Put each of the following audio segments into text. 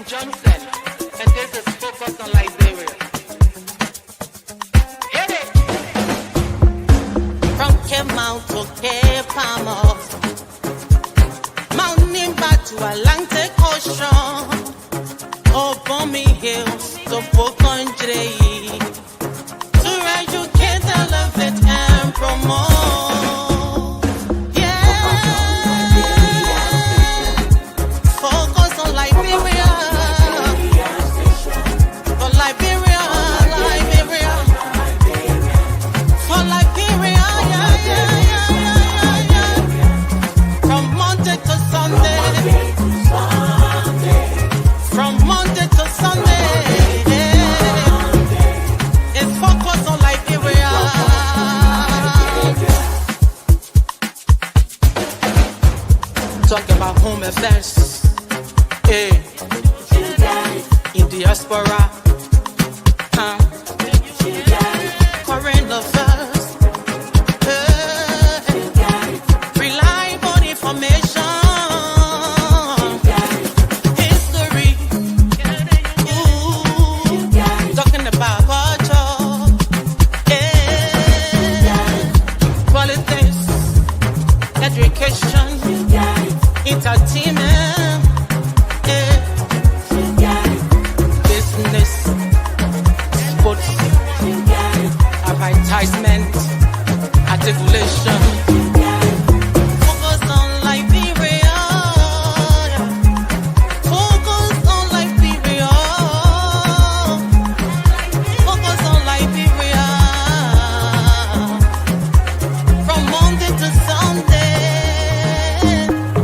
Johnson, and this is Focus on Liberia. Hit it! From Cape Mount to Cape Palmas, mountain back to Atlantic Ocean, Obomi Hills to Pokonjre, to educate, elevate, and promote. Talk about home affairs, hey, in diaspora, current affairs, hey, reliable information, history, talking about culture, hey, politics, education, entertainment, business, sports, advertisement, articulation. Focus on Liberia. Focus on Liberia. Focus on Liberia. From Monday to Sunday.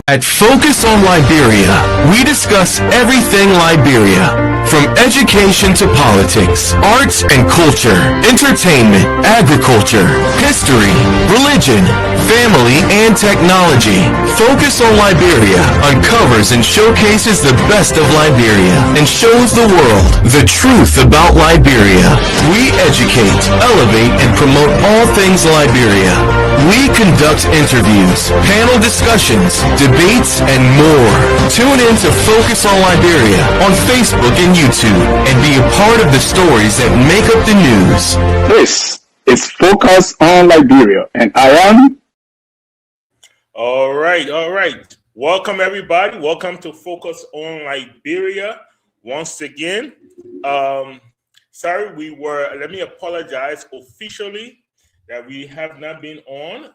At Focus on Liberia, we discuss everything Liberia, from education to politics, arts and culture, entertainment, agriculture, history, religion, family, and technology. Focus on Liberia uncovers and showcases the best of Liberia and shows the world the truth about Liberia. We educate, elevate, and promote all things Liberia. We conduct interviews, panel discussions, debates, and more. Tune in to Focus on Liberia on Facebook and YouTube and be a part of the stories that make up the news. This is Focus on Liberia, and I am... All right. Welcome, everybody. Welcome to Focus on Liberia once again. Let me apologize officially that we have not been on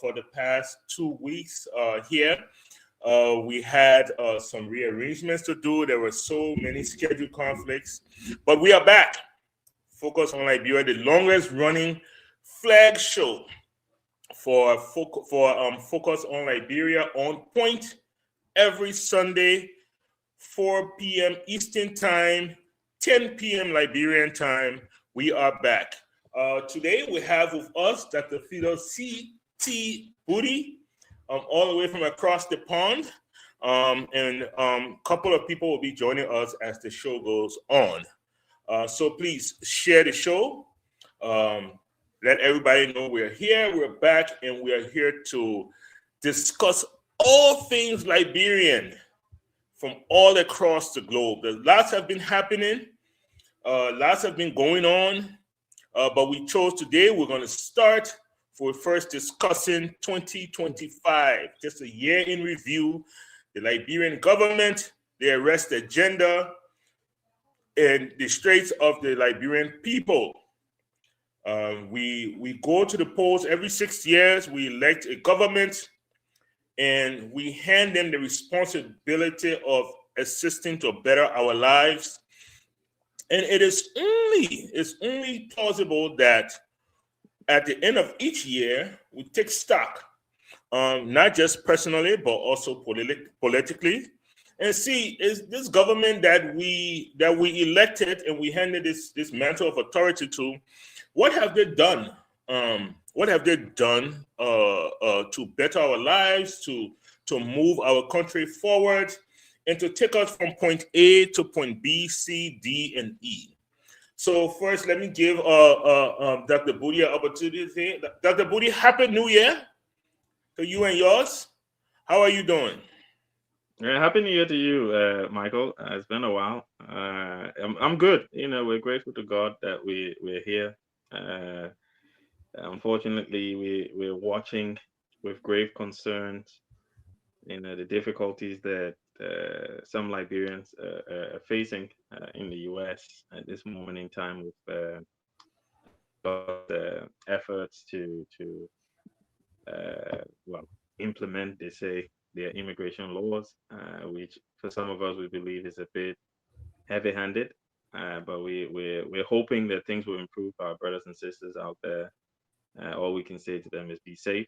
for the past 2 weeks here. We had some rearrangements to do. There were so many schedule conflicts, but we are back. Focus on Liberia, the longest running flag show for Focus on Liberia on point every Sunday, 4 p.m. Eastern Time, 10 p.m. Liberian time. We are back. Today we have with us Dr. Fido C.T. Booty, all the way from across the pond, and a couple of people will be joining us as the show goes on. So please share the show. Let everybody know we're here, we're back, and we are here to discuss all things Liberian from all across the globe. Lots have been happening, lots have been going on, but we chose today, we're going to start for first discussing 2025, just a year in review, the Liberian government, their arrest agenda, and the straits of the Liberian people. We go to the polls every 6 years, we elect a government, and we hand them the responsibility of assisting to better our lives. And it's only plausible that at the end of each year, we take stock, not just personally, but also politically, and see, is this government that we elected and we handed this mantle of authority to, what have they done? What have they done to better our lives, to move our country forward, and to take us from point A to point B, C, D, and E? So first, let me give Dr. Booty an opportunity. Dr. Booty, Happy New Year to you and yours. How are you doing? Yeah, happy New Year to you, Michael. It's been a while. I'm good. We're grateful to God that we're here. Uh, Unfortunately, we're watching with grave concerns, the difficulties that some Liberians are facing in the U.S. at this moment in time with efforts to well implement, they say, their immigration laws, which for some of us we believe is a bit heavy-handed. But we're hoping that things will improve for our brothers and sisters out there. All we can say to them is be safe,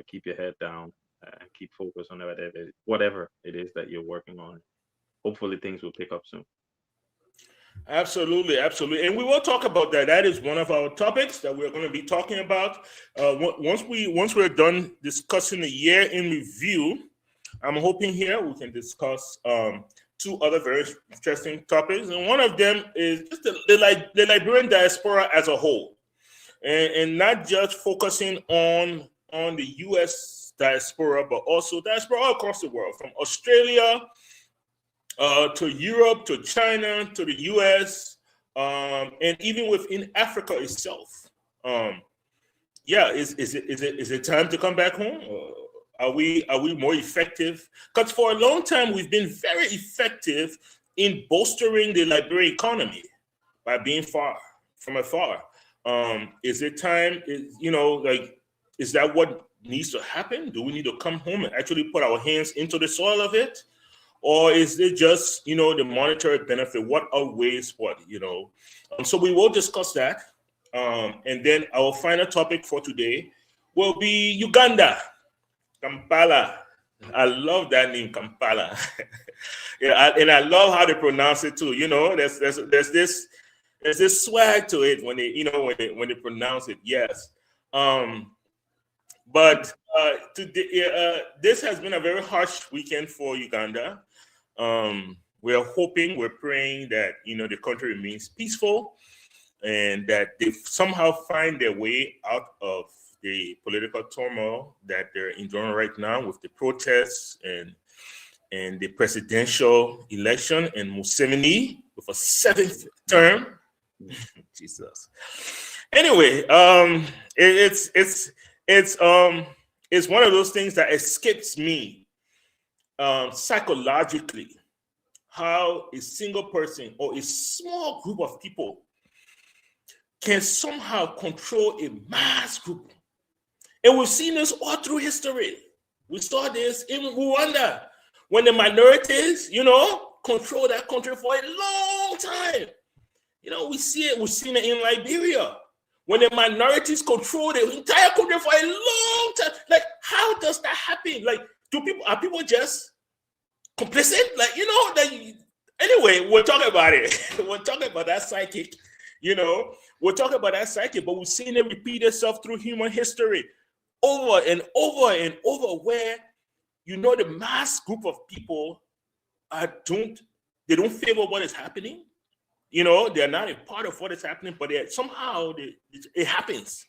keep your head down, and keep focused on whatever it is that you're working on. Hopefully, things will pick up soon. Absolutely, absolutely, and we will talk about that. That is one of our topics that we're going to be talking about. Once we're done discussing the year in review, I'm hoping here we can discuss two other very interesting topics, and one of them is just the Liberian diaspora as a whole, and not just focusing on the U.S. diaspora, but also diaspora all across the world, from Australia to Europe, to China, to the U.S., and even within Africa itself. Is it time to come back home? Are we more effective? Because for a long time we've been very effective in bolstering the Liberian economy by being far from afar. Is it time? Is that what needs to happen? Do we need to come home and actually put our hands into the soil of it? Or is it just, the monetary benefit? What outweighs what, So we will discuss that. And then our final topic for today will be Uganda, Kampala. I love that name, Kampala. And I love how they pronounce it too. There's this swag to it when they pronounce it. Yes. But today, this has been a very harsh weekend for Uganda. We're praying that the country remains peaceful and that they somehow find their way out of the political turmoil that they're enduring right now with the protests and the presidential election and Museveni with a 7th term. Jesus. Anyway, it's one of those things that escapes me psychologically, how a single person or a small group of people can somehow control a mass group. And we've seen this all through history. We saw this in Rwanda when the minorities, control that country for a long time. We see it. We've seen it in Liberia when the minorities control the entire country for a long time. Like, how does that happen? Like, are people just complicit? Anyway, we'll talk about it. We'll talk about that psychic. We'll talk about that psychic, but we've seen it repeat itself through human history over and over and over, where the mass group of people don't favor what is happening. They're not a part of what is happening, but somehow it happens.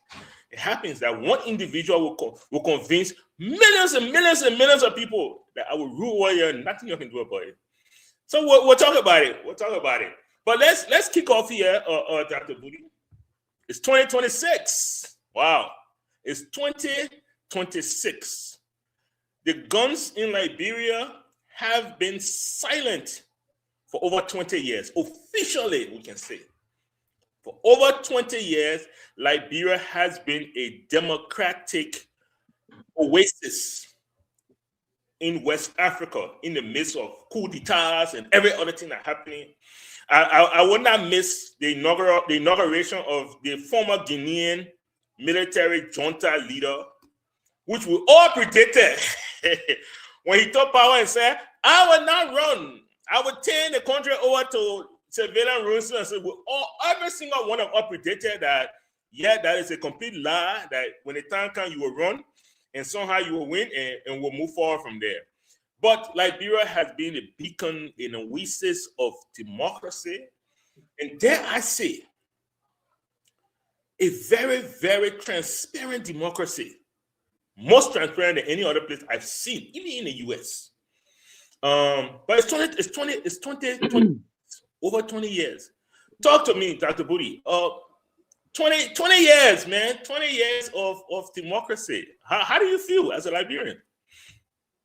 It happens that one individual will convince millions and millions and millions of people that I will rule over you and nothing you can do about it. So we'll talk about it. We'll talk about it. But let's kick off here, Dr. Booty. It's 2026. Wow. It's 2026. The guns in Liberia have been silent for over 20 years. Officially, we can say. For over 20 years, Liberia has been a democratic oasis in West Africa in the midst of coup d'etats and every other thing that's happening. I would not miss the inauguration of the former Guinean military junta leader, which we all predicted when he took power and said, I will not run. I would turn the country over to civilian rules. And so every single one of us predicted that, that is a complete lie, that when the time comes, you will run and somehow you will win and we'll move forward from there. But Liberia has been a beacon, an oasis of democracy. And dare I say, a very, very transparent democracy. Most transparent than any other place I've seen, even in the US. But it's 20 over 20 years. Talk to me, Dr. Booty. 20 years, man. 20 years of democracy. How do you feel as a Liberian?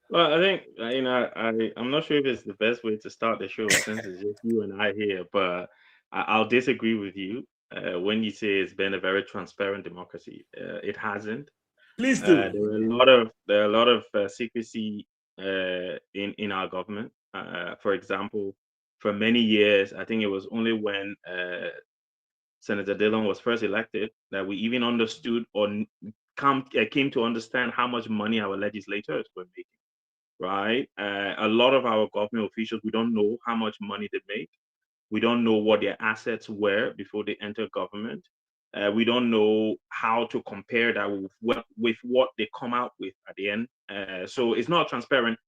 Well, I think I'm not sure if it's the best way to start the show since it's just you and I here, but I'll disagree with you when you say it's been a very transparent democracy. It hasn't. Please do. There are a lot of secrecy in our government. For example, for many years, I think it was only when Senator Dillon was first elected that we even understood or came to understand how much money our legislators were making. Right? A lot of our government officials, we don't know how much money they make. We don't know what their assets were before they enter government. We don't know how to compare that with what they come out with at the end. So it's not a transparent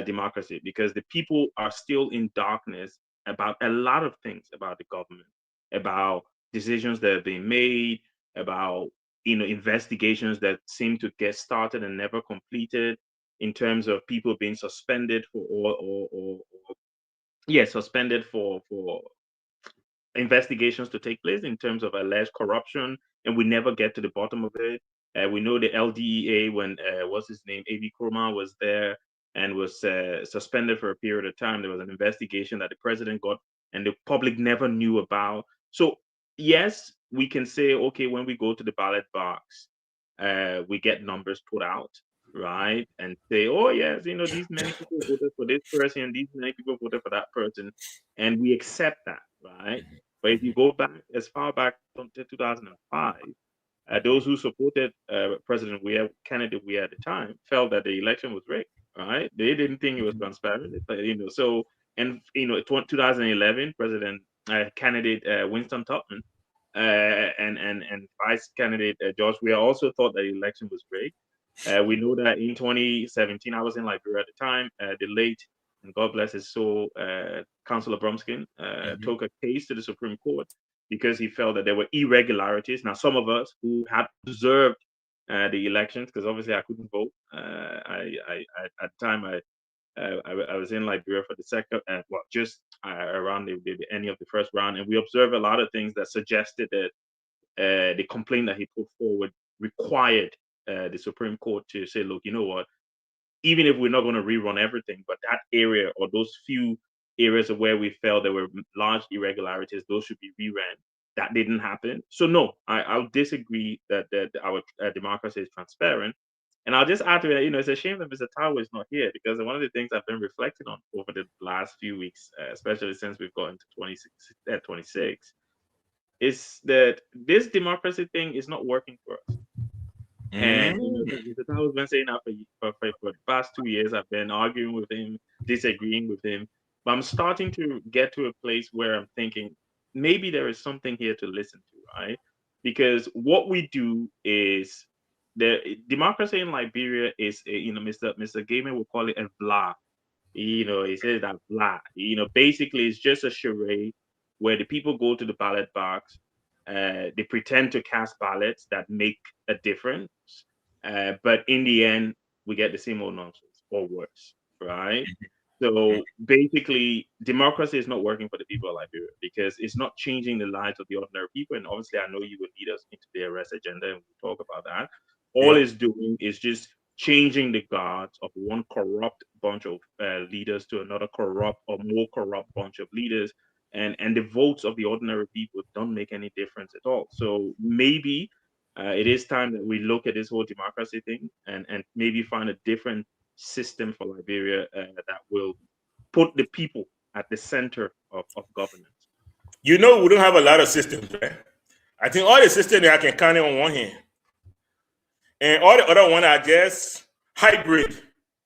democracy because the people are still in darkness about a lot of things about the government, about decisions that have been made, about investigations that seem to get started and never completed, in terms of people being suspended suspended for investigations to take place in terms of alleged corruption, and we never get to the bottom of it. We know the LDEA when what's his name, A.B. Kroma was there and was suspended for a period of time. There was an investigation that the president got and the public never knew about. So yes, we can say, okay, when we go to the ballot box, we get numbers put out, right? And say, oh yes, these many people voted for this person, these many people voted for that person, and we accept that, right? But if you go back as far back to 2005, those who supported President Kennedy at the time felt that the election was rigged, right? They didn't think it was transparent, but, so, and 2011, President candidate Winston Tubman and vice candidate George Weah also thought that the election was rigged. We know that in 2017, I was in Liberia at the time, the late, and God bless his soul, Councillor Brumskin took a case to the Supreme Court because he felt that there were irregularities. Now, some of us who had observed the elections, because obviously I couldn't vote, at the time I was in Liberia for the second, just around the end of the first round, and we observed a lot of things that suggested that the complaint that he put forward required the Supreme Court to say, look, you know what, even if we're not going to rerun everything, but that area or those few areas of where we felt there were large irregularities, those should be reran. That didn't happen. So no, I'll disagree that our democracy is transparent. And I'll just add to it, it's a shame that Mr. Tawa is not here because one of the things I've been reflecting on over the last few weeks, especially since we've gotten to 26, is that this democracy thing is not working for us. And Mr. Tawa's been saying that for the past 2 years. I've been arguing with him, disagreeing with him. But I'm starting to get to a place where I'm thinking maybe there is something here to listen to, right? Because what we do is the democracy in Liberia is, Mr. Gaiman will call it a blah. He says that blah. Basically it's just a charade where the people go to the ballot box. They pretend to cast ballots that make a difference, but in the end, we get the same old nonsense or worse, right? So basically, democracy is not working for the people of Liberia because it's not changing the lives of the ordinary people. And obviously, I know you will lead us into the arrest agenda, and we'll talk about that. All it's doing is just changing the guards of one corrupt bunch of leaders to another corrupt or more corrupt bunch of leaders. And the votes of the ordinary people don't make any difference at all. So maybe it is time that we look at this whole democracy thing and maybe find a different system for Liberia that will put the people at the center of governance. We don't have a lot of systems, right? I think all the systems I can count it on one hand. And all the other one are just hybrid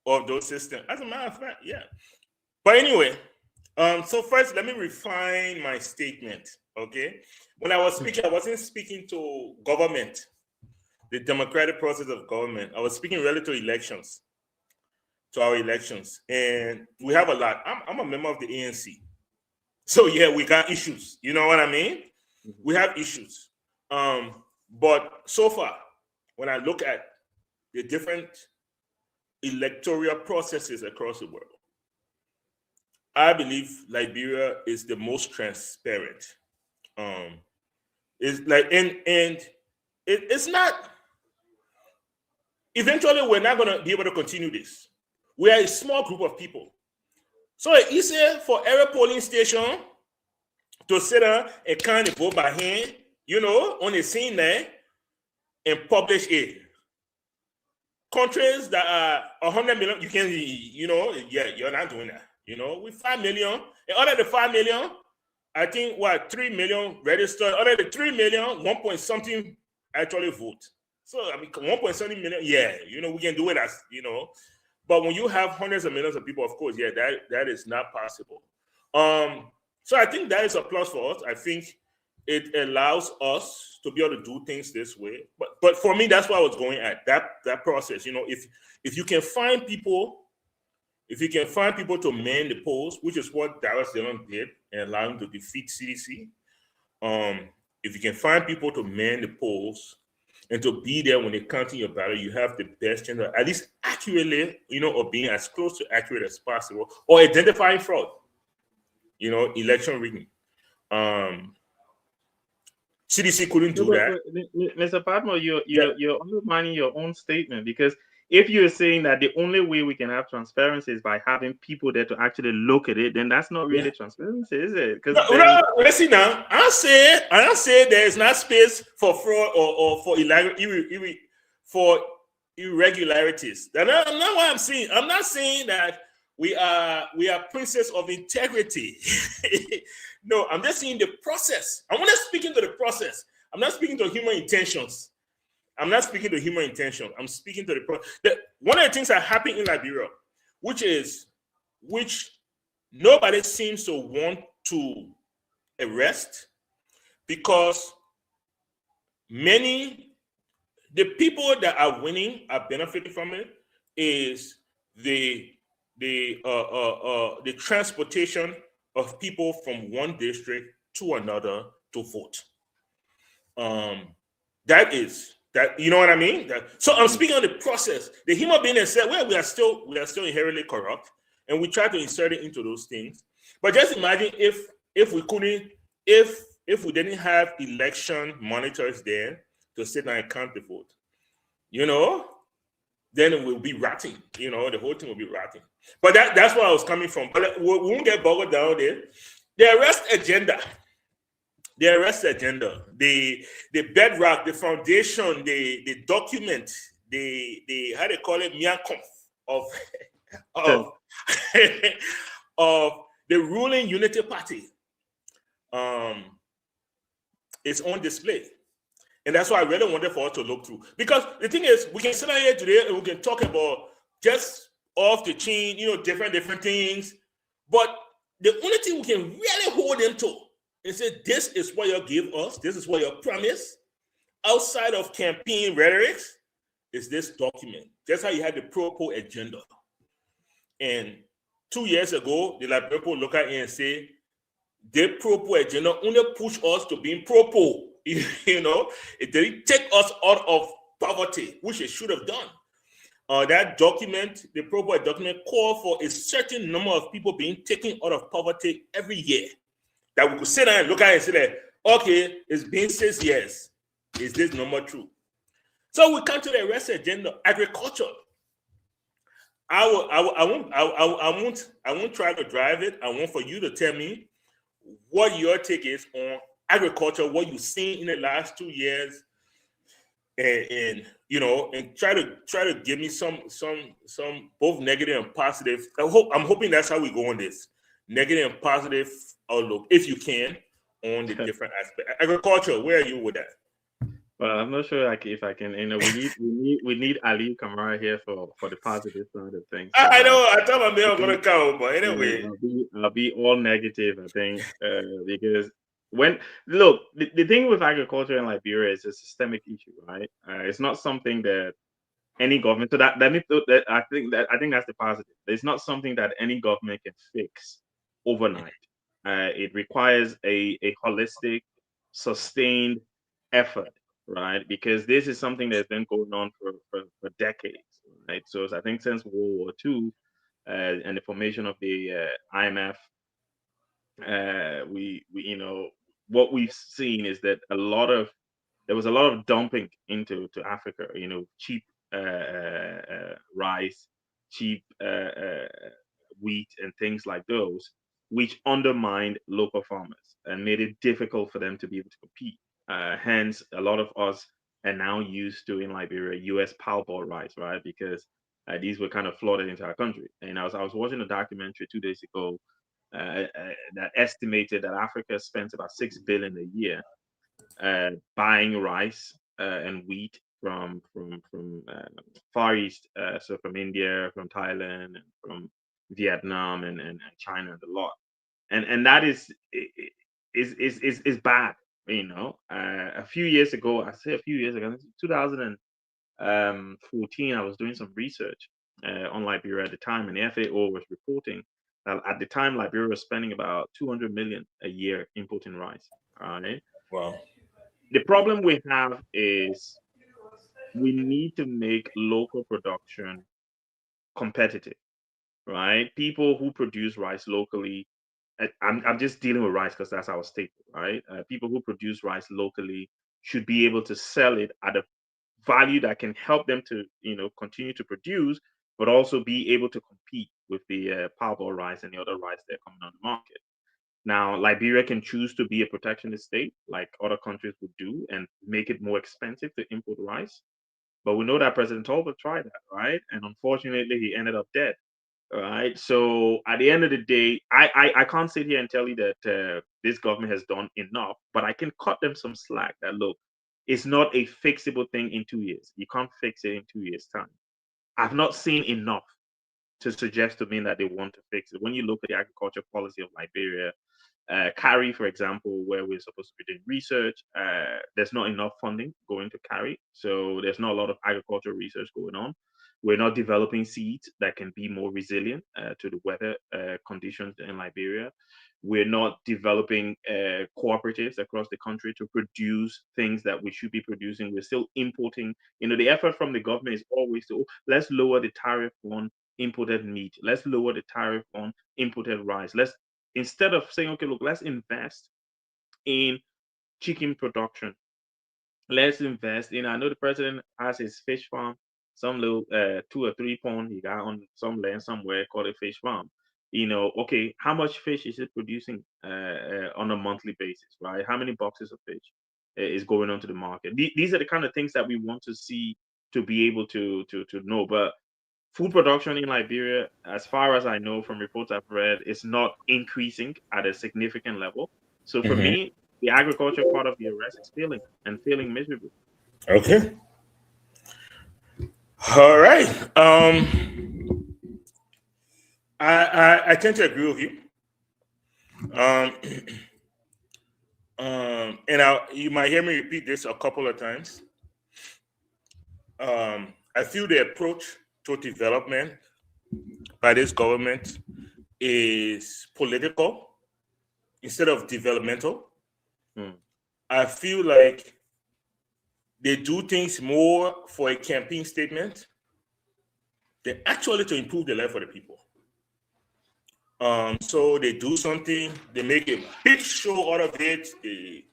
of those systems. As a matter of fact, yeah. But anyway, so first, let me refine my statement, okay? When I was speaking, I wasn't speaking to government, the democratic process of government. I was speaking relative to elections, to our elections. And we have a lot. I'm a member of the ANC. So yeah, we got issues. You know what I mean? We have issues. But so far, when I look at the different electoral processes across the world, I believe Liberia is the most transparent. It's like it's not. Eventually, we're not gonna be able to continue this. We are a small group of people, so it's easier for every polling station to sit down and kind of vote by hand, on the scene there and publish it. Countries that are 100 million, you can, you're not doing that. With 5 million, and out of the 5 million, I think 3 million registered. Out of the 3 million, 1 point something actually vote. So I mean, 1 point something million, we can do it as But when you have hundreds of millions of people, of course, that is not possible. So I think that is a plus for us. I think it allows us to be able to do things this way. But for me, that's what I was going at, that process. If you can find people, to man the polls, which is what Dallas Dillon did and allow him to defeat CDC. If you can find people to man the polls and to be there when they count in your ballot, you have the best chance, at least accurately, or being as close to accurate as possible, or identifying fraud, election rigging. CDC couldn't do that. Mr. Padmore, you're undermining your own statement, because if you're saying that the only way we can have transparency is by having people there to actually look at it, then that's not really transparency, is it? No, listen now. I say there is not space for fraud or for irregularities. That's not what I'm saying. I'm not saying that we are princes of integrity. No, I'm just saying the process. I'm not speaking to the process. I'm not speaking to human intentions. I'm speaking to the process. One of the things that happened in Liberia, which nobody seems to want to arrest, because the people that are winning are benefiting from it, is the transportation of people from one district to another to vote. That you know what I mean? So I'm speaking on the process. The human being has said, well, we are still inherently corrupt, and we try to insert it into those things. But just imagine if we didn't have election monitors there to sit down and count the vote, then it will be rotting. The whole thing will be rotting. But that's where I was coming from. But we won't get bogged down there. The arrest agenda, the bedrock, the foundation, the document, the how they call it, miankonf of the ruling Unity Party, is on display. And that's why I really wanted for us to look through. Because the thing is, we can sit down here today and we can talk about just off the chain, different things. But the only thing we can really hold them to is say, this is what you give us, this is what you promise, outside of campaign rhetoric, is this document. Just how you had the pro-poll agenda. And 2 years ago, the Liberian people look at it and say, the pro-poll agenda only push us to being pro-poll. It didn't take us out of poverty, which it should have done. That document, the pro-poll document, called for a certain number of people being taken out of poverty every year. That we could sit down and look at it and say that, okay, it's been 6 years. Is this number true? So we come to the rest agenda, agriculture. I won't try to drive it. I want for you to tell me what your take is on agriculture, what you've seen in the last 2 years, and try to give me some both negative and positive. I'm hoping that's how we go on this. Negative and positive outlook, if you can, on the different aspects. Agriculture, where are you with that? Well, I'm not sure if I can. We need Ali Kamara here for the positive side of things. I know. I thought my man was gonna come, but anyway, I'll be all negative. I think because the thing with agriculture in Liberia is a systemic issue, right? It's not something that any government. So I think that's the positive. It's not something that any government can fix overnight. It requires a holistic, sustained effort, right? Because this is something that's been going on for decades, right? So I think since World War II, and the formation of the IMF, we what we've seen is that there was a lot of dumping into Africa. Cheap rice, cheap wheat, and things like those, which undermined local farmers and made it difficult for them to be able to compete. Hence, a lot of us are now used to in Liberia U.S. palbor rice, right? Because these were kind of flooded into our country. And I was watching a documentary 2 days ago that estimated that Africa spends about $6 billion a year buying rice and wheat from Far East, so from India, from Thailand, and from Vietnam, and China, and a lot, and that is bad. A few years ago, 2014, I was doing some research on Liberia at the time, and the FAO was reporting that at the time Liberia was spending about 200 million a year importing rice. Right? Wow. The problem we have is we need to make local production competitive, right? People who produce rice locally, I'm just dealing with rice because that's our staple, right? People who produce rice locally should be able to sell it at a value that can help them to, continue to produce, but also be able to compete with the parboiled rice and the other rice that are coming on the market. Now, Liberia can choose to be a protectionist state like other countries would do and make it more expensive to import rice. But we know that President Tolbert tried that, right? And unfortunately, he ended up dead. All right. So at the end of the day, I can't sit here and tell you that this government has done enough, but I can cut them some slack that, look, it's not a fixable thing in 2 years. You can't fix it in 2 years' time. I've not seen enough to suggest to me that they want to fix it. When you look at the agriculture policy of Liberia, CARI, for example, where we're supposed to be doing research, there's not enough funding going to CARI. So there's not a lot of agricultural research going on. We're not developing seeds that can be more resilient to the weather conditions in Liberia. We're not developing cooperatives across the country to produce things that we should be producing. We're still importing. The effort from the government is always to, let's lower the tariff on imported meat. Let's lower the tariff on imported rice. Instead of saying, okay, look, let's invest in chicken production. Let's invest in, I know the president has his fish farm, some little 2 or 3 pond he got on some land somewhere called a fish farm. Okay, how much fish is it producing on a monthly basis, right? How many boxes of fish is going onto the market? These are the kind of things that we want to see, to be able to know. But food production in Liberia, as far as I know from reports I've read, is not increasing at a significant level. So for me, the agriculture part of the arrest is failing miserably. Okay. All right. I tend to agree with you. And you might hear me repeat this a couple of times. I feel the approach to development by this government is political instead of developmental. I feel like they do things more for a campaign statement than actually to improve the life of the people. So they do something, they make a big show out of it. They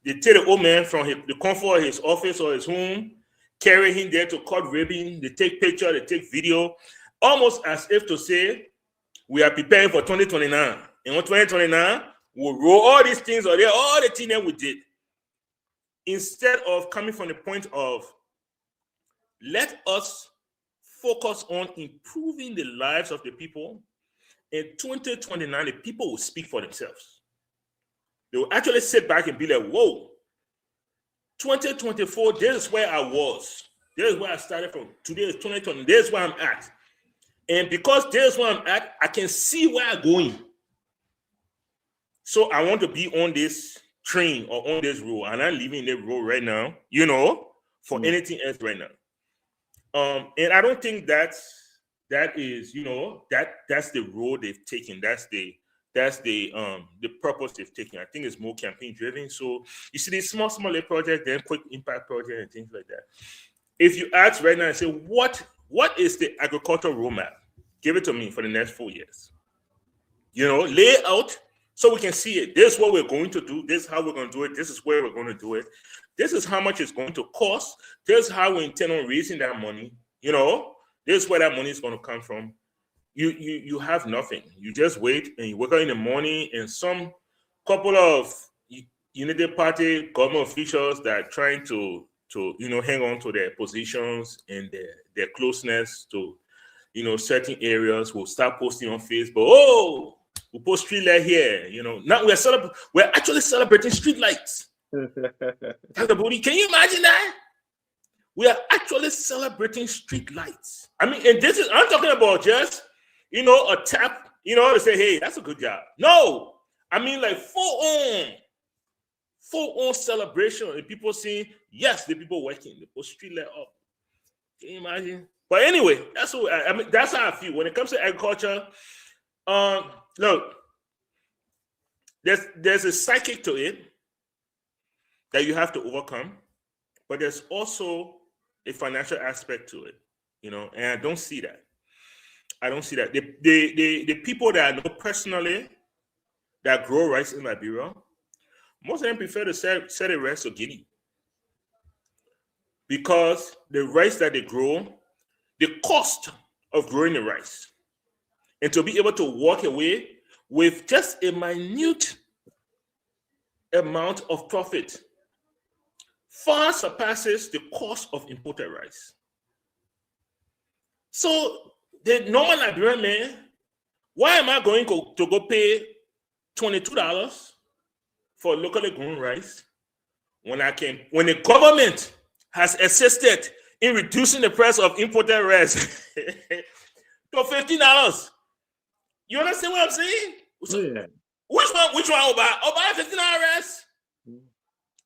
take the old man from the comfort of his office or his home, carry him there to cut ribbon. They take picture, they take video, almost as if to say, we are preparing for 2029. And on 2029, we'll roll all these things or all the things that we did. Instead of coming from the point of, let us focus on improving the lives of the people. In 2029, the people will speak for themselves. They will actually sit back and be like, whoa, 2024, this is where I was. This is where I started from. Today is 2020. This is where I'm at. And because this is where I'm at, I can see where I'm going. So I want to be on this train or on this road. And I'm leaving the road right now, for anything else right now. And I don't think that is, that's the road they've taken. That's the purpose they've taken. I think it's more campaign driven. So you see these small projects, then quick impact projects and things like that. If you ask right now and say, what is the agricultural roadmap? Give it to me for the next 4 years. Lay it out so we can see it. This is what we're going to do. This is how we're going to do it. This is where we're going to do it. This is how much it's going to cost. This is how we intend on raising that money. This is where that money is going to come from. You have nothing. You just wait and you wake up in the morning and some couple of Unity Party government officials that are trying to hang on to their positions and their closeness to certain areas will start posting on Facebook. Oh, we post street light here. Now we're actually celebrating street lights. Can you imagine that? We are actually celebrating street lights. I mean, and I'm talking about just a tap, to say, hey, that's a good job. No, I mean like full on celebration, and people saying, yes, the people working, they put street light up. Can you imagine? But anyway, that's what that's how I feel when it comes to agriculture. Look, there's a psychic to it that you have to overcome, but there's also a financial aspect to it, and I don't see that. The people that I know personally that grow rice in Liberia, most of them prefer to sell the rice to Guinea because the rice that they grow, the cost of growing the rice, and to be able to walk away with just a minute amount of profit far surpasses the cost of imported rice. So the normal Liberian man, why am I going to go pay $22 for locally grown rice when the government has assisted in reducing the price of imported rice to $15? You understand what I'm saying? So, yeah. Which one I'll buy? I'll buy $15 rice.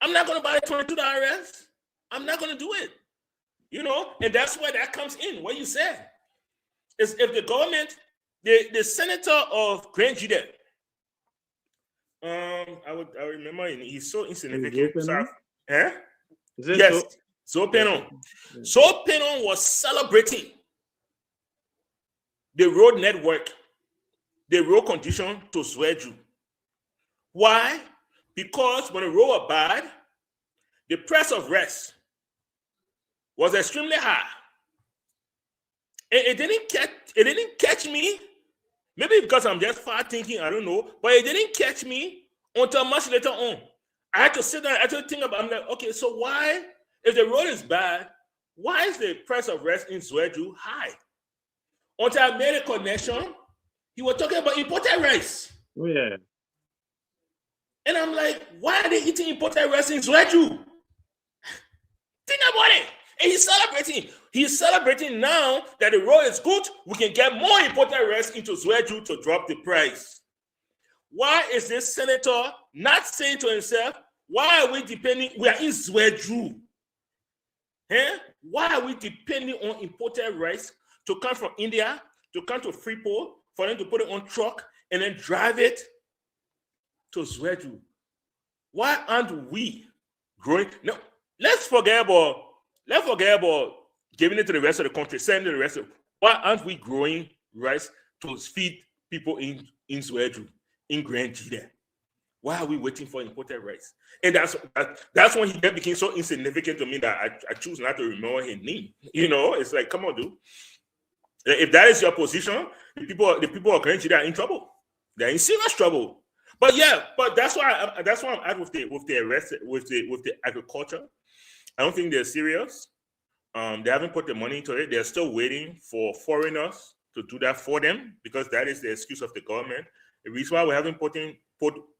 I'm not going to buy $22 rice. I'm not going to do it. And that's where that comes in. What you said is if the government, the senator of Grand Judah, I remember he's so insignificant. Yes, Zopenon. Zopenon was celebrating the road network, the road condition to Zweju. Why? Because when the road was bad, the price of rice was extremely high. It didn't catch me. Maybe because I'm just far thinking, I don't know. But it didn't catch me until much later on. I had to sit down, I had to think about it. I'm like, okay, so why, if the road is bad, why is the price of rice in Zweju high? Until I made a connection, he was talking about imported rice. Oh, yeah. And I'm like, why are they eating imported rice in Zweju? Think about it. And he's celebrating. He's celebrating now that the road is good. We can get more imported rice into Zweju to drop the price. Why is this senator not saying to himself, why are we depending? We are in Zweju. Why are we depending on imported rice to come from India, to come to Freeport, for them to put it on truck and then drive it to Zweju? Why aren't we growing? No, let's forget about giving it to the rest of the country, sending the rest of. Why aren't we growing rice to feed people in Zweju, in Grand Judah? Why are we waiting for imported rice? And that's when he became so insignificant to me that I choose not to remember his name. It's like, come on, dude. If that is your position, the people of Grand Judah are in trouble. They're in serious trouble. But that's why I'm at with the agriculture. I don't think they're serious. They haven't put the money into it. They're still waiting for foreigners to do that for them because that is the excuse of the government. The reason why we haven't put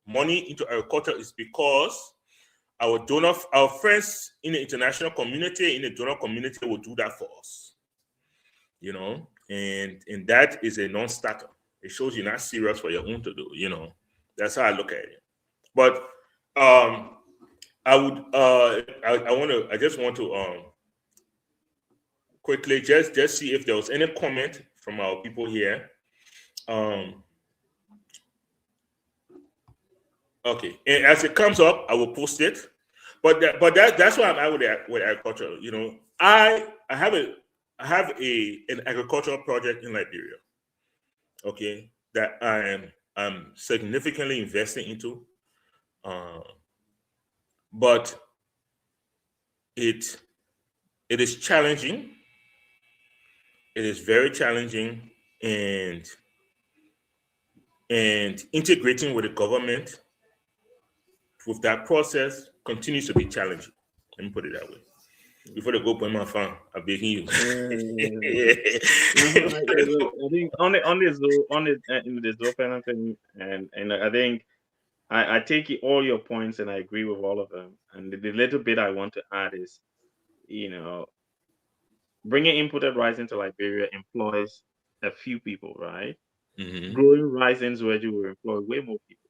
money into agriculture is because our friends in the international community, in the donor community, will do that for us. And that is a non-starter. It shows you're not serious for your own to do. That's how I look at it. But I just want to quickly just see if there was any comment from our people here. Okay, and as it comes up, I will post it. But that's why I'm at with agriculture. I have an agricultural project in Liberia. okay, that I'm significantly investing into, but it it is challenging. It is very challenging, and integrating with the government with that process continues to be challenging. Let me put it that way. Before they go put my phone, I'm begging you. No, I think in the open thing, and I think I take all your points and I agree with all of them. And the little bit I want to add is, you know, bringing imported rice into Liberia employs a few people, right? Mhm. Growing rice in Zweju will employ way more people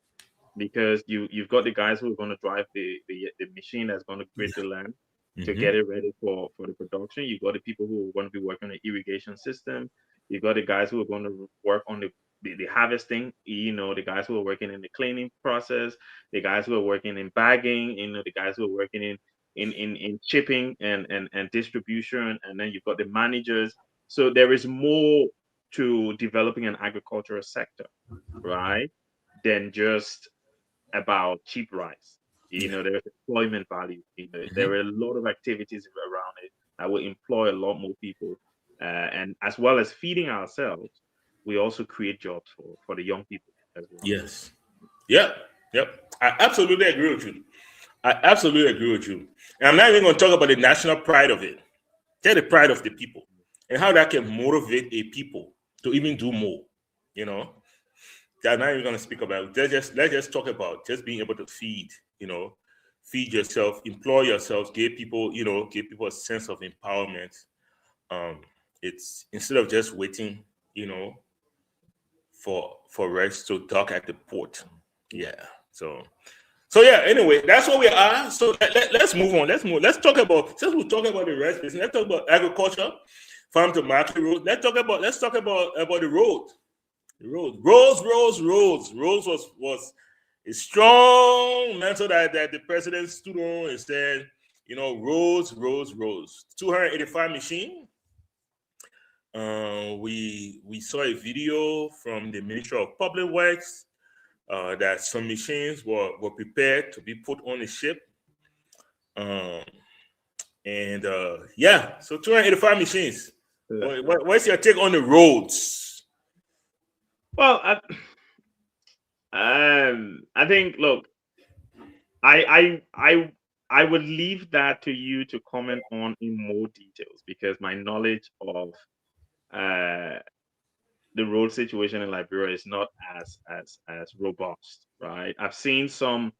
because you've got the guys who are going to drive the machine that's going to grid the land to get Mhm. it ready for the production. You got the people who are going to be working on the irrigation system. You got the guys who are going to work on the harvesting. The guys who are working in the cleaning process. The guys who are working in bagging. The guys who are working in shipping and distribution. And then you've got the managers. So there is more to developing an agricultural sector, right? Than just about cheap rice. Yeah. There's employment value. There Mhm. are a lot of activities around it that will employ a lot more people. And as well as feeding ourselves, we also create jobs for the young people as well. Yes. Yep. Yep. I absolutely agree with you. I absolutely agree with you. And I'm not even going to talk about the national pride of it. Tell the pride of the people and how that can motivate a people to even do more. You know, I'm not even going to speak about it. Let's just talk about just being able to feed. Feed yourself, employ yourselves, give people a sense of empowerment. Um, it's instead of just waiting, you know, for rest to dock at the port. Yeah. So yeah. Anyway, that's what we are. So let's move on. Let's move. Let's talk about since we're talking about the rest business. Let's talk about agriculture, farm to market road. Let's talk about the road. The road. Roads was a strong mantle that the president stood on and said, roads. 285 machine. We saw a video from the Ministry of Public Works that some machines were prepared to be put on the ship. Um, and yeah, so 285 machines. What's your take on the roads? Well, I think, look, I would leave that to you to comment on in more details because my knowledge of uh, the road situation in Liberia is not as robust, right? I've seen some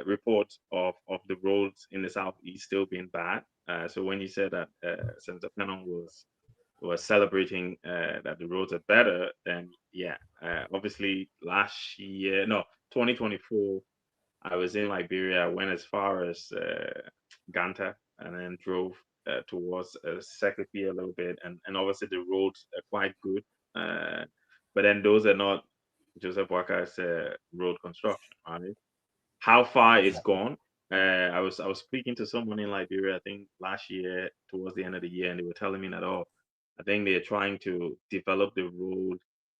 reports of the roads in the southeast still being bad. So when you said that Senator Pennon was celebrating that the roads are better, then yeah, obviously last year, no, 2024, I was in Liberia. I went as far as Ganta and then drove towards Sekeke a little bit, and obviously the roads are quite good. Uh, but then those are not Joseph Waka's road construction, right? How far it's gone. I was speaking to someone in Liberia, I think last year towards the end of the year, and they were telling me that I think they're trying to develop the road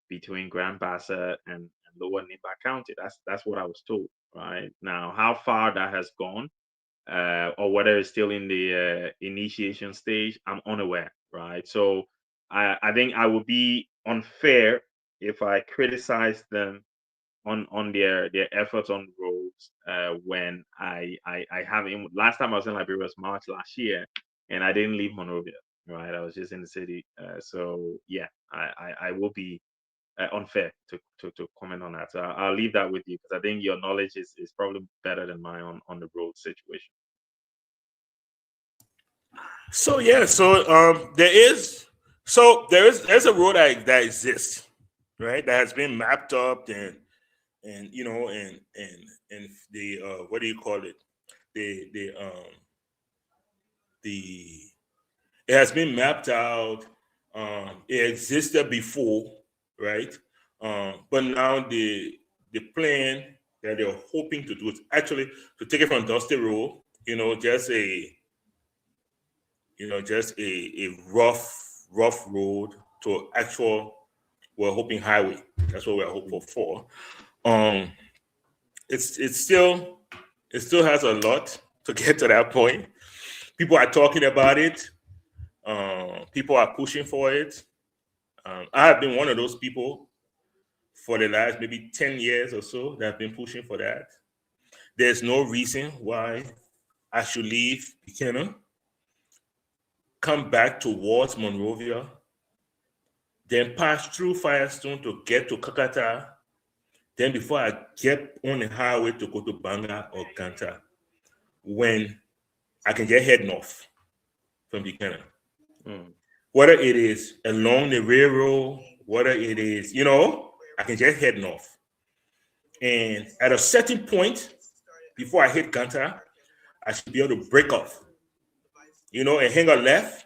between Grand Bassa and Lower Nimba County. That's what I was told. Right now, how far that has gone, or whether it's still in the initiation stage, I'm unaware. Right, so I think I would be unfair if I criticize them on their efforts on roads when I haven't. Last time I was in Liberia was March last year, and I didn't leave Monrovia. Right, I was just in the city. So yeah, I will be unfair to comment on that. So I'll leave that with you because I think your knowledge is probably better than mine on the road situation. So yeah, there's a road that exists, right? That has been mapped up and the what do you call it? The it has been mapped out. It existed before, right? But now the plan that they're hoping to do is actually to take it from Dusty Road, just a rough road to actual we're hoping highway. That's what we're hopeful for. It still has a lot to get to that point. People are talking about it. People are pushing for it. I have been one of those people for the last maybe 10 years or so that have been pushing for that. There's no reason why I should leave Buchanan, come back towards Monrovia, then pass through Firestone to get to Kakata, then before I get on the highway to go to Banga or Ganta, when I can just head north from Buchanan. Whether it is along the railroad, whether it is, I can just head north. And at a certain point, before I hit Ganta, I should be able to break off, and hang a left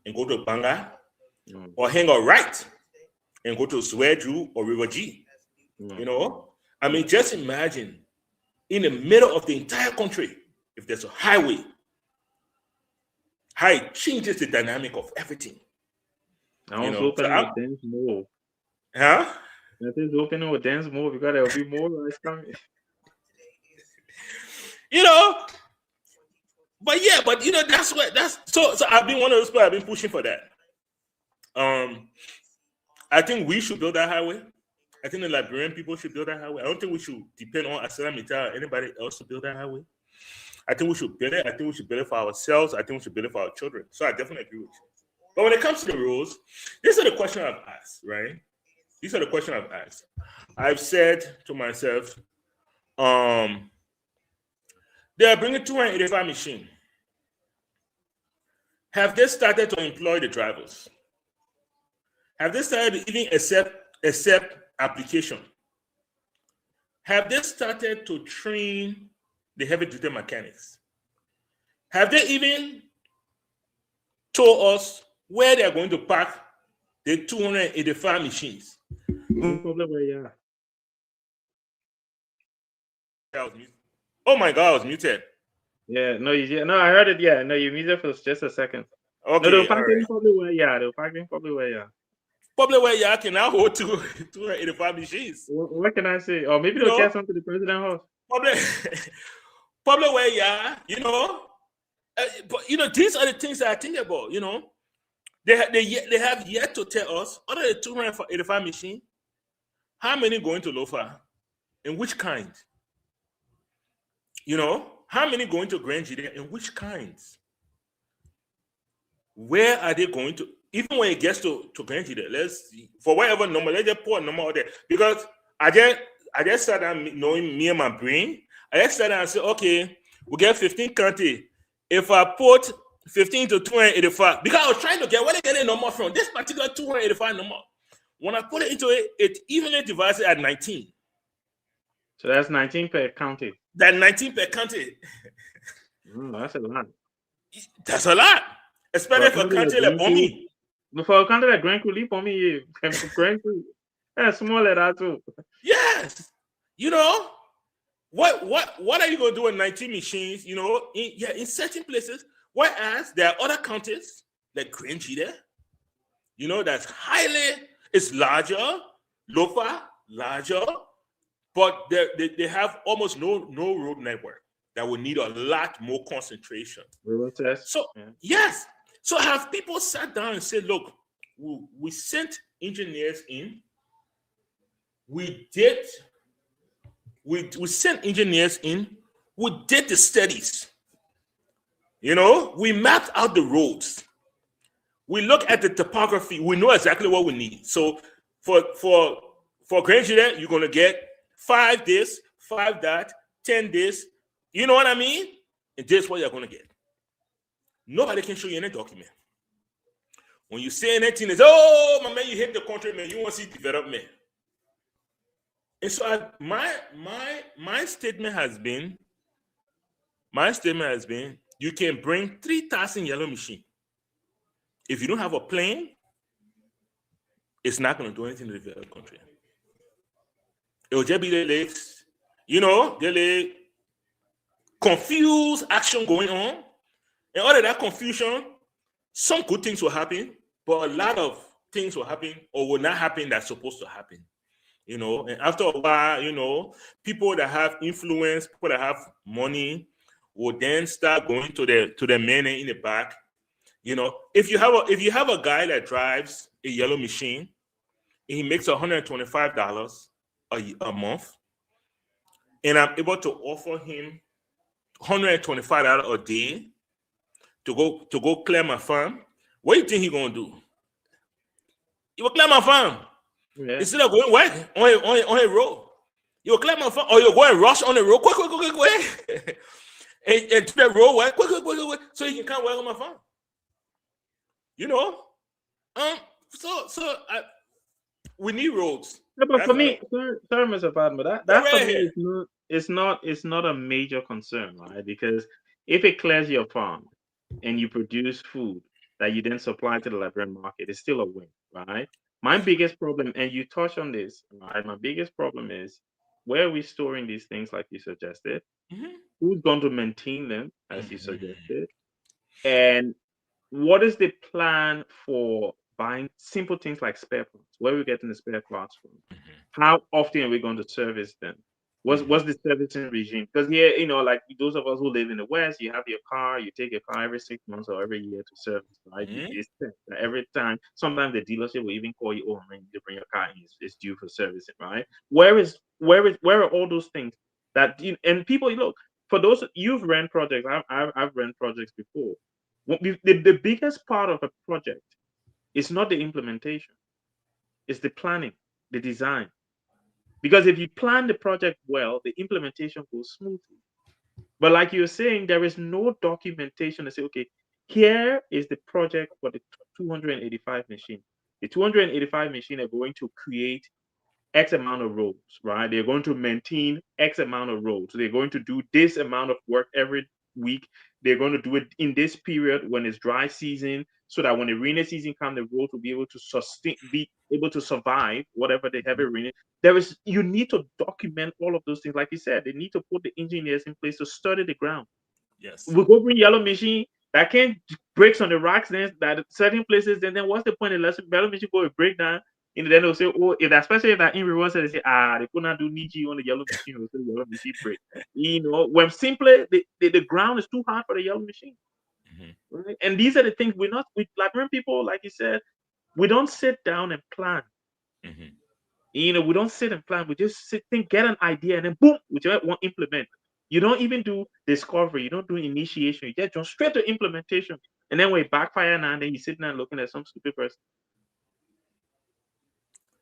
and go to Banga, or hang a right and go to Swedru or River G. I mean, just imagine in the middle of the entire country, if there's a highway, how it changes the dynamic of everything. I was opening with dense move. Huh? That is opening with dense move because there will be more rice coming. But that's so I've been one of those people. I've been pushing for that. I think we should build that highway. I think the Liberian people should build that highway. I don't think we should depend on Asala Mita or anybody else to build that highway. I think we should build it. I think we should build it for ourselves. I think we should build it for our children. So I definitely agree with you. But when it comes to the rules, these are the questions I've asked, right? These are the questions I've asked. I've said to myself, they are bringing 285 machines. Have they started to employ the drivers? Have they started to even accept application? Have they started to train the heavy-duty mechanics? Have they even told us where they are going to park the 285 machines? Oh my God, I was muted. Yeah, no, I heard it. Yeah, no, you muted for just a second. Okay, no, they're parking probably where, yeah. They're parking probably where, yeah. Probably where you can now hold 285 machines. What can I say? Or maybe they'll get something to the president house. Probably where you are, but these are the things that I think about. They have yet to tell us, out of the 285 machines, how many going to Lofa, and which kind. How many going to Grand Judea and which kinds? Where are they going to? Even when it gets to Grand Judea, let's see. For whatever number, let's just put a number out there. Because I just sat down knowing me and my brain. I just sat down and said, okay, we get 15 county. If I put 15 to 285, because I was trying to get where they get a number from, this particular 285 number. When I put it into it, it evenly divides it at 19. So that's 19 per county. That 19 per county. That's a lot. That's a lot. Especially for a country like Bomi. For a country like Grand Coulee, for me, Grand Coulee, that's smaller that too. Yes. What are you going to do with 19 machines? In certain places, whereas there are other counties like Grand Judea, that's it's larger, Lofa, larger, but they have almost no road network that will need a lot more concentration. So, yes. So have people sat down and said, look, we sent engineers in. We sent engineers in. We did the studies. We mapped out the roads. We look at the topography. We know exactly what we need. So for Grand Judea, you're going to get 5 this, 5 that, 10 this. You know what I mean? And this is what you're going to get. Nobody can show you any document. When you say anything, it's, oh, my man, you hate the country, man. You want to see development. And so my statement has been, you can bring 3,000 yellow machine. If you don't have a plan, it's not going to do anything to develop the country. It will just be the confused action going on. And all of that confusion, some good things will happen, but a lot of things will happen or will not happen that's supposed to happen. You know, and after a while, you know, people that have influence, people that have money, will then start going to the men in the back. You know, if you have a guy that drives a yellow machine, and he makes $125 a month, and I'm able to offer him $125 a day to go clear my farm, what do you think he gonna do? He will clear my farm. Yeah. Instead of going where on a road, you will clear my farm, or you go and rush on the road, quick, and to the road, where quick, so you can come work on my farm. You know, we need roads. No, but That's for me, sorry, Mr. Padma, that for me is not a major concern, right? Because if it clears your farm and you produce food that you then supply to the Liberian market, it's still a win, right? My biggest problem, and you touch on this, right? My biggest problem is where are we storing these things, like you suggested? Mhm. Who's going to maintain them, as you suggested? And what is the plan for buying simple things like spare parts? Where are we getting the spare parts from? How often are we going to service them? What's the servicing regime? Because here, you know, like those of us who live in the West, you have your car, you take your car every 6 months or every year to service, right? It's every time. Sometimes the dealership will even call you, oh man, you bring your car in, it's due for servicing, right? Where are all those things that and people look for those you've ran projects? I've ran projects before. The biggest part of a project is not the implementation, it's the planning, the design. Because if you plan the project well, the implementation goes smoothly. But like you're saying, there is no documentation to say, okay, here is the project for the 285 machine. The 285 machine are going to create X amount of roads, right? They're going to maintain X amount of roads. They're going to do this amount of work every week. They're going to do it in this period when it's dry season, so that when the rainy season comes, the roads will be able to be able to survive whatever the heavy rain. You need to document all of those things. Like you said, they need to put the engineers in place to study the ground. Yes. We go bring yellow machine that can't breaks on the rocks, then that certain places, then what's the point of yellow machine go and break down? And then they'll say, oh, especially if that in reverse, they say, they could not do Niji on the yellow machine, or the yellow machine break. You know, when simply the ground is too hard for the yellow machine. Right? And these are the things we Liberian people, like you said, we don't sit down and plan. You know, we don't sit and plan. We just get an idea, and then boom, we just want to implement. You don't even do discovery. You don't do initiation. You just jump straight to implementation. And then when it backfire now, and then you're sitting there looking at some stupid person.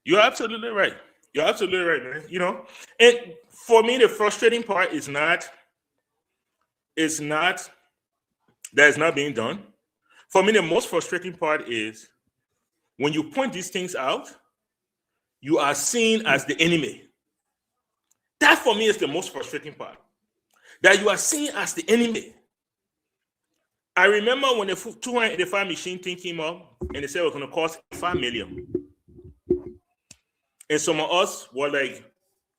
You're absolutely right. You're absolutely right, man. You know, and for me, the frustrating part is not that it's not being done. For me, the most frustrating part is when you point these things out, you are seen as the enemy. That for me is the most frustrating part. That you are seen as the enemy. I remember when the 285 machine thing came up, and they said it was going to cost $5 million. And some of us were like,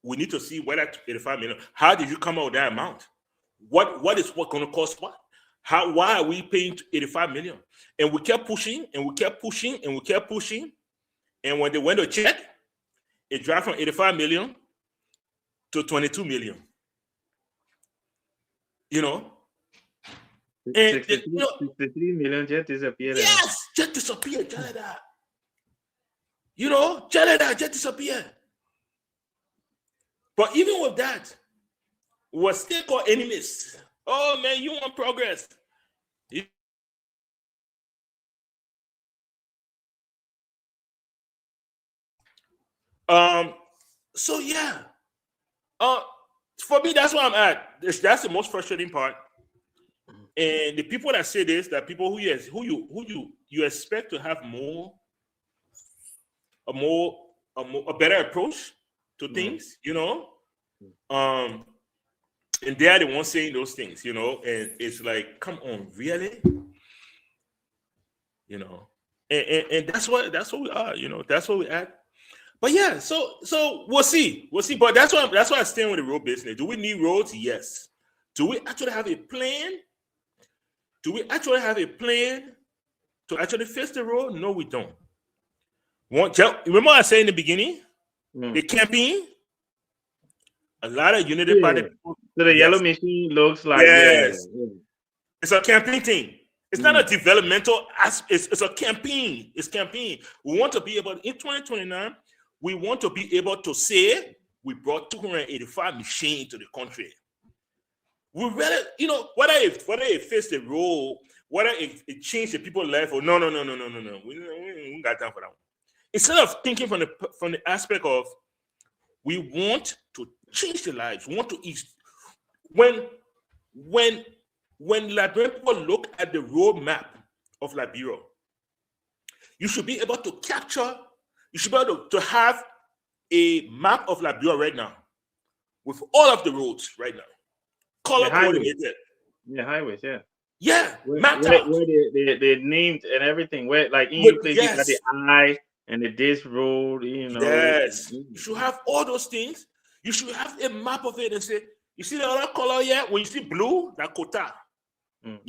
we need to see where that 85 million. How did you come out with that amount? What is what going to cost what? Why are we paying 85 million? And we kept pushing and we kept pushing and we kept pushing. And when they went to check, it dropped from 85 million to 22 million. You know? And 63 million just disappeared. Yes, just disappeared. You know, just disappeared. But even with that, we're still called enemies. Oh man, you want progress. So yeah. For me, that's where I'm at. That's the most frustrating part. And the people that say this, that people who you expect to have a better approach to things, you know. And they are the ones saying those things, you know, and it's like, come on, really? You know, and that's what we are, you know, that's what we're at. But yeah, so we'll see. But that's why I stand with the road business. Do we need roads? Yes. Do we actually have a plan? Do we actually have a plan to actually fix the road? No, we don't. Remember I said in the beginning, Mm. the campaign, a lot of Unity Yeah. Party people. So the Yes. yellow machine looks like Yes. yeah. It's a campaign thing. It's not a developmental aspect. It's a campaign. It's campaign. We want to be able, in 2029, we want to be able to say we brought 285 machines to the country. We really, whether it fits the role, whether it changed the people's life or no. We got time for that one. Instead of thinking from the aspect of we want to change the lives, we want to when Liberian people look at the roadmap of Liberia, you should be able to capture, you should be able to have a map of Liberia right now with all of the roads right now. Color coordinated. Yeah, highways, yeah. Yeah, mapped where out. Where they named and everything. Where like in your place you got the I and the this road, Yes. You should have all those things. You should have a map of it and say, you see the other color here? When you see blue, that's quota. When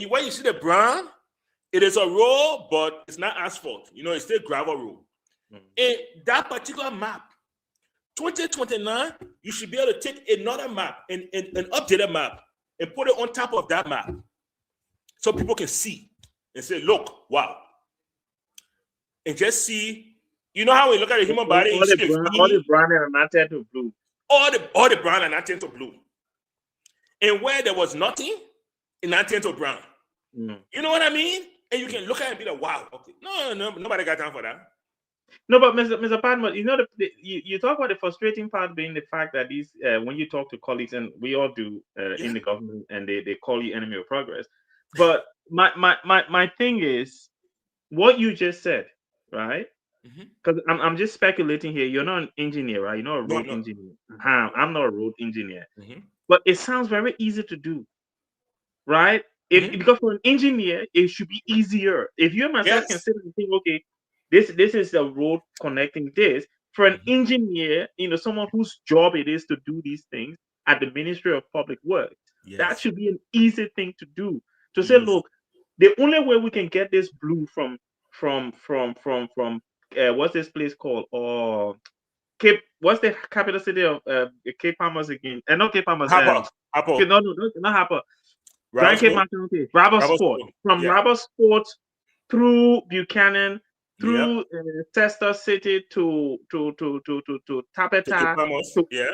you see the brown, it is a road, but it's not asphalt. It's still gravel road. In that particular map, 2029, you should be able to take another map, an updated map, and put it on top of that map so people can see and say, look, wow. And just see, how we look at the human body. All the brown are not turned to blue. All the brown are not turned to blue. And where there was nothing, it not turned to brown. You know what I mean? And you can look at it and be like, wow, okay. No, nobody got time for that. No, but Mr. Padma, you talk about the frustrating part being the fact that these, when you talk to colleagues, and we all do in the government, and they call you enemy of progress. But my thing is what you just said, right? Because I'm just speculating here. You're not an engineer, right? You're not a road engineer. I'm not a road engineer. But it sounds very easy to do, right? Because for an engineer, it should be easier. If you and myself can sit and think, okay, this is the road connecting this. For an engineer, someone whose job it is to do these things at the Ministry of Public Works, that should be an easy thing to do. To say, look, the only way we can get this blue from what's this place called? Cape. What's the capital city of Cape Palmas again? Not Cape Palmas. Harper. No, not Harper. Grand Cape Mountain. Okay. Rabosport. From Rabosport through Buchanan, through Chester City to Tapeta.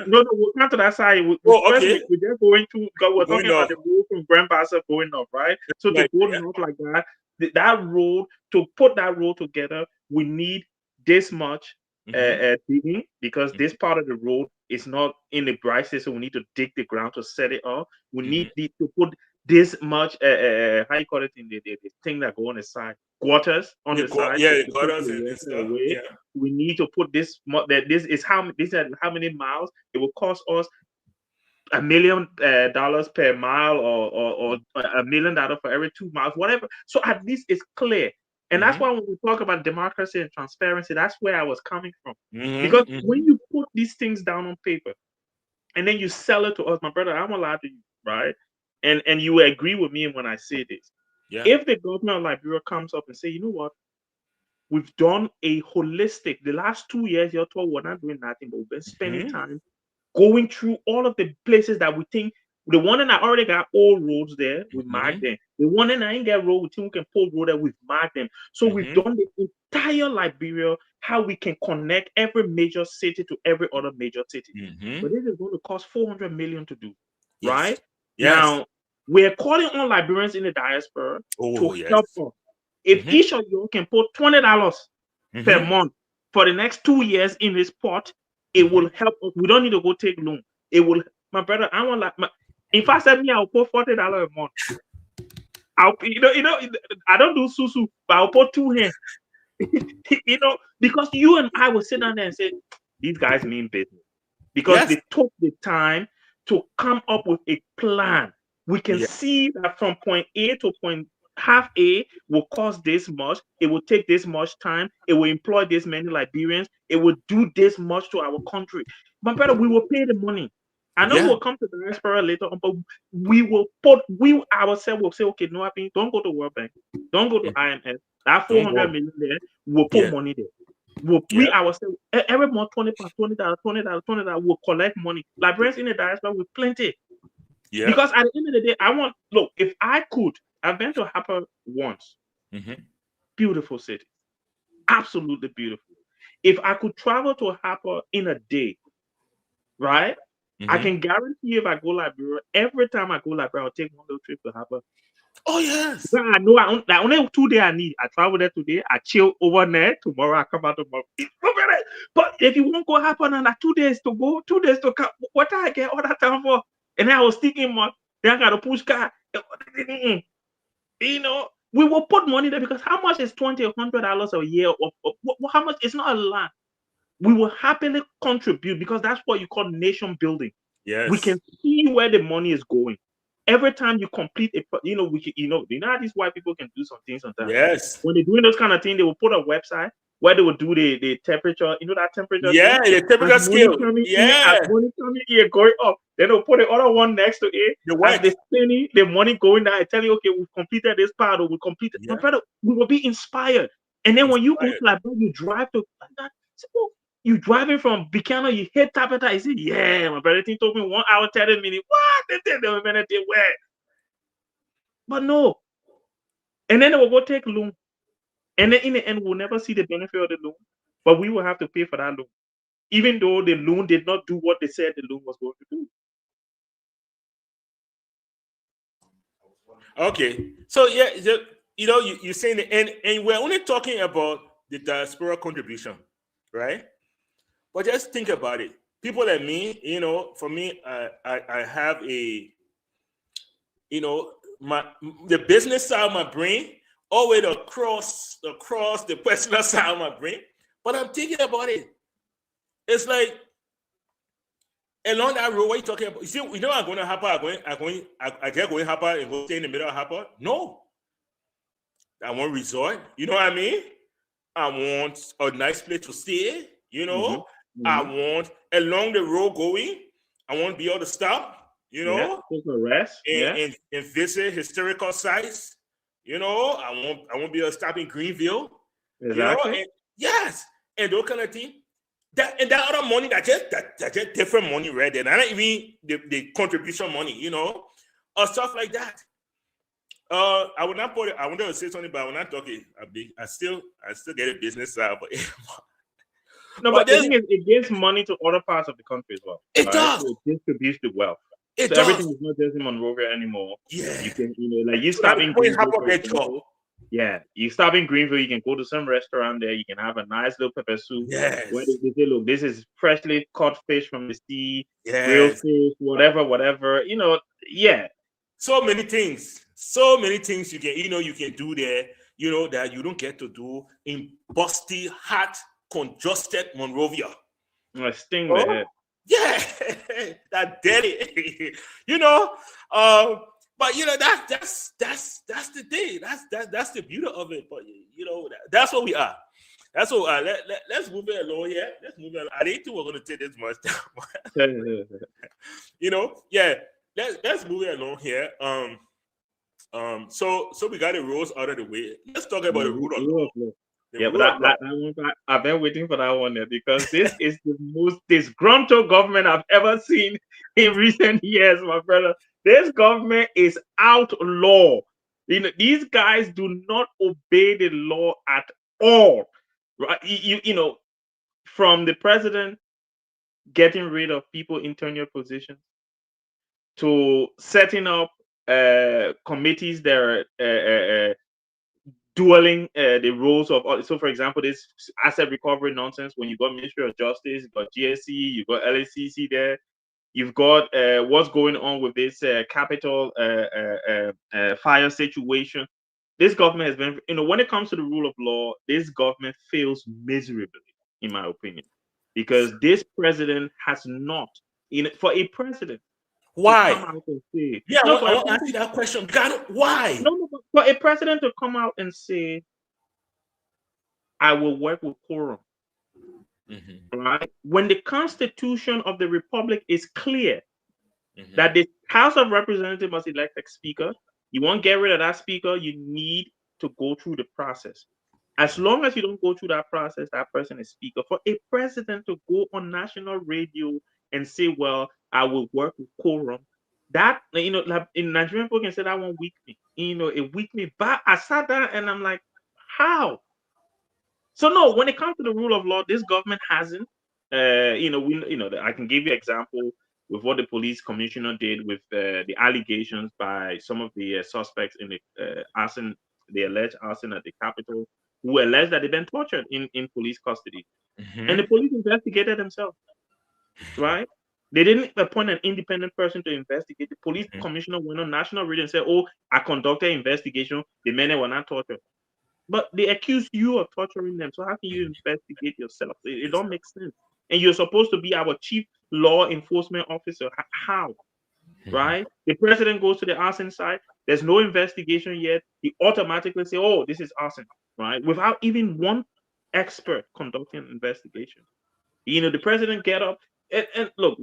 No, we'll come to that side. We're just going to. We're talking about the road from Grand Bassa going up, right? So to go north like that, that road, to put that road together, we need this much digging, because this part of the road is not in the dry season. We need to dig the ground to set it up. We need to put this much how you call it in the thing that go on the side, gutters on the side. The gutters and stuff. We need to put this this is how many miles it will cost us. $1 million per mile, or $1 million for every 2 miles, whatever. So at least it's clear. And that's why when we talk about democracy and transparency, that's where I was coming from. Because when you put these things down on paper and then you sell it to us, my brother, I'm allowed to, right? And you agree with me when I say this. If the government of Liberia comes up and say, you know what, we've done a holistic, the last 2 years, you're told we're not doing nothing, but we've been spending time going through all of the places that we think, the one that I already got all roads there, we marked them. The one that I ain't got road, we think we can pull road there, we've marked them. So we've done the entire Liberia, how we can connect every major city to every other major city. But this is going to cost $400 million to do, right? Now, we're calling on Liberians in the diaspora to help us. If each of you can put $20 per month for the next 2 years in this pot, it will help us. We don't need to go take loan. It will, my brother. I want if I said me, I'll put $40 a month. I don't do susu, but I'll put 2 hands. Because you and I will sit down there and say, these guys mean business. Because they took the time to come up with a plan. We can see that from point A to point half A will cost this much. It will take this much time. It will employ this many Liberians. It will do this much to our country. My brother, we will pay the money. I know we'll come to the diaspora later on, but we ourselves will say, okay, no, don't go to World Bank. Don't go to IMF. That 400 million there, we'll put money there. We ourselves every month 20 pounds, $20, we'll collect money. Liberians in the diaspora with plenty. Yeah. Because at the end of the day, look, if I could, I've been to Harper once. Beautiful city. Absolutely beautiful. If I could travel to Harper in a day, right? I can guarantee if I go Liberia, every time I go Liberia, I'll take one little trip to Harper. Oh, yes. So I know I only 2 days I need. I travel there today, I chill overnight. Tomorrow I come out tomorrow. But if you won't go Harper and like 2 days to go, 2 days to come, what I get all that time for? And then I was thinking, man, then I got to push car. You know, we will put money there because how much is $20 or $100 a year? How much? It's not a lot. We will happily contribute because that's what you call nation building. Yes. We can see where the money is going. Every time you complete a, how these white people can do some things sometimes. Yes. When they're doing those kind of things, they will put a website where they will do the temperature, that temperature. Yeah, thing? the temperature scale. As money coming in, going up. Then they'll put the other one next to it. As they spending the money going down, I tell you, okay, we've completed this part or we completed. My brother, we will be inspired. And then when you go to Liberia, you drive to you driving from Bikano, you hit Tapeta, you say, yeah, my brother told me 1 hour, 30 minutes. What? They tell them a minute, where? But no. And then they will go take loan. And then in the end, we'll never see the benefit of the loan. But we will have to pay for that loan. Even though the loan did not do what they said the loan was going to do. Okay. So yeah, you're saying the and we're only talking about the diaspora contribution, right? But just think about it. People like me, for me, I have a, the business side of my brain, all the way across the personal side of my brain. But I'm thinking about it. It's like along that road, what are you talking about? You see, I'm going to Harper. I just going to Harper and go stay in the middle of Harper. No, I want resort. You know what I mean? I want a nice place to stay. I want along the road going. I want to be able to stop. Take a rest. And visit historical sites. I want to be able to stop in Greenville. Exactly. Yes, and those kind of things. That other money that's just different money, right? They're not even the contribution money, or stuff like that. I would not put it. I wanted to say something, but I will not talk it. I still get a business side, but no, but the thing is, it gives money to other parts of the country as well. It does. So it distributes the wealth. It so does. Everything is not just in Monrovia anymore. Yeah. You can, like you stop in Greenville. Yeah, you stop in Greenville, you can go to some restaurant there, you can have a nice little pepper soup. Yes. Where they say, look, this is freshly caught fish from the sea, real fish, whatever. Yeah. So many things you can, you can do there, that you don't get to do in busty, hot, congested Monrovia. Sting the head. Yeah, that dirty, but that's the thing. That's the beauty of it. But that's what we are. That's what we are. Let's move it along here. Let's move it along. I didn't think we're gonna take this much time. Yeah. Let's move it along here. So we got the rules out of the way. Let's talk about the rule of law. Yeah, but I've been waiting for that one there because this is the most disgruntled government I've ever seen in recent years, my brother. This government is outlaw. These guys do not obey the law at all. Right? From the president getting rid of people in tenure positions to setting up committees that are dueling the roles of. So, for example, this asset recovery nonsense. When you got Ministry of Justice, you got GSC, you got LACC there. You've got what's going on with this capital fire situation. This government has been, when it comes to the rule of law, this government fails miserably, in my opinion, because this president has not, for a president. Why? To come out and say, yeah, I want to ask you that question. Why? No, for a president to come out and say, I will work with quorum. Right? When the Constitution of the Republic is clear that the House of Representatives must elect a speaker, you won't get rid of that speaker, you need to go through the process. As long as you don't go through that process, that person is speaker. For a president to go on national radio and say, well, I will work with quorum, that, like in Nigerian folk can say that one weak me, it weak me. But I sat down and I'm like, how? So no, when it comes to the rule of law, this government hasn't. I can give you an example with what the police commissioner did with the allegations by some of the suspects in the arson, the alleged arson at the Capitol, who alleged that they've been tortured in police custody, and the police investigated themselves. Right? They didn't appoint an independent person to investigate. The police commissioner went on national radio and said, "Oh, I conducted an investigation. The men were not tortured." But they accuse you of torturing them. So how can you investigate yourself? It don't make sense. And you're supposed to be our chief law enforcement officer. How? Right? The president goes to the arson site. There's no investigation yet. He automatically say, "Oh, this is arson," right? Without even one expert conducting an investigation. The president get up and look.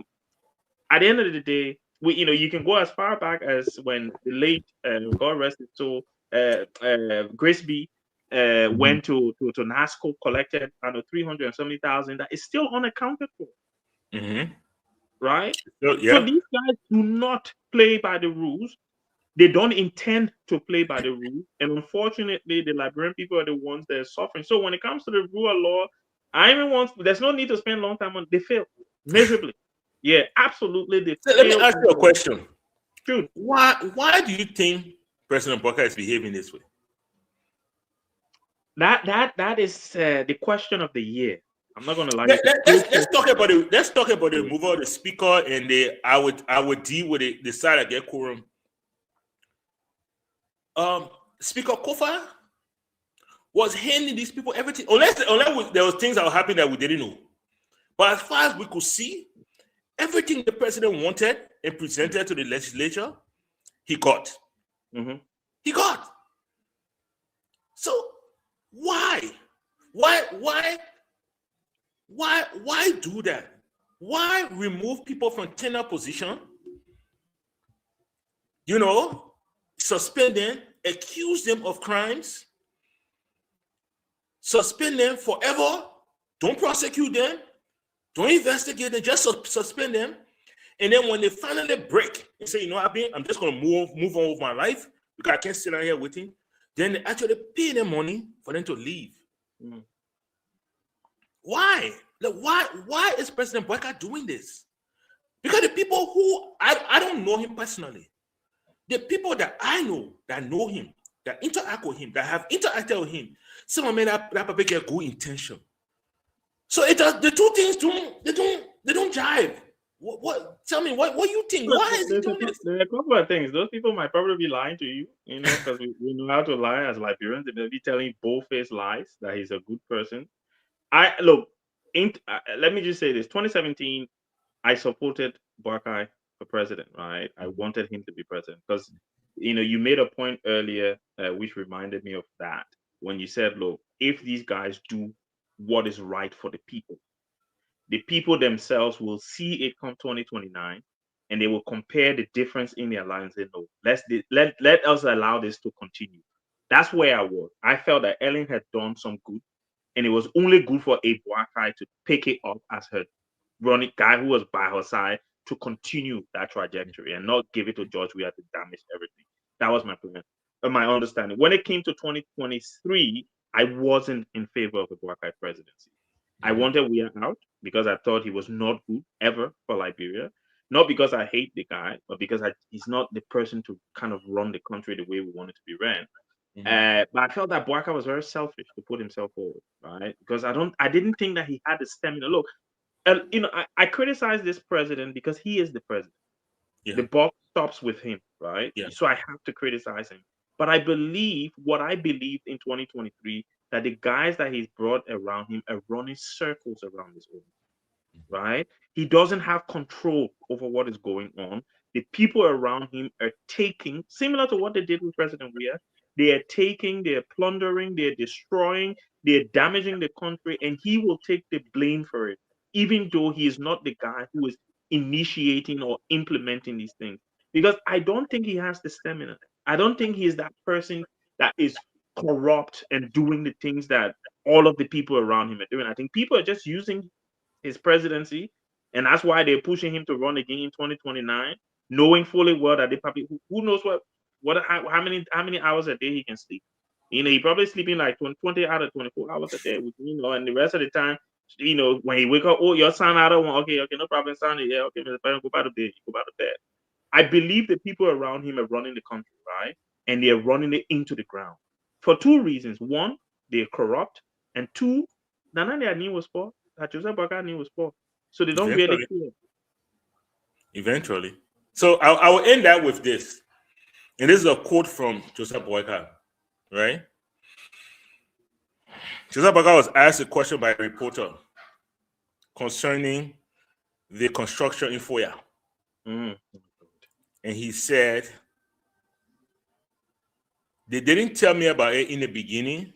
At the end of the day, you can go as far back as when the late God rest his soul, Grisby went to NASCO, collected under 370,000 that is still unaccounted for. Right? So these guys do not play by the rules. They don't intend to play by the rules. And unfortunately, the Liberian people are the ones that are suffering. So when it comes to the rule of law, there's no need to spend a long time on. They fail miserably. Yeah, absolutely. Let me ask you a question. Dude, why do you think President Bokar is behaving this way? That is the question of the year. I'm not gonna lie. Let's talk about the removal of the speaker and I would deal with the side that get quorum. Speaker Kofa was handing these people everything, unless there was things that were happening that we didn't know. But as far as we could see, everything the president wanted and presented to the legislature, he got. He got. So why do that? Why remove people from tenure position? Suspend them, accuse them of crimes, suspend them forever, don't prosecute them, don't investigate them, just suspend them. And then when they finally break and say, I'm just going to move on with my life because I can't sit down here waiting, then they actually pay them money for them to leave. Why? Why is President Bokar doing this? Because the people who, I don't know him personally, the people that I know that know him, that interact with him, that have interacted with him, some of them that probably get good intention. So the two things don't jive. What? Tell me what you think? Why is he doing this? There are a couple of things. Those people might probably be lying to you, because we know how to lie as Liberians. They may be telling bold-faced lies that he's a good person. Let me just say this: 2017, I supported Bokar for president. Right, I wanted him to be president because you made a point earlier, which reminded me of that when you said, "Look, if these guys do what is right for the people themselves will see it come 2029, and they will compare the difference in their lives and know, let us allow this to continue." That's where I was. I felt that Ellen had done some good, and it was only good for a Bokar to pick it up as her running guy who was by her side to continue that trajectory and not give it to George. We had to damage everything. That was my plan, my understanding. When it came to 2023, I wasn't in favor of the Bokar presidency. I wanted Weah out because I thought he was not good ever for Liberia. Not because I hate the guy, but because he's not the person to kind of run the country the way we want it to be ran. But I felt that Bokar was very selfish to put himself forward, right? Because I didn't think that he had the stamina. Look, I criticize this president because he is the president. Yeah. The buck stops with him, right? Yeah. So I have to criticize him. But I believe what I believed in 2023, that the guys that he's brought around him are running circles around this woman, right? He doesn't have control over what is going on. The people around him are taking, similar to what they did with President Weah, they are taking, they're plundering, they're destroying, they're damaging the country, and he will take the blame for it, even though he is not the guy who is initiating or implementing these things. Because I don't think he has the stamina. I don't think he is that person that is corrupt and doing the things that all of the people around him are doing. I think people are just using his presidency, and that's why they're pushing him to run again in 2029, knowing fully well that they probably who knows how many hours a day he can sleep. He probably sleeping like 20 out of 24 hours a day, and the rest of the time, when he wake up, oh, your son out of one, okay, no problem, son, yeah, okay, Mr. President, go back to bed, go back to bed. I believe the people around him are running the country, right? And they're running it into the ground for two reasons. One, they're corrupt, and two, none of their name was poor. Joseph Boakai name was poor, so they don't really care. Eventually. So I will end that with this. And this is a quote from Joseph Boakai, right? Joseph Boakai was asked a question by a reporter concerning the construction in Foya. And he said, they didn't tell me about it in the beginning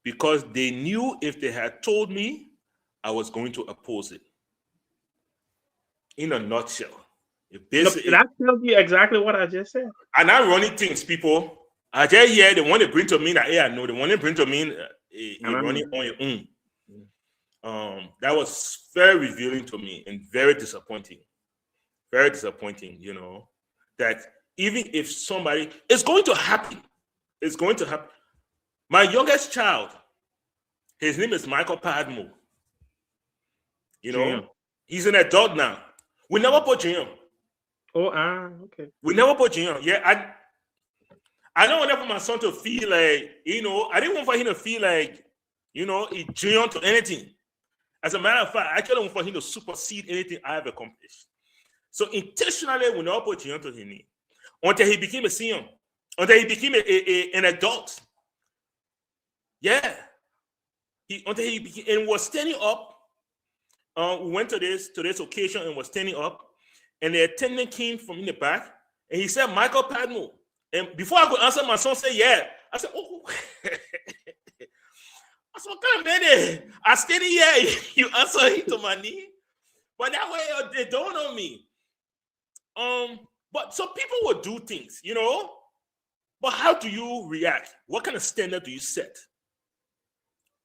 because they knew if they had told me, I was going to oppose it. In a nutshell. That tells you exactly what I just said. I'm not running things, people. I just hear the one they bring to me that, yeah, no, the one they bring to me, you're running on your own. That was very revealing to me and very disappointing. Very disappointing, that even if somebody, it's going to happen. It's going to happen. My youngest child, his name is Michael Padmo. He's an adult now. We never put him. Okay. We never put him. Yeah, I don't want for my son to feel like, I didn't want for him to feel like, he joined to anything. As a matter of fact, I actually want for him to supersede anything I have accomplished. So intentionally, we never put him to his knee until he became a senior, until he became an adult. Yeah. Until he became, and was standing up. We went to this occasion and was standing up, and the attendant came from in the back, and he said, Michael Padmo. And before I could answer, my son said, yeah. I said, oh. I said, what kind of man? I stayed here. You answer it to my knee. But that way, they don't know me. But some people will do things, But how do you react? What kind of standard do you set?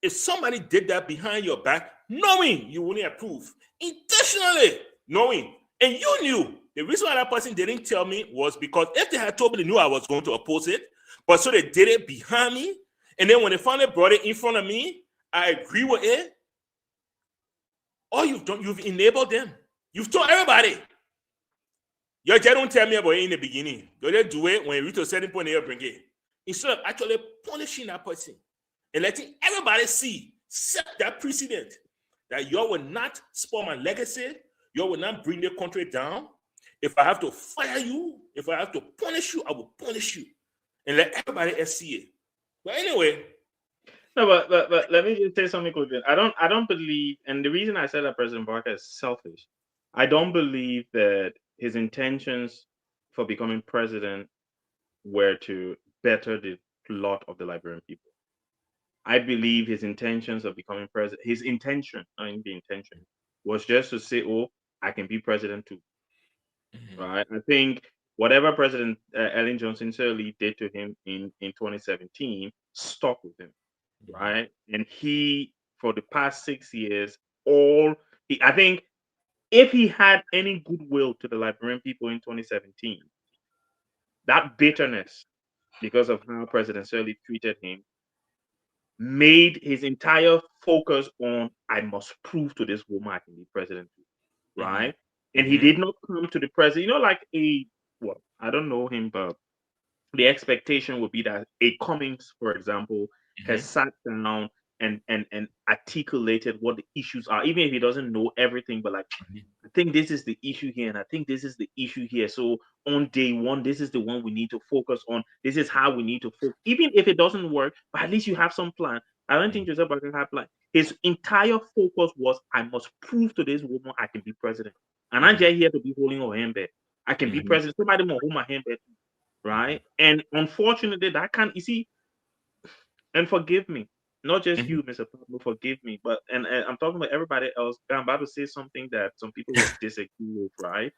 If somebody did that behind your back, knowing you wouldn't approve, intentionally knowing, and you knew, the reason why that person didn't tell me was because if they had told me, they knew I was going to oppose it, but so they did it behind me, and then when they finally brought it in front of me, I agree with it. All you've done, you've enabled them. You've told everybody. Your dad don't tell me about it in the beginning. They just do it when you reach a certain point, they'll bring it. Instead of actually punishing that person and letting everybody set that precedent that you will not spoil my legacy, you will not bring the country down. If I have to fire you, if I have to punish you, I will punish you. And let everybody else see it. But anyway. No, but let me just say something quickly. I don't believe, and the reason I said that President Boakai is selfish, I don't believe that his intentions for becoming president were to better the lot of the Liberian people. I believe his intentions of becoming president, his intention, not even the intention, was just to say, oh, I can be president too. Right? I think whatever President Ellen Johnson Sirleaf did to him in 2017 stuck with him. Right? And he, for the past 6 years, I think if he had any goodwill to the Liberian people in 2017, that bitterness because of how President Sirleaf treated him made his entire focus on, I must prove to this woman I can be president, right? And he did not come to the president, I don't know him, but the expectation would be that a Cummings, for example, has sat down and articulated what the issues are, even if he doesn't know everything, but like, I think this is the issue here, and I think this is the issue here. So on day one, this is the one we need to focus on. This is how we need to focus. Even if it doesn't work, but at least you have some plan. I don't think Joseph Boakai had plan. His entire focus was, I must prove to this woman I can be president. And I'm just here to be holding her hand back. I can be president. Somebody will hold my hand back, right? And unfortunately, that can't, you see, and forgive me. Not just you, Mr. Pablo, forgive me, but and I'm talking about everybody else. I'm about to say something that some people will disagree with, right?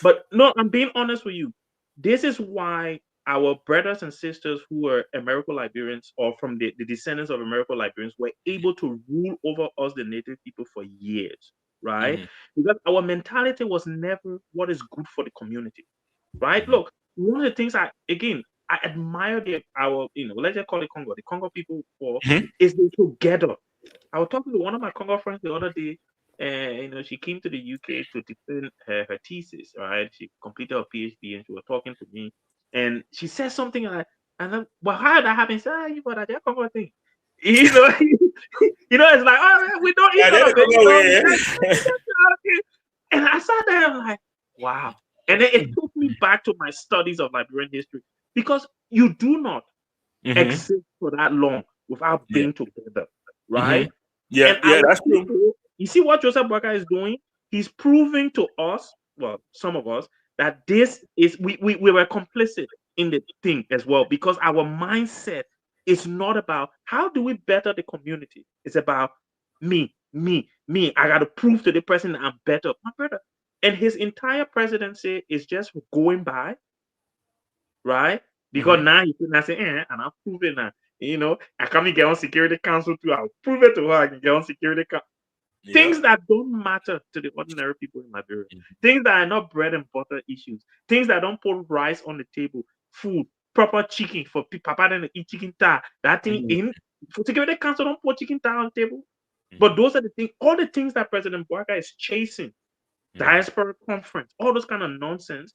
But no, I'm being honest with you. This is why our brothers and sisters who were American Liberians or from the descendants of American Liberians were able to rule over us, the native people, for years, right? Because our mentality was never what is good for the community, right? Look, one of the things I admire let's just call it the Congo people for is they together. I was talking to one of my Congo friends the other day, and she came to the UK to defend her thesis, right? She completed her PhD, and she was talking to me, and she said something like, "And then, well, how did that happen?" She said, you got that Congo thing, you know, it's like, oh, we don't eat Yeah, all they're of it, the Congo way. and I sat there, and I'm like, wow, and then it took me back to my studies of Liberian history because you do not exist for that long without being together, right? Yeah, And yeah, our that's true. people, you see what Joseph Boakai is doing? He's proving to us, well, some of us, that this is we were complicit in the thing as well, because our mindset is not about how do we better the community. It's about me. I gotta prove to the person that I'm better. My brother. And his entire presidency is just going by, right? Because now he's not saying, and I'm proving that. I come get on Security Council too. I'll prove it to her. I can get on Security Council. Things that don't matter to the ordinary people in Liberia. Things that are not bread and butter issues. Things that don't put rice on the table, food, proper chicken for papa then eat chicken thigh. That thing in for Security Council don't put chicken thigh on the table. But those are the things, all the things that President Boakai is chasing, diaspora conference, all those kind of nonsense.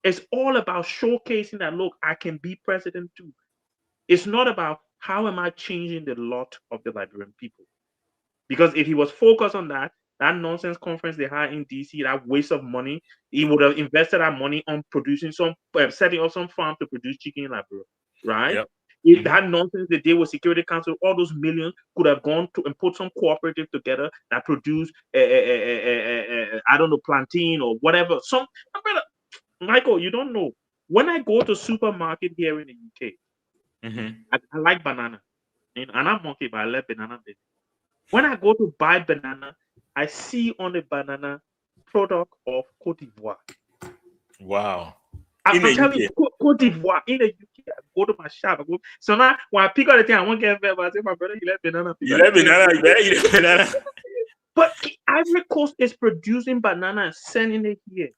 It's all about showcasing that, look, I can be president too. It's not about how am I changing the lot of the Liberian people. Because if he was focused on that nonsense conference they had in DC, that waste of money, he would have invested that money on producing setting up some farm to produce chicken in Liberia, right? Yep. If that nonsense they did with Security Council, all those millions could have gone to and put some cooperative together that produce, I don't know, plantain or whatever. Michael, you don't know. When I go to supermarket here in the UK, I like banana. And I'm monkey, but I like banana. When I go to buy banana, I see on the banana product of Cote d'Ivoire. Wow. I'm telling you, Cote d'Ivoire in the UK. I go to my shop. So now when I pick out the thing, I won't get fed. But I say, my brother, you like banana. You like banana? You better eat banana. But Ivory Coast is producing banana and sending it here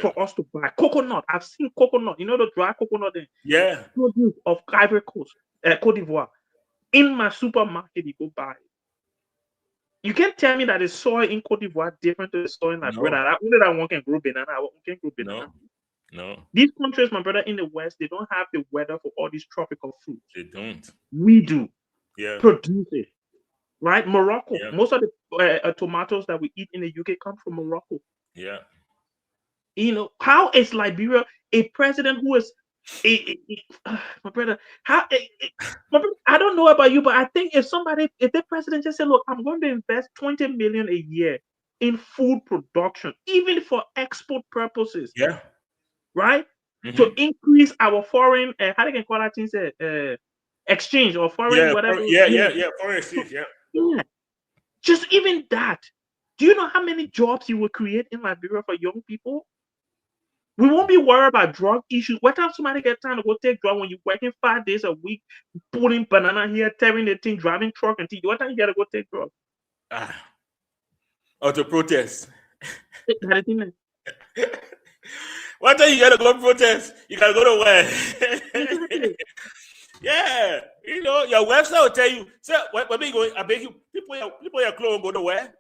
for us to buy. Coconut. I've seen coconut. You know the dry coconut thing? Yeah. Produce of Ivory Coast, Cote d'Ivoire. In my supermarket, you go buy it. You can't tell me that the soil in Cote d'Ivoire different to the soil in Liberia. Only that one can grow banana. One can grow banana. No. These countries, my brother, in the West, they don't have the weather for all these tropical fruits. They don't. We do. Yeah. Produce it. Right? Morocco. Yeah. Most of the tomatoes that we eat in the UK come from Morocco. Yeah. How is Liberia a president who is my brother? I don't know about you, but I think if the president just said, look, I'm going to invest 20 million a year in food production, even for export purposes. Yeah. Right? To increase our foreign, how they can call that thing, exchange or foreign, whatever. Foreign exchange, yeah. Just even that. Do you know how many jobs you will create in Liberia for young people? We won't be worried about drug issues. What time somebody get time to go take drug when you're working 5 days a week, putting banana here, tearing the thing, driving truck and thing? What time you gotta go take drugs? Or to protest. What time you gotta go protest? You gotta go to where? Yeah, your website will tell you. So what are you going? I beg you, people your clothes go to where?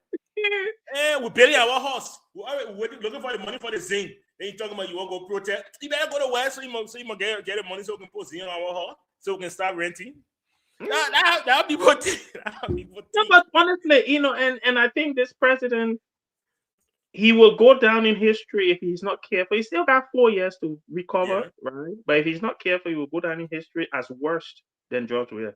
We're building our house. We're looking for the money for the zinc. Then you talking about you want to go protest. You better go to where so you must get the money so we can put zinc on our house so we can start renting. That'll be what. No, but honestly, and I think this president, he will go down in history if he's not careful. He still got 4 years to recover, right? But if he's not careful, he will go down in history as worse than George Weah.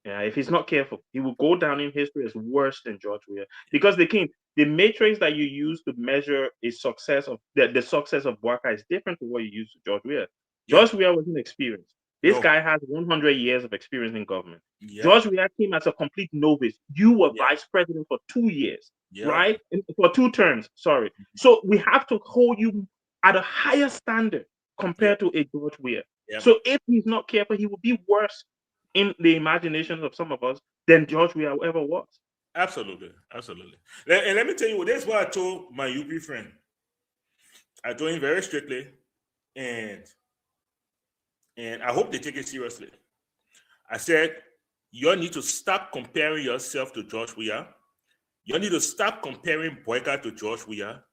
Yeah, if he's not careful, he will go down in history as worse than George Weah. Because the matrix that you use to measure a success of the success of Boakai is different to what you use to George Weah. George Weah was inexperienced. This guy has 100 years of experience in government. George Weah came as a complete novice. You were vice president for 2 years, right? For 2 terms, sorry. So we have to hold you at a higher standard compared to a George Weah. Yeah. So if he's not careful, he will be worse in the imaginations of some of us than George Weah ever was. Absolutely. Absolutely. And let me tell you, this is what I told my UP friend. I told him very strictly, and I hope they take it seriously. I said, you need to stop comparing yourself to George Weah. You need to stop comparing Boyka to George Weah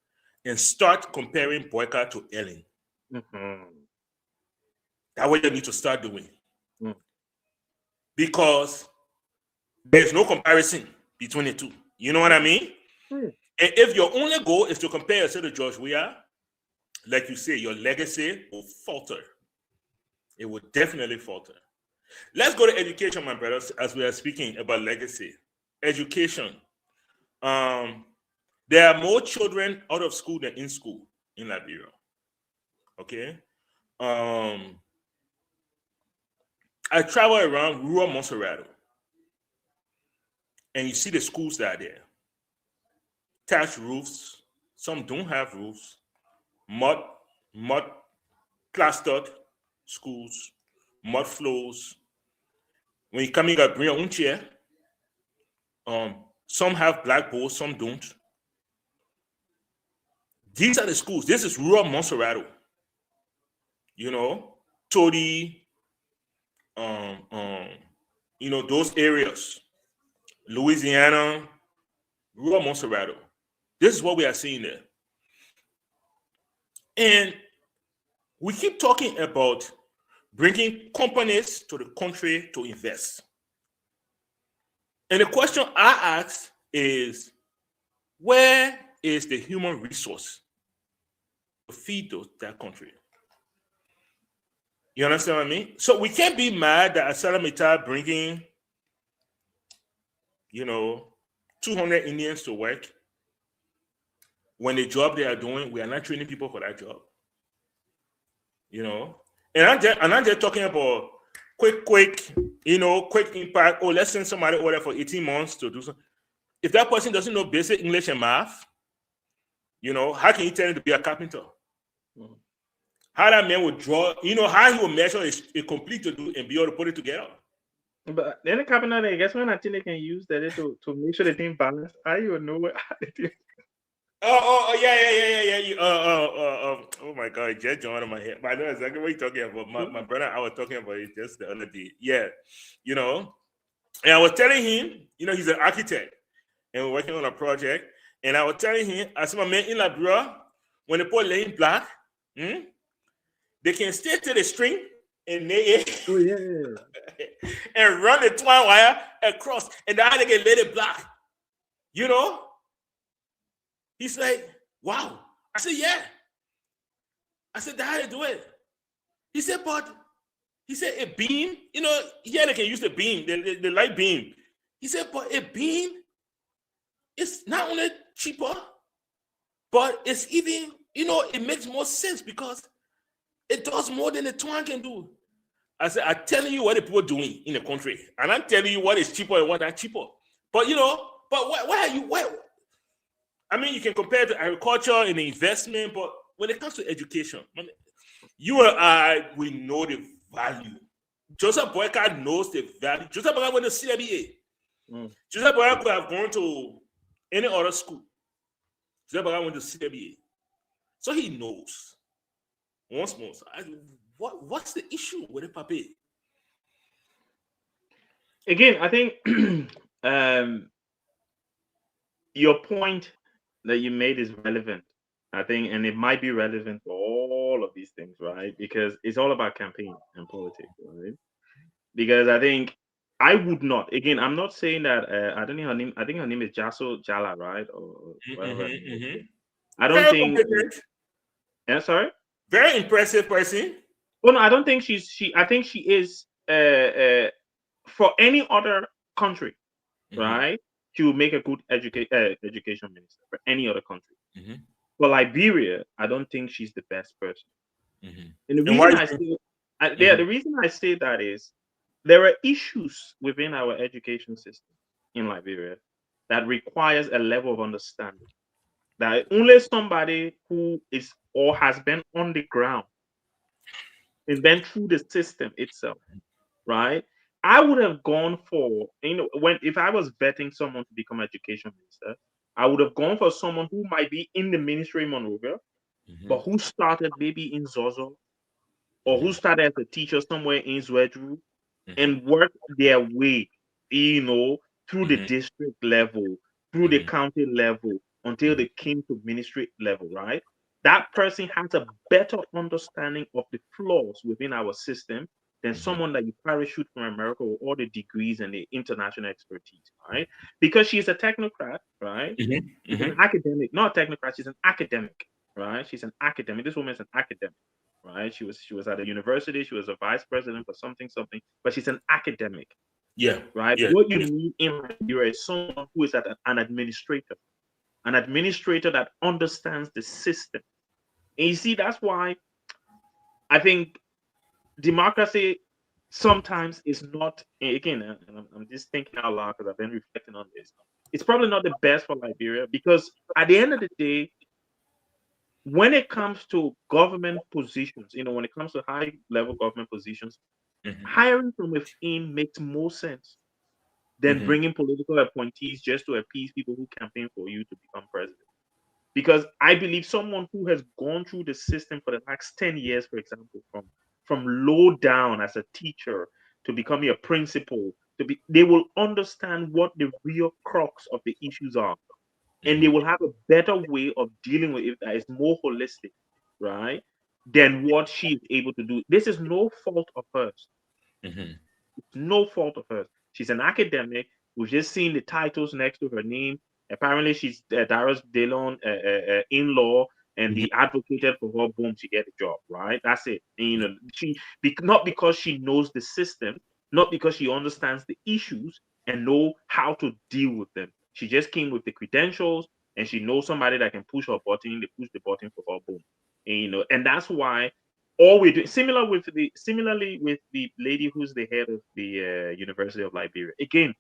and start comparing Boyka to Ellen. Mm-hmm. That's what you need to start doing. Mm. Because there's no comparison between the two. You know what I mean? Mm. And if your only goal is to compare yourself to George Weah, like you say, your legacy will falter. It will definitely falter. Let's go to education, my brothers, as we are speaking about legacy. Education. There are more children out of school than in school in Liberia. Okay. I travel around rural Monserrato, and you see the schools that are there. Thatched roofs. Some don't have roofs. Mud plastered schools. Mud floors. When you come in, you got to bring your own chair. Some have blackboards, some don't. These are the schools. This is rural Monserrato. You know, Todi, those areas. Louisiana, rural Monserrato. This is what we are seeing there. And we keep talking about bringing companies to the country to invest. And the question I ask is, where is the human resource to feed that country? You understand what I mean? So we can't be mad that Asalamita bringing, 200 Indians to work when the job they are doing, we are not training people for that job. And I'm not just talking about quick impact. Oh, let's send somebody over there for 18 months to do something. If that person doesn't know basic English and math, how can you tell him to be a carpenter? Mm-hmm. How that man would draw, how he will measure a complete to do and be able to put it together. But then the carpenter, I guess when I think they can use that to make sure the thing balance, I don't know what yeah. Oh my God, Jet John on my head. But I know exactly what you're talking about. My brother, I was talking about it just the other day. Yeah, and I was telling him, he's an architect, and we're working on a project. And I was telling him, I said, my man in Liberia, when they put laying black, they can stay to the string and nail it. Oh, yeah. And run the twine wire across, and then they can lay it black. He's like, wow. I said, yeah. I said, that's how they do it. He said, a beam, they can use the beam, the light beam. He said, but a beam, it's not only cheaper, but it's even, it makes more sense because it does more than the twine can do. I said, I'm telling you what the people are doing in the country. And I'm telling you what is cheaper and what not cheaper. But, I mean, you can compare it to agriculture and the investment, but when it comes to education, you and I, we know the value. Joseph Boyka knows the value. Joseph Boyka went to CWA. Joseph Boyka could have gone to any other school. Joseph Boyka went to CWA. So he knows. Once more. So what's the issue with the papi? Again, I think your point that you made is relevant. I think, and it might be relevant for all of these things, right? Because it's all about campaign and politics, right? Because I think I would not. Again, I'm not saying that. I don't know her name. I think her name is Jaso Jala, right? Or whatever. I don't think. Yeah, sorry. Very impressive person. Oh no, I don't think she's. I think she is. For any other country, right? She will make a good education minister for any other country. For Liberia, I don't think she's the best person. And the reason I say that is there are issues within our education system in Liberia that requires a level of understanding that only somebody who is or has been on the ground and then through the system itself, right? I would have gone for, if I was vetting someone to become education minister, I would have gone for someone who might be in the ministry in Monrovia, but who started maybe in Zozo, or who started as a teacher somewhere in Zwedru, and worked their way, through the district level, through the county level, until they came to ministry level, right? That person has a better understanding of the flaws within our system than someone that you parachute from America with all the degrees and the international expertise, right? Because she's a technocrat, right? She's an academic, not a technocrat, she's an academic, right? She's an academic. This woman's an academic, right? She was at a university, she was a vice president for something, but she's an academic. Yeah. Right. Yeah. What you need in Liberia is someone who is an administrator that understands the system. And you see, that's why I think democracy sometimes is not, again, and I'm just thinking out loud because I've been reflecting on this. It's probably not the best for Liberia, because at the end of the day, when it comes to government positions, when it comes to high level government positions, hiring from within makes more sense than bringing political appointees just to appease people who campaign for you to become president. Because I believe someone who has gone through the system for the last 10 years, for example, from low down as a teacher to becoming a principal, they will understand what the real crux of the issues are. And they will have a better way of dealing with it that is more holistic, right, than what she is able to do. This is no fault of hers. It's no fault of hers. She's an academic. We've just seen the titles next to her name. Apparently, she's Darius Dillon in-law, and he advocated for her. Boom, she get a job. Right, that's it. And, not because she knows the system, not because she understands the issues and know how to deal with them. She just came with the credentials, and she knows somebody that can push her button. They push the button for her. Boom, and that's why. All we do similarly with the lady who's the head of the University of Liberia. Again,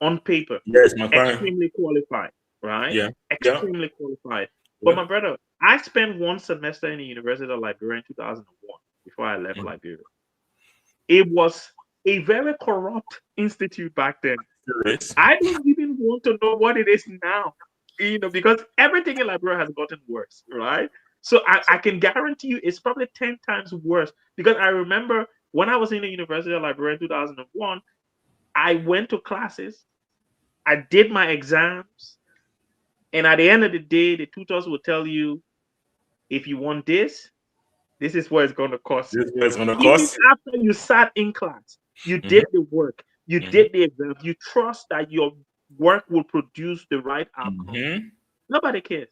on paper, yes, my friend, extremely qualified, right? Yeah, extremely qualified. But my brother, I spent one semester in the University of Liberia in 2001 before I left Liberia. It was a very corrupt institute back then. I don't even want to know what it is now, because everything in Liberia has gotten worse, right? So I can guarantee you it's probably 10 times worse, because I remember when I was in the University of Liberia in 2001, I went to classes, I did my exams, and at the end of the day, the tutors will tell you, if you want this is what it's going to cost. This is what it's going to Even cost. after you sat in class, you did the work, you did the exam, you trust that your work will produce the right outcome. Nobody cares,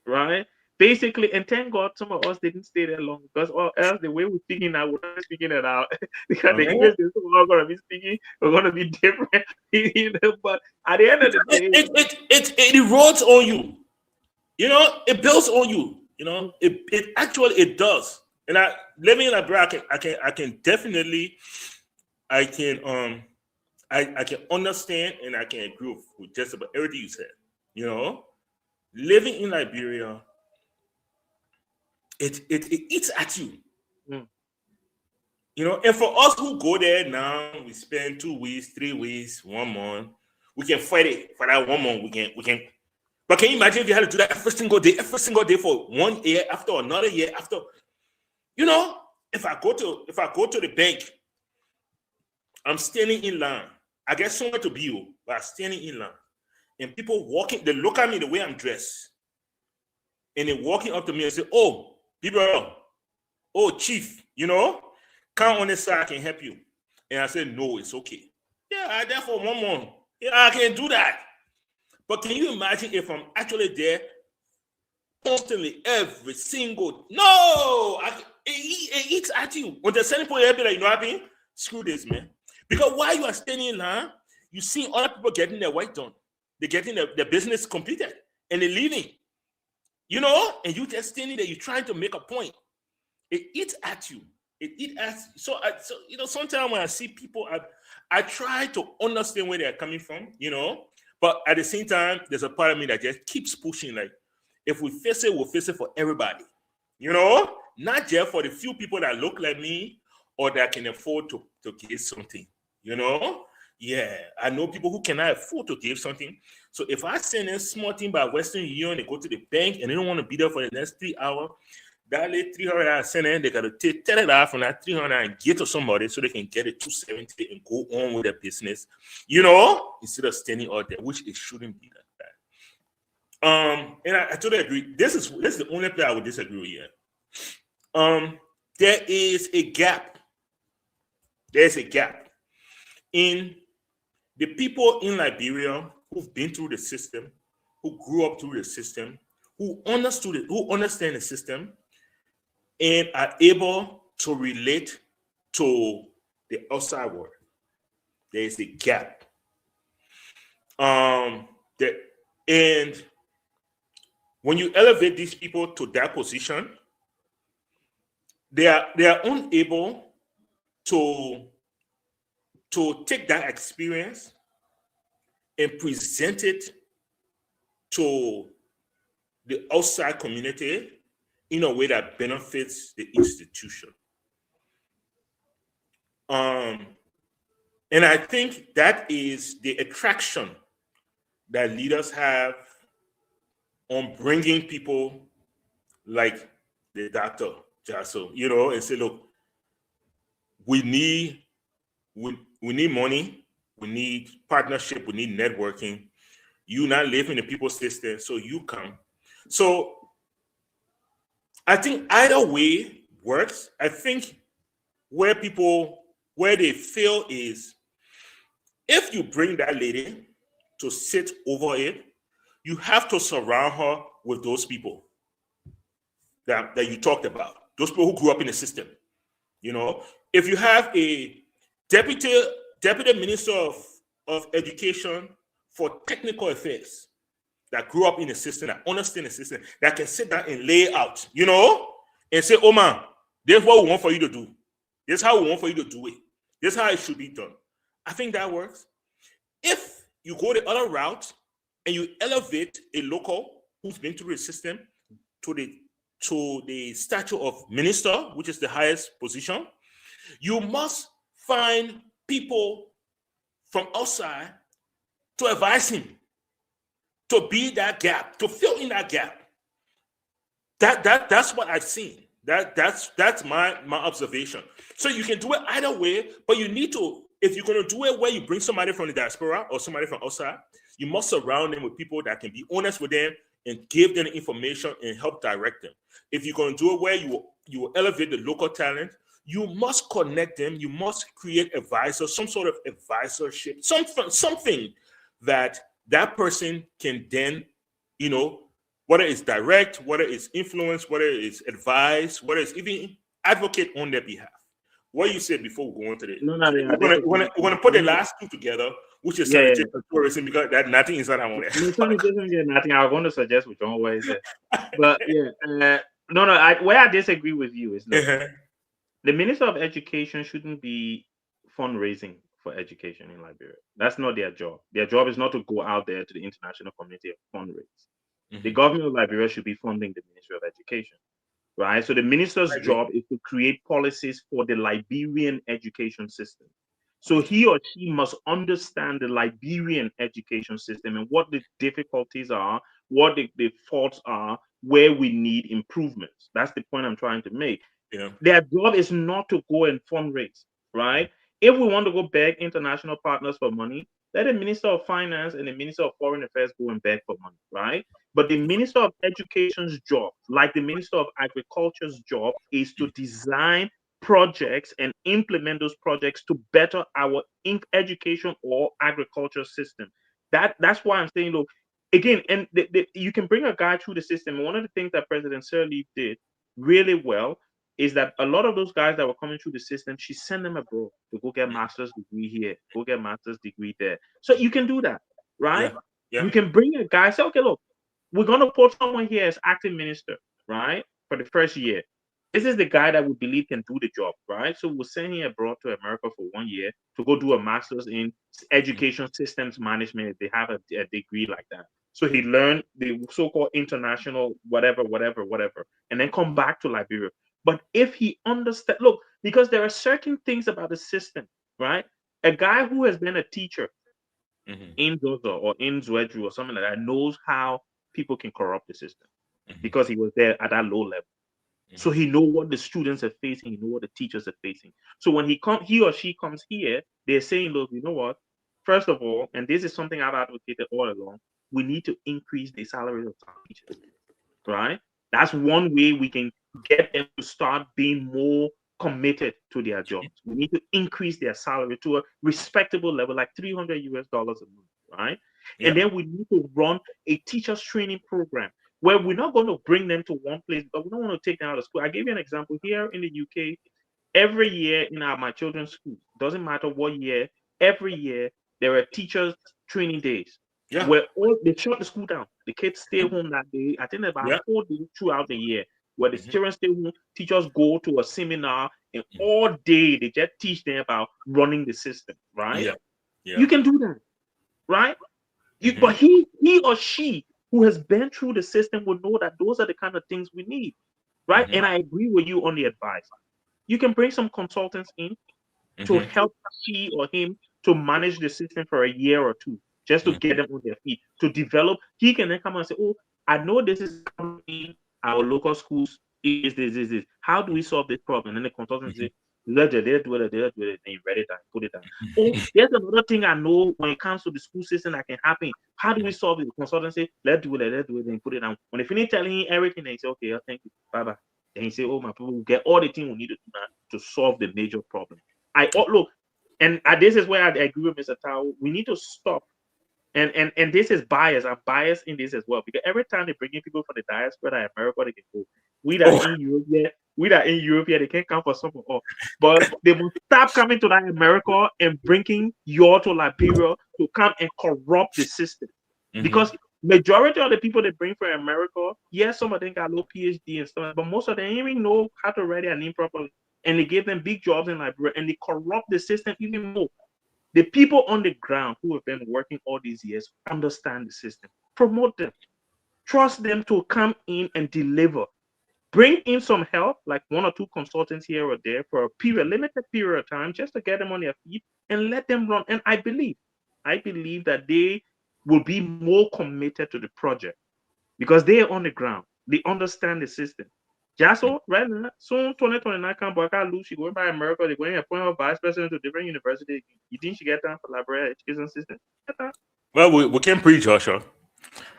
right? Basically, and thank God some of us didn't stay there long, because else the way we're speaking now, we're not speaking it out. Because the English is all going to be speaking, we're going to be different. But at the end of the day, it erodes on you. It builds on you. It actually does. And living in Liberia, I can definitely, I can understand and I can agree with just about everything you said. Living in Liberia, it eats at you. And for us who go there now, we spend 2 weeks, 3 weeks, 1 month. We can fight it for that 1 month. We can. But can you imagine if you had to do that every single day for 1 year after another year after? If I go to the bank, I'm standing in line. I get somewhere to be, but I'm standing in line. And people walking, they look at me the way I'm dressed. And they're walking up to me and say, "Oh, people, oh, chief, come on this side, I can help you." And I said, "No, it's okay. Yeah, I there for 1 month. Yeah, I can do that." But can you imagine if I'm actually there constantly, every single, it eats at you. When the selling point, you'll be like, what I mean? Screw this, man. Because while you are standing in line, you see other people getting their work done. They're getting their business completed and they're leaving. And you just standing there, you're trying to make a point. It eats at you. It eats at you. So, sometimes when I see people, I try to understand where they're coming from, but at the same time, there's a part of me that just keeps pushing. Like, if we face it, we'll face it for everybody, not just for the few people that look like me or that can afford to give something. You know? Yeah, I know people who cannot afford to give something. So if I send a small thing by Western Union, they go to the bank and they don't want to be there for the next 3 hours, that late 300 I send in, they got to take it out from that 300 and get to somebody so they can get it 270 and go on with their business, you know, instead of standing out there, which it shouldn't be like that. And I totally agree. This is the only place I would disagree with here. There is a gap. There's a gap in the people in Liberia who've been through the system, who grew up through the system, who understood it, who understand the system, and are able to relate to the outside world. There is a gap. And when you elevate these people to that position, they are unable to take that experience and present it to the outside community in a way that benefits the institution. And I think that is the attraction that leaders have on bringing people like the Dr. Jasso, you know, and say, look, we need money, we need partnership, we need networking. You not live in the people's system, so you come. So I think either way works. I think where they fail is if you bring that lady to sit over it, you have to surround her with those people that you talked about, those people who grew up in the system. You know, if you have a deputy minister of education for technical affairs that grew up in the system, that understand the system, that can sit down and lay out, you know, and say, oh man, this is what we want for you to do. This is how we want for you to do it. This is how it should be done. I think that works. If you go the other route and you elevate a local who's been through the system to the stature of minister, which is the highest position, you must find people from outside to advise him, to be that gap, to fill in that gap. That's what I've seen. That's my observation. So you can do it either way, but you need to, if you're going to do it where you bring somebody from the diaspora or somebody from outside, you must surround them with people that can be honest with them and give them the information and help direct them. If you're going to do it where you will elevate the local talent, you must connect them. You must create advisors, some sort of advisorship, something that person can then, you know, whether it's direct, whether it's influence, whether it's advice, whether it's even advocate on their behalf. What you said before we go on to this, we're gonna put the last two together, which is sanitary tourism, because that nothing is that I want to. Nothing. I was going to suggest which one way is it, but yeah, where I disagree with you is that the Minister of Education shouldn't be fundraising for education in Liberia. That's not their job. Their job is not to go out there to the international community and fundraise. The government of Liberia should be funding the Ministry of Education, right? So the minister's job is to create policies for the Liberian education system. So he or she must understand the Liberian education system and what the difficulties are, what the faults are, where we need improvements. That's the point I'm trying to make. Yeah. Their job is not to go and fundraise, right? If we want to go beg international partners for money, let the Minister of Finance and the Minister of Foreign Affairs go and beg for money, right? But the Minister of Education's job, like the Minister of Agriculture's job, is to design projects and implement those projects to better our education or agriculture system. That's why I'm saying, look, again, and you can bring a guy through the system. One of the things that President Sirleaf did really well is that a lot of those guys that were coming through the system, she sent them abroad to go get master's degree here, go get master's degree there. So you can do that, right? Yeah. You can bring a guy, say, okay, look, we're going to put someone here as acting minister, right, for the first year. This is the guy that we believe can do the job, right? So we'll send him abroad to America for 1 year to go do a master's in education systems management if they have a degree like that. So he learned the so-called international whatever, and then come back to Liberia. But if he understands, look, because there are certain things about the system, right? A guy who has been a teacher in Zozo or in Zwedru or something like that knows how people can corrupt the system because he was there at that low level. So he know what the students are facing, he know what the teachers are facing. So when he or she comes here, they're saying, look, you know what? First of all, and this is something I've advocated all along, we need to increase the salaries of our teachers, right? That's one way we can get them to start being more committed to their jobs. We need to increase their salary to a respectable level, like $300 US a month, right? Yeah. And then we need to run a teachers training program where we're not going to bring them to one place, but we don't want to take them out of school. I give you an example here in the UK. Every year in my children's school, doesn't matter what year, every year there are teachers training days. Yeah. Where they shut the school down. The kids stay home that day. I think about 4 days throughout the year where the children stay home, teachers go to a seminar, and all day they just teach them about running the system, right? Yeah. You can do that, right? But he or she who has been through the system will know that those are the kind of things we need, right? And I agree with you on the advice. You can bring some consultants in to help she or him to manage the system for a year or two, just to get them on their feet, to develop. He can then come and say, oh, I know this is in our local schools. Is this. How do we solve this problem? And then the consultant say, let it, do it, and you write it down, put it down. Oh, there's another thing I know when it comes to the school system that can happen. How do we solve it? The consultant say, let's do it, and put it down. When they finish telling him everything, they say, okay, thank you, bye-bye. Then he say, oh, my people will get all the things we need to do now to solve the major problem. Look, and this is where I agree with Mr. Tao. We need to stop. And this is bias. I'm biased in this as well because every time they bring in people from the diaspora that America, they can go. We that in Europe, they can't come for something. But they must stop coming to that America and bringing you to Liberia to come and corrupt the system. Because majority of the people they bring from America, yes, some of them got low PhD and stuff, but most of them even know how to write their name properly. And they give them big jobs in Liberia and they corrupt the system even more. The people on the ground who have been working all these years understand the system. Promote them. Trust them to come in and deliver. Bring in some help, like 1 or 2 consultants here or there for a limited period of time, just to get them on their feet and let them run. And I believe that they will be more committed to the project because they are on the ground. They understand the system. Jaso, right now, soon 2029 come back, lose. She going by America. They're going to appoint her vice president to different university. You think she get down for Liberia education system? Well, we can't preach, Joshua.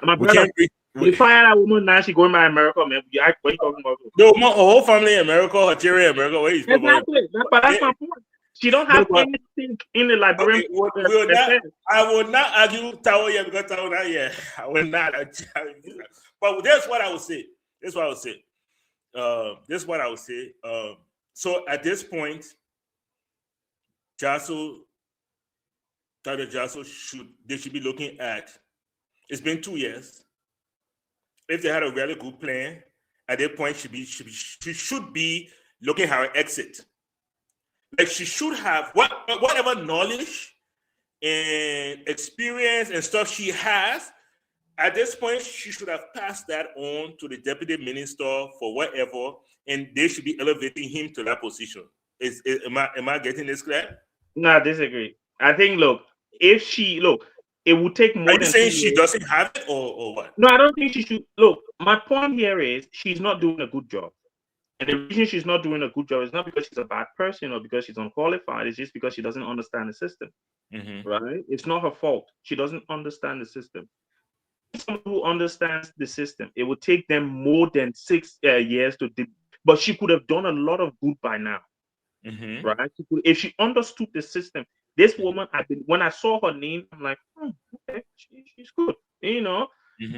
My brother, we fire that woman now. She going by America, man. What are you talking about? No, my whole family in America, Algeria, America. Where you exactly. But that's my point. She don't have anything in the Liberian. Okay, I will not argue Tao yet because Tao not yet. I will not. But that's what I would say. This is what I would say. So at this point, Dr. Jasso should be looking at. It's been 2 years. If they had a really good plan, at that point, she should be looking at her exit. Like she should have whatever knowledge and experience and stuff she has. At this point, she should have passed that on to the deputy minister for whatever, and they should be elevating him to that position. Am I getting this clear? No, I disagree. I think it would take more. Are you saying she doesn't have it, or what? No, I don't think she should. Look, my point here is she's not doing a good job. And the reason she's not doing a good job is not because she's a bad person or because she's unqualified. It's just because she doesn't understand the system, right? It's not her fault. She doesn't understand the system. Someone who understands the system, it would take them more than 6 years to but she could have done a lot of good by now, right? If she understood the system. This woman, when I saw her name, I'm like, okay, she's good,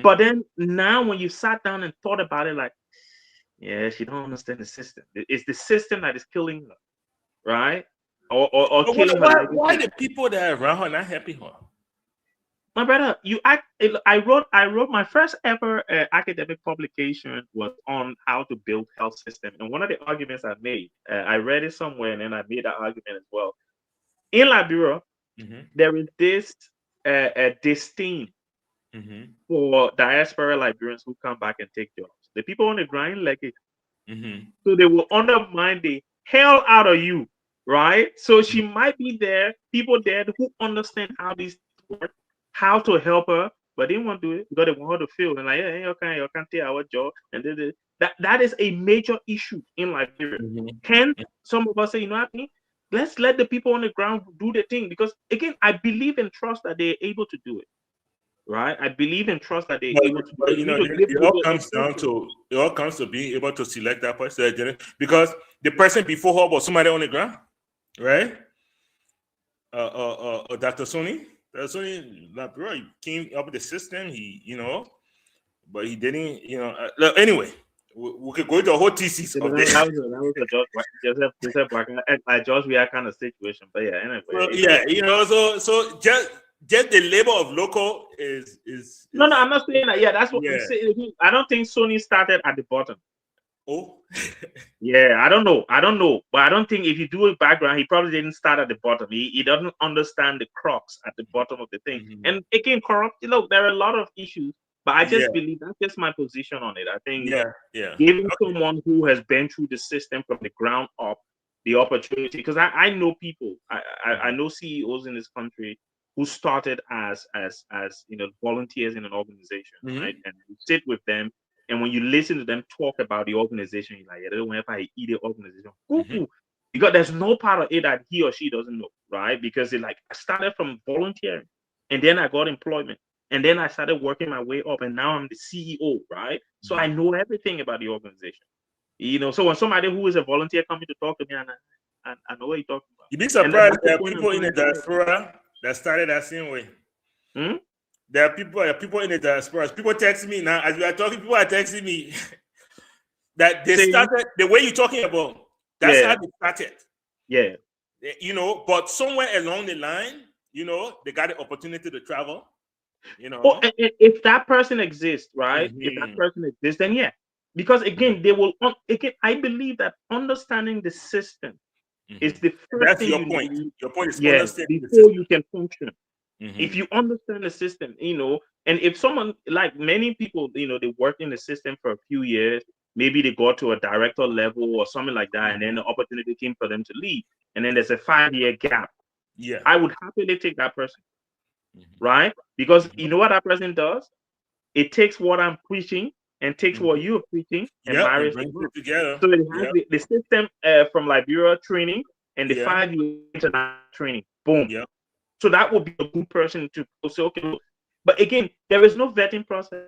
But then now when you sat down and thought about it, like, yeah, she don't understand the system. It's the system that is killing her, right? Or killing her. Why the people that are around her not helping her? My brother, I wrote my first ever academic publication was on how to build health system, and one of the arguments I made, I read it somewhere, and then I made that argument as well. In Liberia, there is this disdain for diaspora Liberians who come back and take jobs. The people on the ground like it. So they will undermine the hell out of you, right? So she might be there, people there who understand how these things work, how to help her, but they won't do it because they want her to feel and like, yeah, you can't tell our job. And that is a major issue in Liberia. Hence, some of us say, you know what I mean? Let's let the people on the ground do the thing because again, I believe and trust that they're able to do it. Right? I believe and trust that they're able to do it. But you know, it all comes down to being able to select that person because the person before her was somebody on the ground, right? Dr. Sony. Dr. Sony, like, bro, he came up with the system. But he didn't. Look, anyway, we could go into a whole thesis of this. That was a Joseph like George Weah kind of situation. But yeah, anyway. So, yeah, so just the labor of local is no, I'm not saying that. Yeah, that's what I'm saying. I don't think Sony started at the bottom. Oh, yeah, I don't know, but I don't think if you do a background, he probably didn't start at the bottom. He doesn't understand the crux at the bottom of the thing. And again, corrupt. Look, there are a lot of issues, but I just believe that's just my position on it. I think giving someone who has been through the system from the ground up the opportunity, because I know people, I know CEOs in this country who started as volunteers in an organization, right? And you sit with them. And when you listen to them talk about the organization, you're like, I don't know if I eat the organization. Because there's no part of it that he or she doesn't know, right? Because I started from volunteering and then I got employment and then I started working my way up and now I'm the CEO, right? So I know everything about the organization. So when somebody who is a volunteer coming to talk to me, and I know what you're talking about. You'd be surprised there are people in the diaspora that started that same way. There are people in the diaspora. People text me now as we are talking. People are texting me that they started the way you're talking about. That's how they started. Yeah. But somewhere along the line, they got the opportunity to travel. If that person exists, right? If that person exists, then yeah. Because again, they will. I believe that understanding the system is the first thing your you point. need. Your point is understanding before you can function. If you understand the system, and if someone like many people, they work in the system for a few years, maybe they got to a director level or something like that, and then the opportunity came for them to leave, and then there's a 5-year gap. Yeah, I would happily take that person, right? Because you know what that person does? It takes what I'm preaching and takes what you're preaching and marries it together. So it has the system from Liberia training and the 5-year international training. Boom. Yeah. So that would be a good person to say, okay, look. But again, there is no vetting process.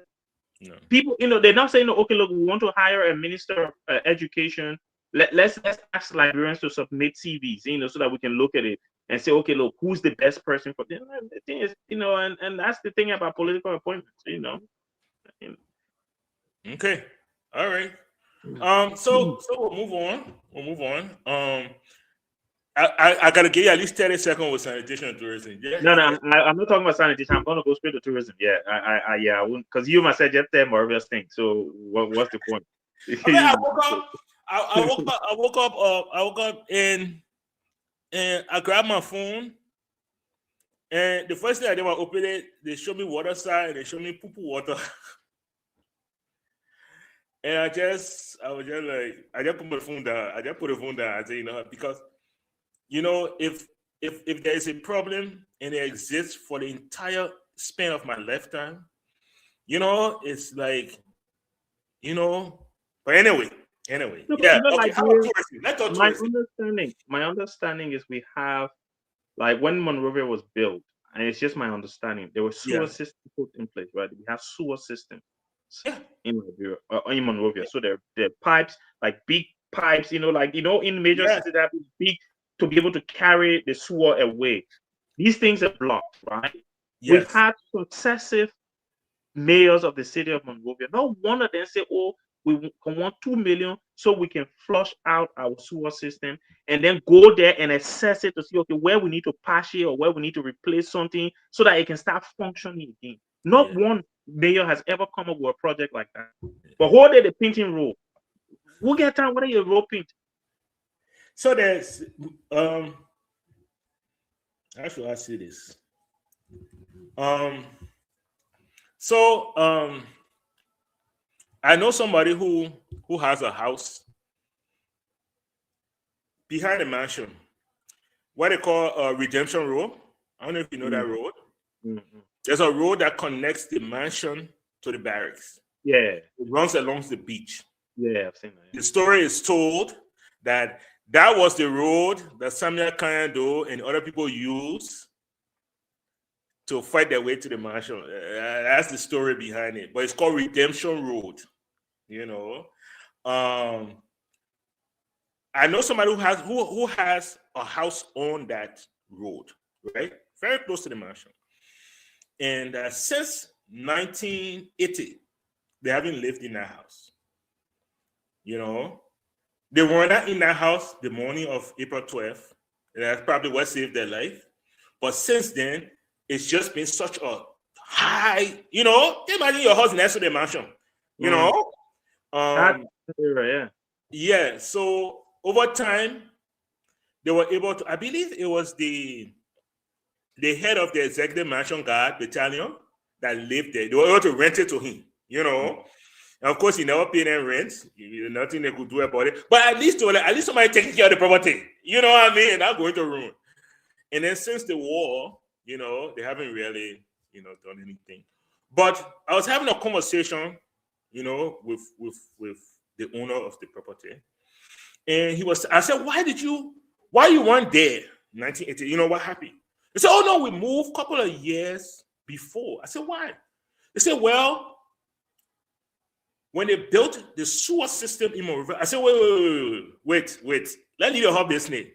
No. People, they're not saying, okay, look, we want to hire a minister of education. Let's ask Liberians to submit CVs, so that we can look at it and say, okay, look, who's the best person for them? The thing is, and that's the thing about political appointments, Okay. All right. So we'll move on. I gotta give you at least 30 seconds with sanitation and tourism. Yeah. No, I'm not talking about sanitation. I'm gonna go straight to tourism. Yeah, I wouldn't, because you must say just tell Marvelous thing. So what's the point? Okay, I woke up and I grabbed my phone, and the first thing I did was open it. They showed me water side, and they showed me poo-poo water. And I just put my phone down. I just put the phone down. I say, because if there is a problem and it exists for the entire span of my lifetime, it's like, but anyway. No, Yeah. Okay. How about tourism? Let's talk tourism. My understanding is we have, like, when Monrovia was built, and it's just my understanding, there were sewer systems put in place, right? We have sewer systems in Liberia, in Monrovia. So they're pipes, like big pipes, in major cities that are big to be able to carry the sewer away. These things are blocked, right? Yes. We've had successive mayors of the city of Monrovia. Not one of them say, oh, we want 2 million so we can flush out our sewer system, and then go there and assess it to see, okay, where we need to patch it or where we need to replace something so that it can start functioning again. Not one mayor has ever come up with a project like that. But hold it, the painting roll. We'll get time. What are your roll paint? So there's how should I say this? I know somebody who has a house behind the mansion, what they call Redemption Road. I don't know if you know that road. Mm-hmm. There's a road that connects the mansion to the barracks. Yeah. It runs along the beach. Yeah, I've seen that. The story is told that that was the road that Samuel Kanyando and other people used to fight their way to the mansion. That's the story behind it. But it's called Redemption Road. You know, I know somebody who has a house on that road, right? Very close to the mansion. And since 1980, they haven't lived in that house. You know, they were not in that house the morning of April 12th. And that's probably what saved their life. But since then, it's just been such a high, you know, imagine your house next to the mansion, you know? Yeah. So over time, they were able to, I believe it was the head of the executive mansion guard battalion that lived there. They were able to rent it to him, you know. And of course, he never paid them rent. Nothing they could do about it. But at least somebody taking care of the property. You know what I mean? Not going to ruin. And then since the war, you know, they haven't really, you know, done anything. But I was having a conversation, you know, with the owner of the property. And I said, why you weren't there in 1980? You know what happened? He said, oh no, we moved a couple of years before. I said, why? They said, well, when they built the sewer system in Monrovia, I said, wait. Let me help this name.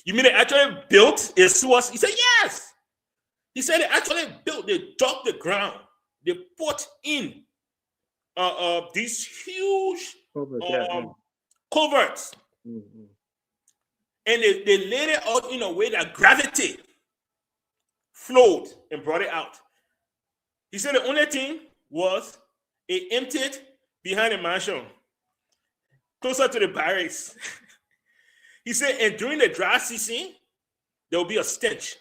You mean they actually built a sewer? He said, yes. He said they actually they dug the ground, they put in these huge culverts. Mm-hmm. And they laid it out in a way that gravity flowed and brought it out. He said the only thing was it emptied behind the mansion, closer to the barracks. He said, and during the dry season, there will be a stench.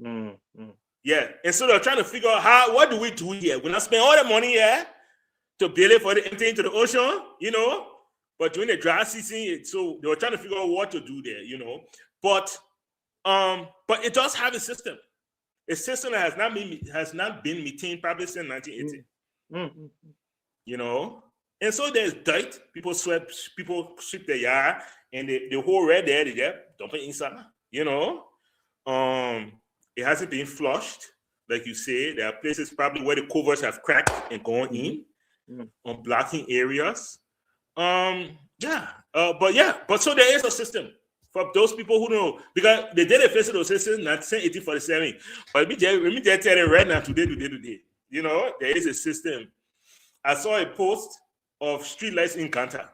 Mm-hmm. Yeah, and so they're trying to figure out what do we do here? We're not spend all the money here to build it for the empty into the ocean, you know. But during the dry season, so they were trying to figure out what to do there, you know. But it does have a system. A system that has not been maintained probably since 1980. Mm-hmm. You know, and so there's dirt. People sweep their yard, and the whole red there, they just dump it inside. You know, it hasn't been flushed, like you say. There are places probably where the covers have cracked and gone in, on blocking areas. But so there is a system for those people who know, because they did a physical system in 1847. But let me just tell you right now, today, you know, there is a system. I saw a post of streetlights in Ganta.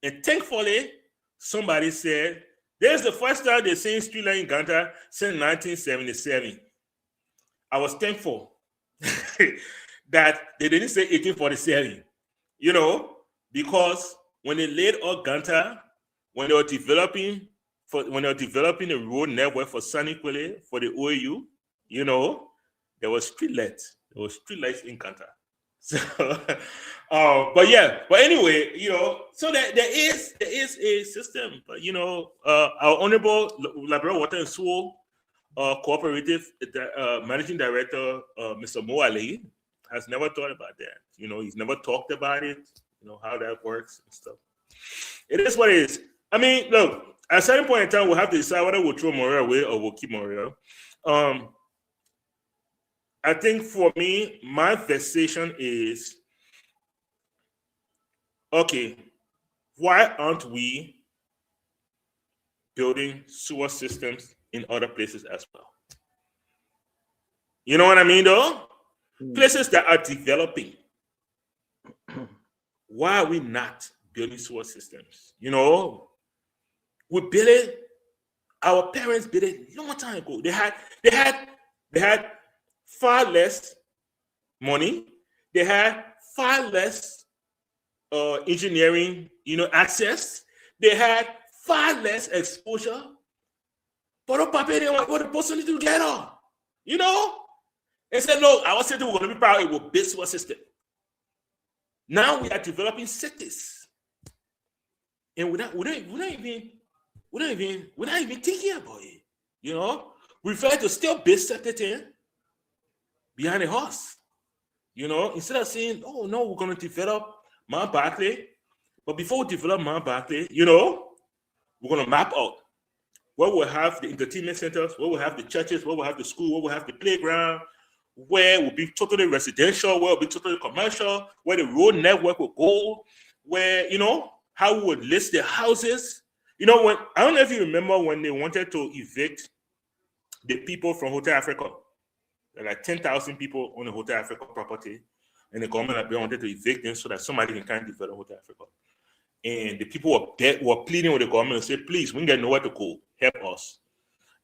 And thankfully, somebody said, there's the first time they're saying streetlight in Ganta since 1977. I was thankful that they didn't say 1847, you know, because when they laid out Ganta, when they were developing the road network for Saniquele, for the OAU, you know, there was streetlights. There was streetlights in Ganta. So, but anyway, you know, so there is a system. But you know, our honorable Liberian Water and Sewer Cooperative Managing Director, Mr. Moali, has never thought about that. You know, he's never talked about it. You know how that works and stuff. It is what it is. I mean, look, at a certain point in time, we'll have to decide whether we'll throw Montreal away or we'll keep Montreal. I think for me, my vexation is, okay, why aren't we building sewer systems in other places as well? You know what I mean, though? Places that are developing. Why are we not building sewer systems? You know, we built it. Our parents built it a long time ago. They had far less money. They had far less engineering, you know, access. They had far less exposure. But Papa didn't want the person together, you know. And said, "No, our city we're going to be proud. It will build sewer system." Now we are developing cities, and we don't even we're not even thinking about it. You know, we prefer to still base certain thing behind the horse. You know, instead of saying, oh no, we're gonna develop Mount Barclay, but before we develop Mount Barclay, you know, we're gonna map out where we'll have the entertainment centers, where we'll have the churches, where we'll have the school, where we'll have the playground, where will be totally residential, where will be totally commercial, where the road network will go, where, you know, how we would list the houses. You know, when I don't know if you remember when they wanted to evict the people from Hotel Africa, there are like 10,000 people on the Hotel Africa property, and the government wanted to evict them so that somebody can kind of develop Hotel Africa. And the people were pleading with the government and said, please, we get nowhere to go, help us.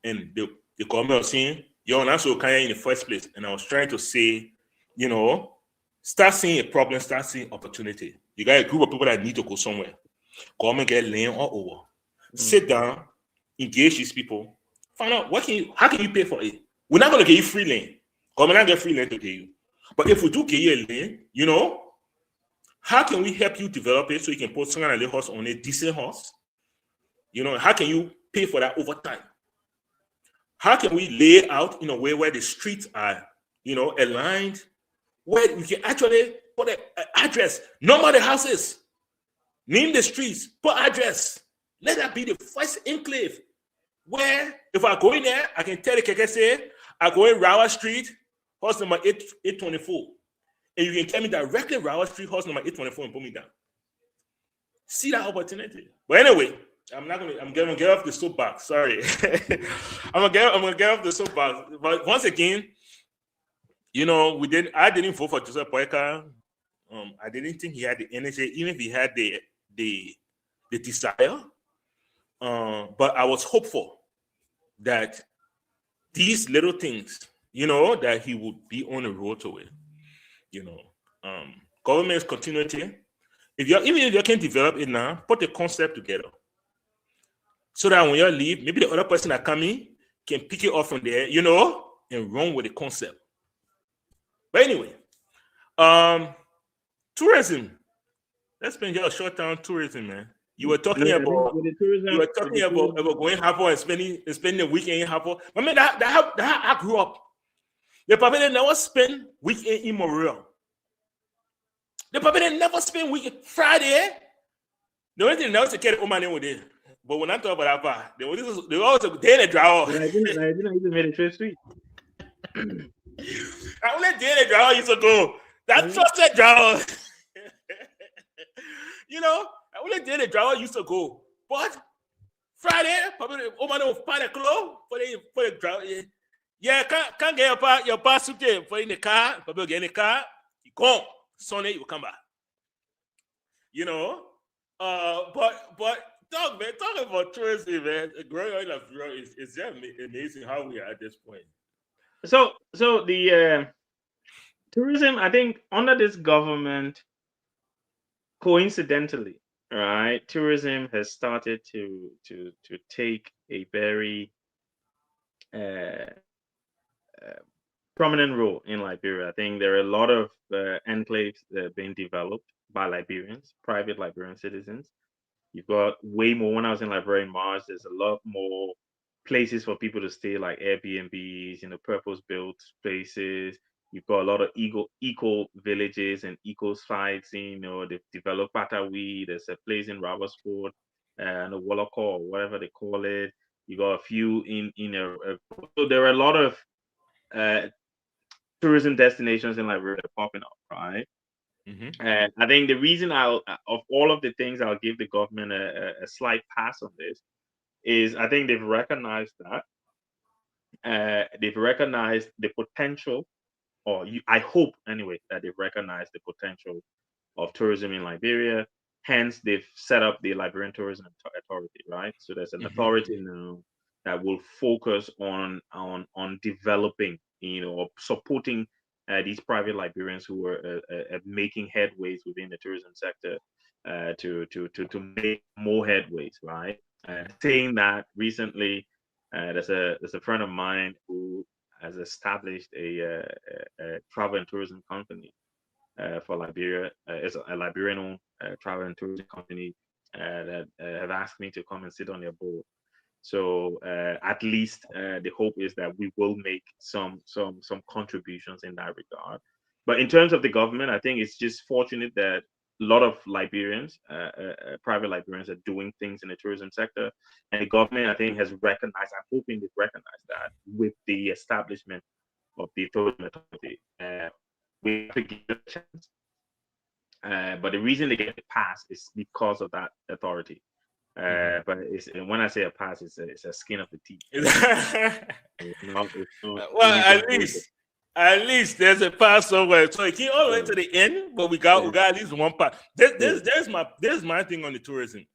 And the government was saying, yo, and that's what kind in the first place. And I was trying to say, you know, start seeing a problem, start seeing opportunity. You got a group of people that need to go somewhere. Government get land all over. Sit down, engage these people, find out how can you pay for it? We're not going to get you free land. Government not get free land to pay you. But if we do get you a land, you know, how can we help you develop it so you can put some kind of little horse on a decent horse? You know, how can you pay for that over time? How can we lay out in a way where the streets are, you know, aligned, where we can actually put an address, no matter the houses, name the streets, put address. Let that be the first enclave where if I go in there, I can tell the keke say, I go in Rawa Street, house number 824. And you can tell me directly Rawa Street, house number 824 and put me down. See that opportunity. But anyway, I'm gonna get off the soapbox. Sorry. I'm gonna get off the soapbox. But once again, you know, I didn't vote for Joseph Boyka. I didn't think he had the energy, even if he had the desire. But I was hopeful that these little things, you know, that he would be on the road to it. You know, government's continuity. Even if you can develop it now, put the concept together. So that when you leave, maybe the other person that come in can pick it up from there, you know, and run with the concept. But anyway, tourism. Let's spend a short time on tourism, man. You were talking about going Harbour and spending the weekend in Harbour. I mean, that I grew up. The people never spend weekend in Memorial. The people never spend weekend Friday. The only thing now is to get home and with it. But when I talk about that, they always a day in a drawer. I didn't made it straight. I only day in a drawer used to go. That trusted drawer. You know, I only day in a drawer used to go. But Friday, probably woman will find a clothes for the drawer. Yeah, can't get your pass suitcase for in the car. Probably get in the car. You go. Sunday you come back. You know, but. Talk about tourism, man. Growing oil of Bureau is just amazing how we are at this point. So the tourism, I think, under this government, coincidentally, right, tourism has started to take a very prominent role in Liberia. I think there are a lot of enclaves that are being developed by Liberians, private Liberian citizens. You've got way more. When I was in Liberia in March, there's a lot more places for people to stay, like Airbnbs, you know, purpose-built places. You've got a lot of eco villages and eco sites. You know, they've developed Patawi. There's a place in Robertsport and a Wallacor, or whatever they call it. You got a few so there are a lot of tourism destinations in Liberia popping up, right? Mm-hmm. And I think the reason of all of the things I'll give the government a slight pass on this is I think they've recognized that they've recognized the potential, I hope anyway that they've recognized the potential of tourism in Liberia. Hence, they've set up the Liberian Tourism Authority, right? So there's an authority now that will focus on developing, you know, or supporting these private Liberians who are making headways within the tourism sector to make more headways, right? Saying that recently, there's a friend of mine who has established a travel and tourism company for Liberia. It's a Liberian-owned travel and tourism company, that have asked me to come and sit on their board. So at least the hope is that we will make some contributions in that regard. But in terms of the government, I think it's just fortunate that a lot of Liberians, private Liberians, are doing things in the tourism sector, and the government, I think, has recognized. I'm hoping they've recognized that with the establishment of the tourism authority. We have to give it a chance. But the reason they get passed is because of that authority. But when I say a pass, it's a skin of the teeth. Well, at least there's a pass somewhere. So it came all the way to the end, but we got at least one pass. There's my thing on the tourism.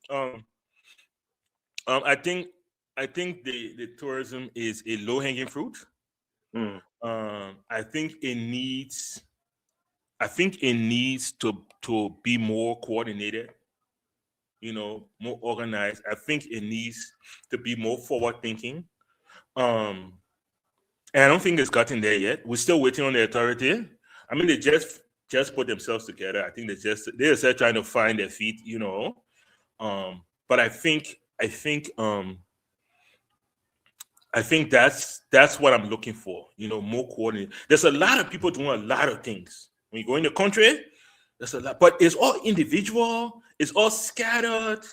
I think the tourism is a low hanging fruit. I think it needs to be more coordinated, more organized. I think it needs to be more forward thinking. And I don't think it's gotten there yet. We're still waiting on the authority. I mean, they just put themselves together. I think they're just trying to find their feet, But I think that's what I'm looking for. More coordinated. There's a lot of people doing a lot of things. When you go in the country, there's a lot, but it's all individual. It's all scattered.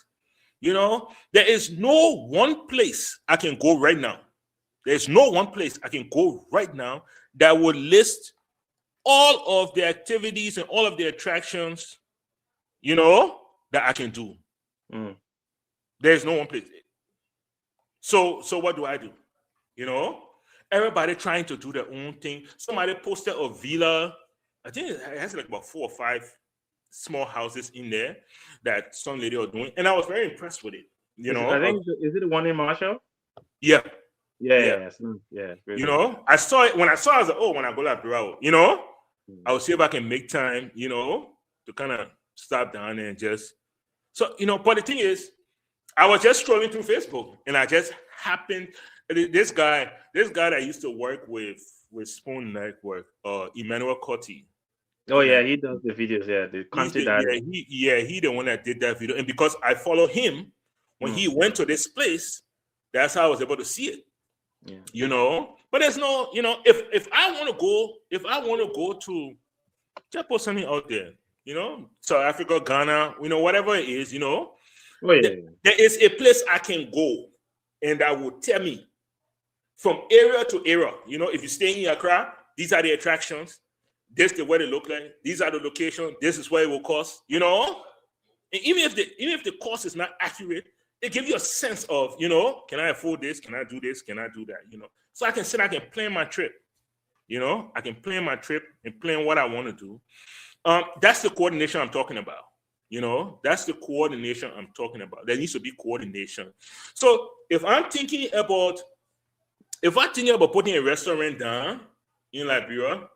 There is no one place I can go right now. There's no one place I can go right now that would list all of the activities and all of the attractions, that I can do. There's no one place. So what do I do? Everybody trying to do their own thing. Somebody posted a villa. I think it has like about 4 or 5 small houses in there that some lady are doing, and I was very impressed with it. I think is it the one in Marshall? Yeah. Yeah. I saw it. When I saw it, I was like, oh, when I go to Bureau, I will see if I can make time, to kind of stop down and just but the thing is, I was just scrolling through Facebook and I just happened this guy that used to work with Spoon Network, Emmanuel Cotti. Oh yeah, he does the videos. Yeah, the content. He the one that did that video, and because I follow him, when he went to this place, that's how I was able to see it. Yeah. But there's no, if I want to go to, just put something out there, South Africa, Ghana, whatever it is, there is a place I can go, and that will tell me from area to area. If you stay in Accra, these are the attractions. This is what it look like. These are the locations. This is what it will cost. And even if the cost is not accurate, it gives you a sense of, can I afford this? Can I do this? Can I do that? So I can plan my trip. I can plan my trip and plan what I want to do. That's the coordination I'm talking about. That's the coordination I'm talking about. There needs to be coordination. So if I'm thinking about putting a restaurant down in Liberia,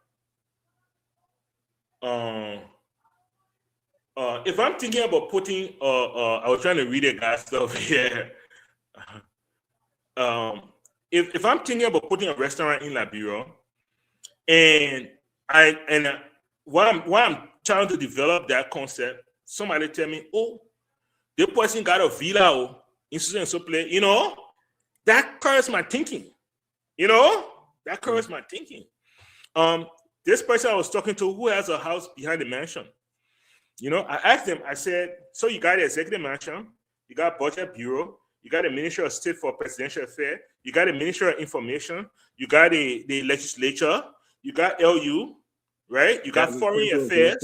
if I'm thinking about putting, I was trying to read a guy's stuff here. If I'm thinking about putting a restaurant in Liberia, and while I'm trying to develop that concept, somebody tell me, oh, the person got a villa in so place, that curves my thinking. That curves my thinking. This person I was talking to who has a house behind the mansion, I asked them, I said, so you got the executive mansion, you got budget bureau, you got the Ministry of State for Presidential Affairs, you got the Ministry of Information, you got the legislature, you got LU, right? You got foreign affairs,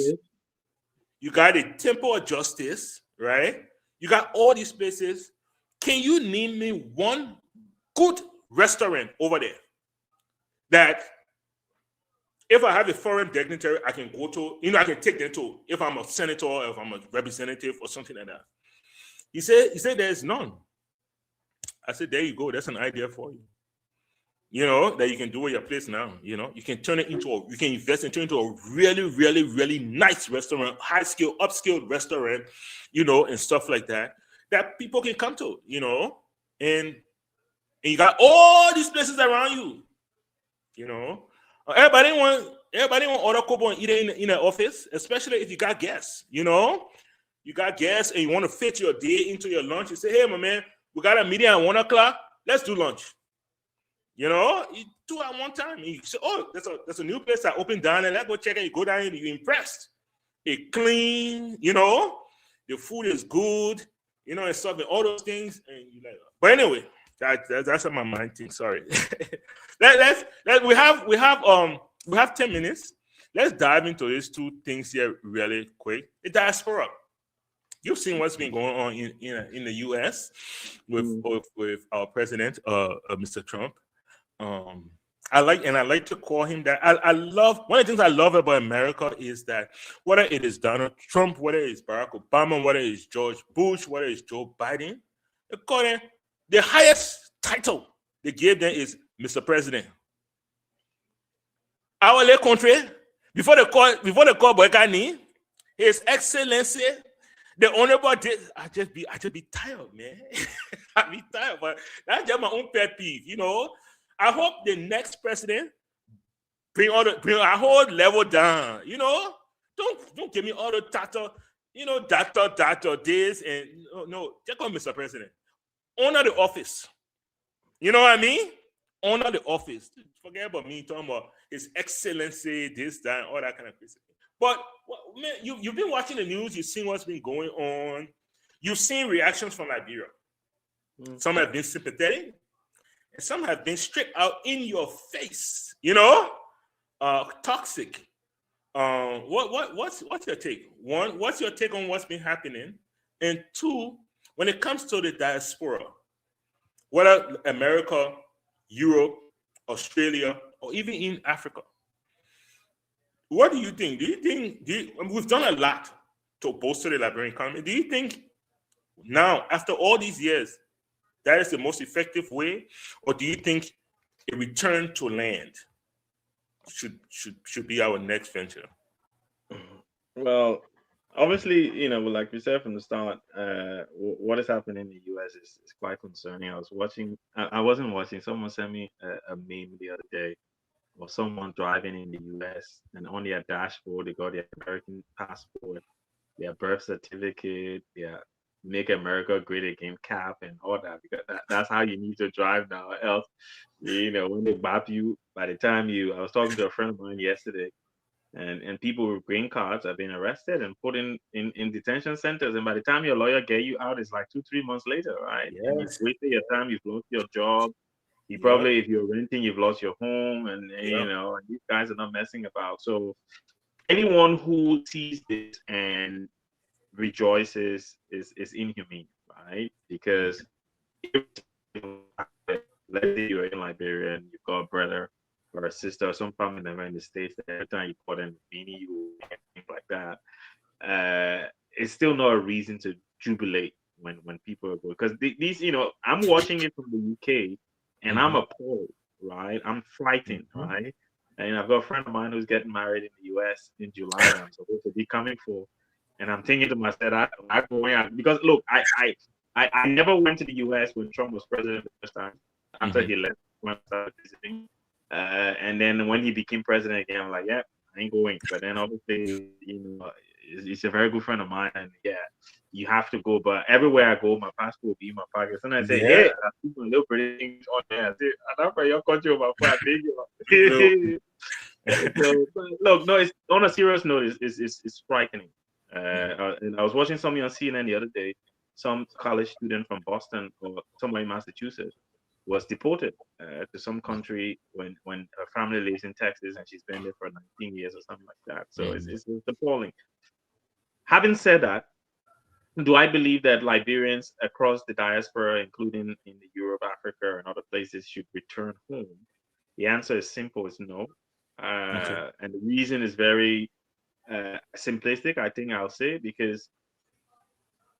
you got the Temple of Justice, right? You got all these places. Can you name me one good restaurant over there that if I have a foreign dignitary, I can go to, I can take them to, if I'm a senator or if I'm a representative or something like that. He said there's none. I said, there you go. That's an idea for you. That you can do with your place now. You can turn it into you can invest and turn it into a really, really, really nice restaurant, high skill, upskilled restaurant, and stuff like that people can come to, and you got all these places around you, Everybody want order kobo and eat it in the office, especially if you got guests, You you got gas and you want to fit your day into your lunch, you say, hey, my man, we got a meeting at 1 o'clock. Let's do lunch. You know, you do it at one time. You say, oh, there's a new place that opened down there. Let's go check it. You go down and you're impressed. It clean, you know, the food is good, you know, and stuff and all those things. And you like, but anyway, that's on my mind thing. Sorry. We have 10 minutes. Let's dive into these two things here really quick. The diaspora. You've seen what's been going on in the U.S. with our president, Mr. Trump. I like to call him that. I love one of the things I love about America is that whether it is Donald Trump, whether it's Barack Obama, whether it's George Bush, whether it's Joe Biden, they call them, the highest title they gave them is Mr. President. Our little country, before they call Boykani, His Excellency, the honorable. I just be tired, man. I be tired, but that's just my own pet peeve, you know. I hope the next president bring our whole level down. You know, don't give me all the title, you know, data this and no. Just call Mr. President. Honor the office. You know what I mean? Honor the office. Forget about me talking about His Excellency, this, that, all that kind of crazy. But man, you've been watching the news. You've seen what's been going on. You've seen reactions from Liberia. Some have been sympathetic. And some have been straight out in your face, you know, toxic. What's your take? One, what's your take on what's been happening? And two, when it comes to the diaspora, whether America, Europe, Australia, or even in Africa, what do you think? We've done a lot to bolster the Liberian economy. Do you think now, after all these years, that is the most effective way, or do you think a return to land should be our next venture? Well, obviously, you know, like we said from the start, what is happening in the US is quite concerning. I wasn't watching. Someone sent me a meme the other day of someone driving in the US, and on their dashboard they got their American passport, their birth certificate, their Make America Great Again cap and all that, because that's how you need to drive now. Else, you know, when they bop you, by the time I was talking to a friend of mine yesterday, and people with green cards have been arrested and put in detention centers, and by the time your lawyer get you out, it's like 2-3 months later, right? Yes. And you've wasted your time, you've lost your job. You probably, if you're renting, you've lost your home, and you know, and these guys are not messing about. So anyone who sees this and rejoices is inhumane, right? Because let's say you're in Liberia and you've got a brother or a sister or some family member in the States, every time you call them beanie you things like that, it's still not a reason to jubilate when people are good. Because these, you know, I'm watching it from the UK and I'm appalled, right? I'm frightened, right? And I've got a friend of mine who's getting married in the US in July that I'm supposed to be coming for. And I'm thinking to myself, I'm going out because look, I never went to the US when Trump was president the first time. After he left, when I started visiting, and then when he became president again, I'm like, yeah, I ain't going. But then obviously, you know, he's a very good friend of mine, and yeah, you have to go. But everywhere I go, my passport will be in my pocket. And I say, hey, I see my little pretty things on there. I say, I don't your country over for a big. So, look, no, it's on a serious note. It's frightening. And I was watching something on CNN the other day. Some college student from Boston or somewhere in Massachusetts was deported to some country when her family lives in Texas and she's been there for 19 years or something like that. So it's appalling. Having said that, do I believe that Liberians across the diaspora, including in the Europe, Africa, and other places, should return home? The answer is simple: is no. And the reason is very simplistic, I think I'll say, because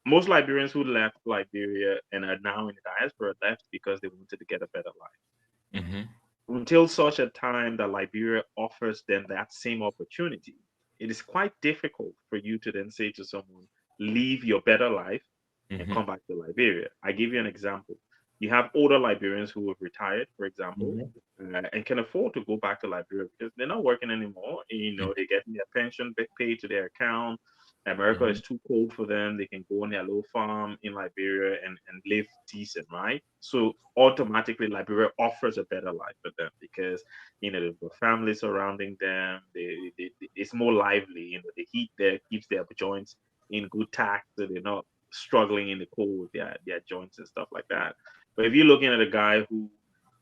most Liberians who left Liberia and are now in the diaspora left because they wanted to get a better life. Until such a time that Liberia offers them that same opportunity, it is quite difficult for you to then say to someone, leave your better life and come back to Liberia. I give you an example. You have older Liberians who have retired, for example, and can afford to go back to Liberia because they're not working anymore. You know, they're getting their pension paid to their account. America is too cold for them. They can go on their little farm in Liberia and live decent, right? So automatically Liberia offers a better life for them because the family surrounding them. It's more lively. The heat there keeps their joints in good tact, so they're not struggling in the cold with their joints and stuff like that. But if you're looking at a guy who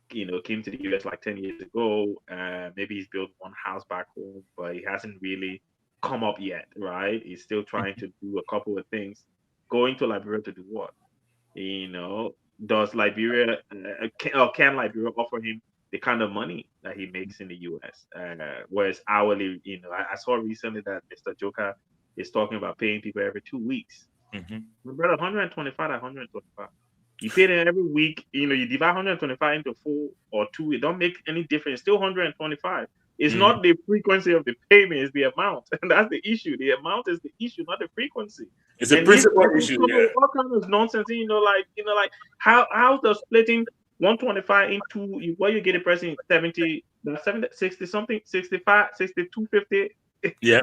came to the US like 10 years ago, maybe he's built one house back home, but he hasn't really come up yet, right? He's still trying to do a couple of things. Going to Liberia to do what? Does Liberia can Liberia offer him the kind of money that he makes in the US? Whereas hourly, I saw recently that Mr. Joker is talking about paying people every 2 weeks. My brother, 125 to 125. You pay them every week. You divide 125 into 4 or 2. It don't make any difference. Still 125. It's not the frequency of the payment; it's the amount, and that's the issue. The amount is the issue, not the frequency. It's a principal issue. Yeah. All kinds of nonsense. Like how does splitting 125 into what you get a person 70, 60 something, 65, 62, 50, Yeah.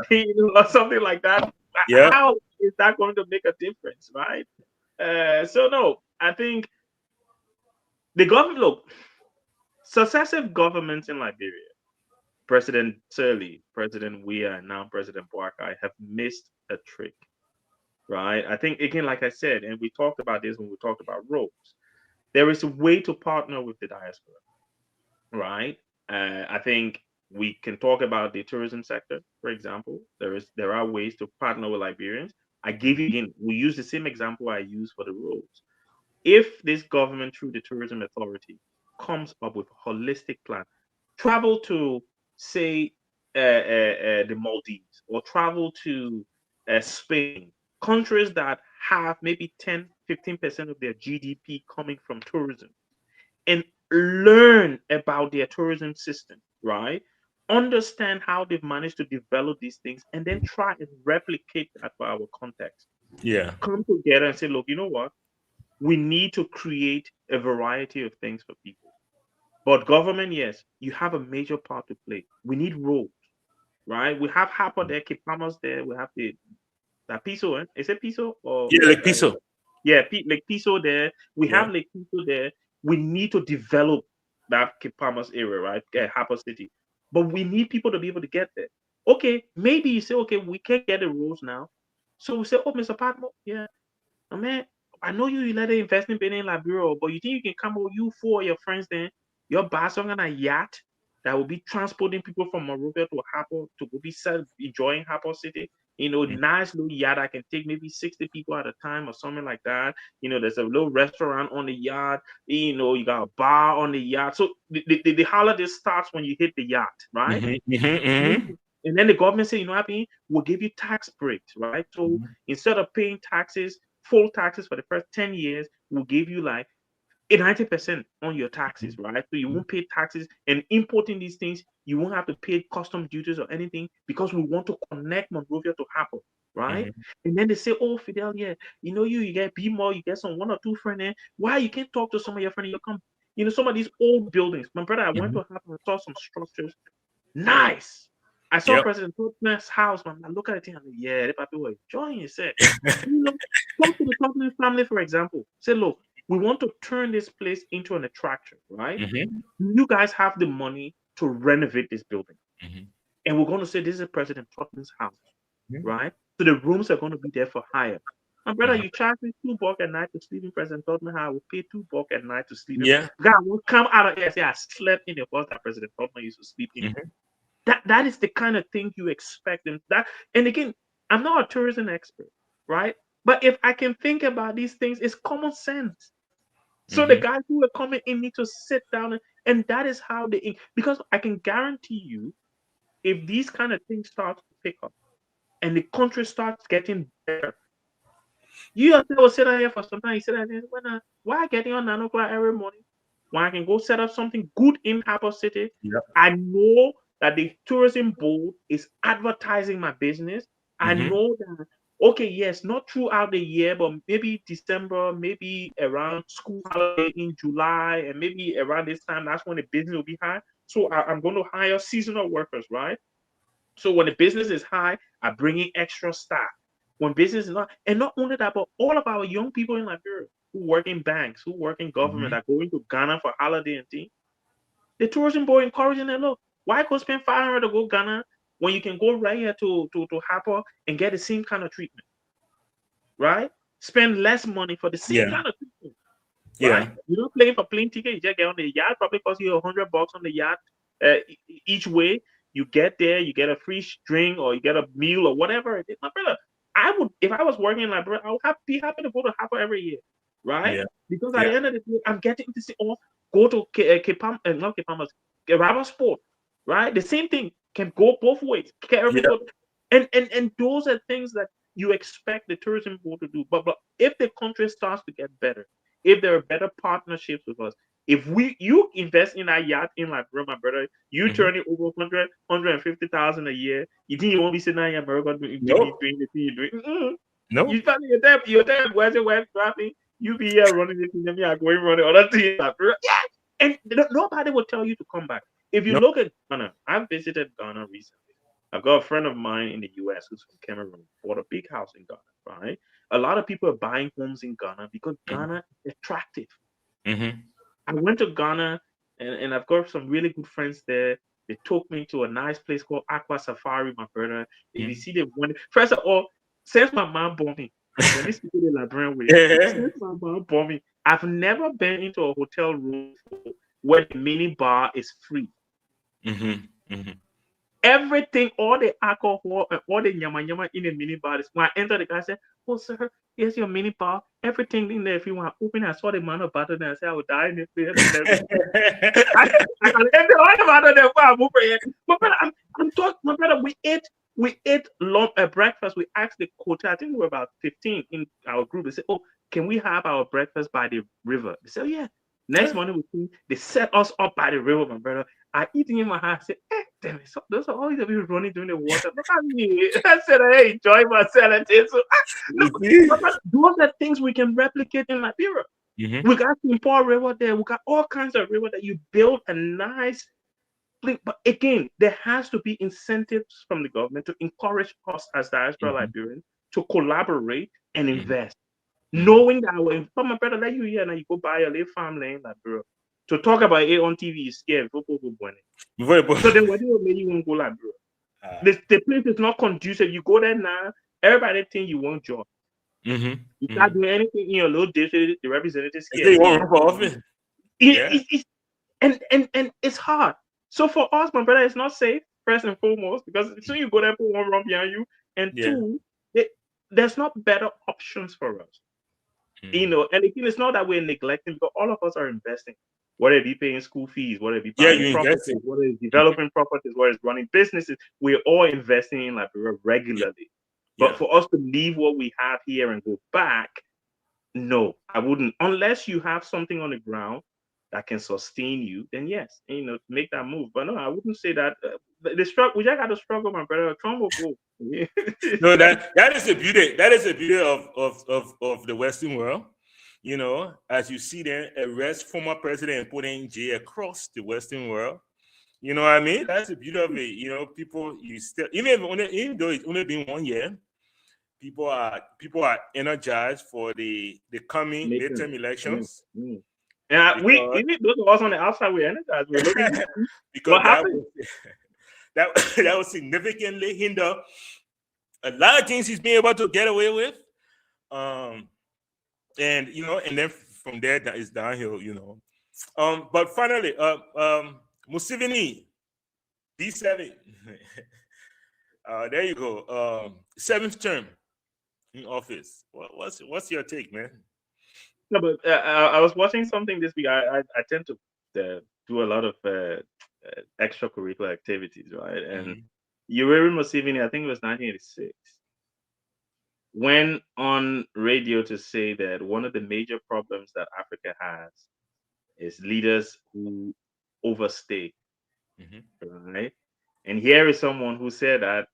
or something like that. Yeah. How is that going to make a difference, right? So no, I think the government, look, successive governments in Liberia, President Turley, President Weah, and now President Boakai have missed a trick, right? I think, again, like I said, and we talked about this when we talked about roles, there is a way to partner with the diaspora, right? I think we can talk about the tourism sector, for example. There are ways to partner with Liberians. I give you, again, we use the same example I use for the roles. If this government, through the tourism authority, comes up with a holistic plan, travel to, say, the Maldives, or travel to Spain, countries that have maybe 10-15% of their GDP coming from tourism, and learn about their tourism system, right? Understand how they've managed to develop these things, and then try and replicate that for our context. Yeah. Come together and say, look, you know what? We need to create a variety of things for people. But government, yes, you have a major part to play. We need roads, right? We have Harper there, Kipamas there. We have that Piso, eh? Is it Piso? Or, Yeah, like Piso. Yeah, Lake Piso there. We Yeah. have Lake Piso there. We need to develop that Kipamas area, right? Harper City. But we need people to be able to get there. Okay, maybe you say, okay, we can't get the roads now. So we say, oh, Mr. Patmo, yeah, oh, man, I know you let the investment bin in Liberia, but you think you can come with you 4 of your friends then? You're buying on a yacht that will be transporting people from Monrovia to Harper to go be enjoying Harper City. Nice little yacht that can take maybe 60 people at a time or something like that. There's a little restaurant on the yacht. You got a bar on the yacht. So the holiday starts when you hit the yacht, right? And then the government say, we'll give you tax breaks, right? So instead of paying taxes, full taxes for the first 10 years, we'll give you like 90% on your taxes, right? So you won't pay taxes, and importing these things, you won't have to pay custom duties or anything, because we want to connect Monrovia to Harper, right? And then they say, oh, Fidel, yeah, you get more, you get some 1 or 2 friends there. Why you can't talk to some of your friends? You come, some of these old buildings. My brother, I went to Harper and saw some structures. Nice. I saw President Trump's house, man. I look at it and I'm like, yeah, the people were enjoying it. Talk to the company family, for example. Say, look, we want to turn this place into an attraction, right? You guys have the money to renovate this building. And we're going to say, this is President Trump's house, right? So the rooms are going to be there for hire. My brother, you charge me $2 a night to sleep in President Tottenham. I will pay $2 a night to sleep. Yeah. God will come out of here and say, I slept in the bus that President Tottenham used to sleep in. That is the kind of thing you expect. And again, I'm not a tourism expert, right? But if I can think about these things, it's common sense. So the guys who are coming in need to sit down, and that is how because I can guarantee you, if these kind of things start to pick up and the country starts getting better, you will sit down here for some time. You sit down here, why getting on 9 o'clock every morning? When I can go set up something good in Harper City, I know that the tourism board is advertising my business. I know that, okay, yes, not throughout the year, but maybe December, maybe around school holiday in July, and maybe around this time, that's when the business will be high. So I'm going to hire seasonal workers, right? So when the business is high, I bring in extra staff. When business is not, and not only that, but all of our young people in Liberia who work in banks, who work in government, are going to Ghana for holiday and things. The tourism board encouraging them, look, why go spend 500 to go Ghana when you can go right here to Harper and get the same kind of treatment, right? Spend less money for the same kind of treatment, right? You're not paying for plane ticket. You just get on the yacht. Probably cost you $100 on the yacht each way. You get there, you get a free drink or you get a meal or whatever it is. My brother, I would, if I was working in Liberia, I would be happy to go to Harper every year, right? Yeah. Because at the end of the day, I'm getting to see all go to not Kipam, Rubber Sport, right? The same thing can go both ways. And those are things that you expect the tourism board to do. But if the country starts to get better, if there are better partnerships with us, if you invest in a yacht in Liberia, my brother, you turn it over 150,000 a year. You think you won't be sitting in America doing the thing you're doing? No. You probably your dad where's driving. You be here running this thing, me are going running other things. Yeah, and nobody will tell you to come back. If you look at Ghana, I've visited Ghana recently. I've got a friend of mine in the US who's from Cameroon, bought a big house in Ghana, right? A lot of people are buying homes in Ghana because Ghana is attractive. I went to Ghana and I've got some really good friends there. They took me to a nice place called Aqua Safari, my brother. If you see first of all, since my mom bought me, let me speak to the Liberian way. Since my mom bought me, I've never been into a hotel room where the mini bar is free. Everything, all the alcohol and all the yama yama in the mini bar is when I enter the guy said, "Oh sir, here's your mini bar. Everything in there. If you want to open, I saw the man of butter there. I said I would die in it. I can enter all the butter there. I'm over here. But I'm talking, my brother. We ate breakfast. We asked the quota. I think we were about 15 in our group. They said, "Oh, can we have our breakfast by the river?" They said, "Oh, yeah." Next morning, they set us up by the river, my brother. I eating in my house. I said, damn it, so those are all these people running during the water. Look at me. I said, I enjoy myself. So, those are things we can replicate in Liberia. We got Simple River there. We got all kinds of river that you build a nice thing. But again, there has to be incentives from the government to encourage us as diaspora Liberians to collaborate and invest. Knowing that but my brother, let you here and you go buy a little farmland in Liberia. To talk about it on TV is scary. So then what do you make you want to go Liberia? The place is not conducive. You go there now, everybody think you want job. You start doing anything in your little district, the representatives They won't run for office. And it's hard. So for us, my brother, it's not safe, first and foremost, because soon you go there, put one run behind you, and two, there's not better options for us. And again, it's not that we're neglecting, because all of us are investing. Whether it be paying school fees, whether it be buying properties, whether it's developing properties, whether it's running businesses, we're all investing in Liberia regularly. But for us to leave what we have here and go back, no, I wouldn't. Unless you have something on the ground that can sustain you, then yes, make that move. But no, I wouldn't say that. The struggle, we just got to struggle, my brother. Trump will go. No, that is the beauty. That is the beauty of the Western world. As you see them arrest former president and put in jail across the Western world. You know what I mean? That's the beauty of it. People, you still even though it's only been 1 year, people are energized for the coming midterm elections. And we those of us on the outside, we're energized. We're looking because what happened? That will significantly hinder a lot of things he's been able to get away with. And then from there that is downhill, But finally, Museveni, D7. There you go. 7th term in office. What's your take, man? No, but I was watching something this week. I tend to do a lot of extracurricular activities, right? And Yoweri Museveni, I think it was 1986, went on radio to say that one of the major problems that Africa has is leaders who overstay, right? And here is someone who said that,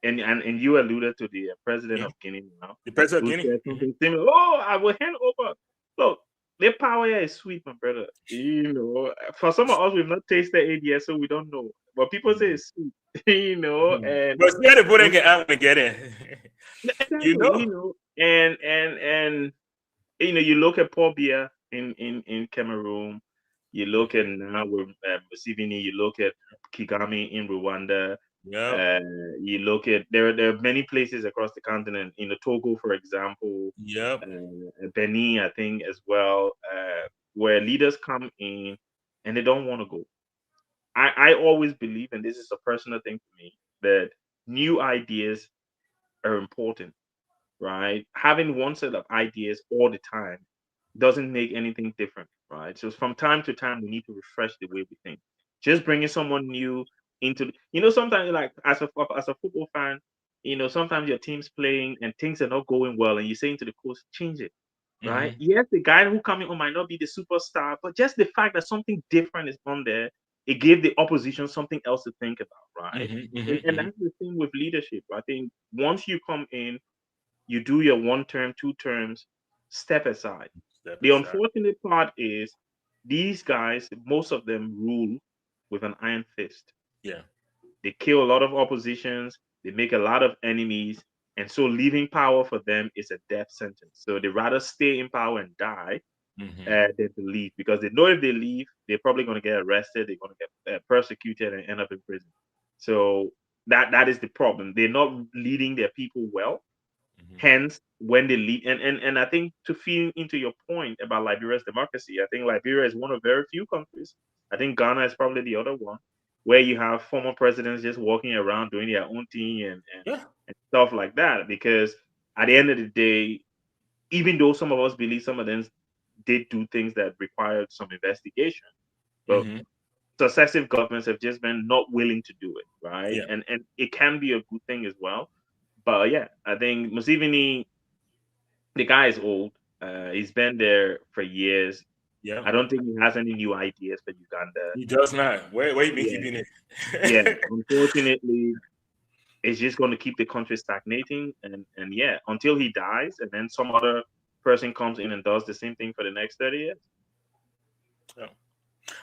and you alluded to the president of Guinea now. The president of Guinea. Something similar. Oh, I will hand over. Look, the power here is sweet, my brother. For some of us, we've not tasted it yet, so we don't know. But people say it's sweet, and but still, the voting get out and get in. Exactly, You know. and you look at Paul Biya in Cameroon, you look at now with Museveni, you look at Kagame in Rwanda, Yeah. you look at there are many places across the continent, Togo, for example, Yep. Benin, I think as well, where leaders come in and they don't want to go. I always believe, and this is a personal thing for me, that new ideas are important, right? Having one set of ideas all the time doesn't make anything different, right? So from time to time, we need to refresh the way we think. Just bringing someone new into, sometimes like as a football fan, sometimes your team's playing and things are not going well, and you're saying to the coach, change it, right? Mm-hmm. Yes, the guy who coming on might not be the superstar, but just the fact that something different is on there, it gave the opposition something else to think about, right? Mm-hmm. And Mm-hmm. that's the thing with leadership. I think once you come in, you do your 1 term, 2 terms, step aside. Step The aside. unfortunate part is these guys, most of them rule with an iron fist. Yeah. They kill a lot of oppositions, they make a lot of enemies, and so leaving power for them is a death sentence. So they rather stay in power and die Mm-hmm. than to leave, because they know if they leave, they're probably going to get arrested, they're going to get persecuted and end up in prison. So that is the problem. They're not leading their people well. Mm-hmm. Hence, when they lead, and I think to feed into your point about Liberia's democracy, I think Liberia is one of very few countries. I think Ghana is probably the other one where you have former presidents just walking around doing their own thing Yeah. and stuff like that. Because at the end of the day, even though some of us believe some of them did do things that required some investigation, but Mm-hmm. successive governments have just been not willing to do it, right? Yeah. And it can be a good thing as well. But yeah, I think Museveni, the guy is old. He's been there for years. Yeah. I don't think he has any new ideas for Uganda. He does not. Where you been Yeah, keeping yeah. it? Unfortunately, it's just going to keep the country stagnating, and yeah, until he dies, and then some other person comes in and does the same thing for the next 30 years. Yeah.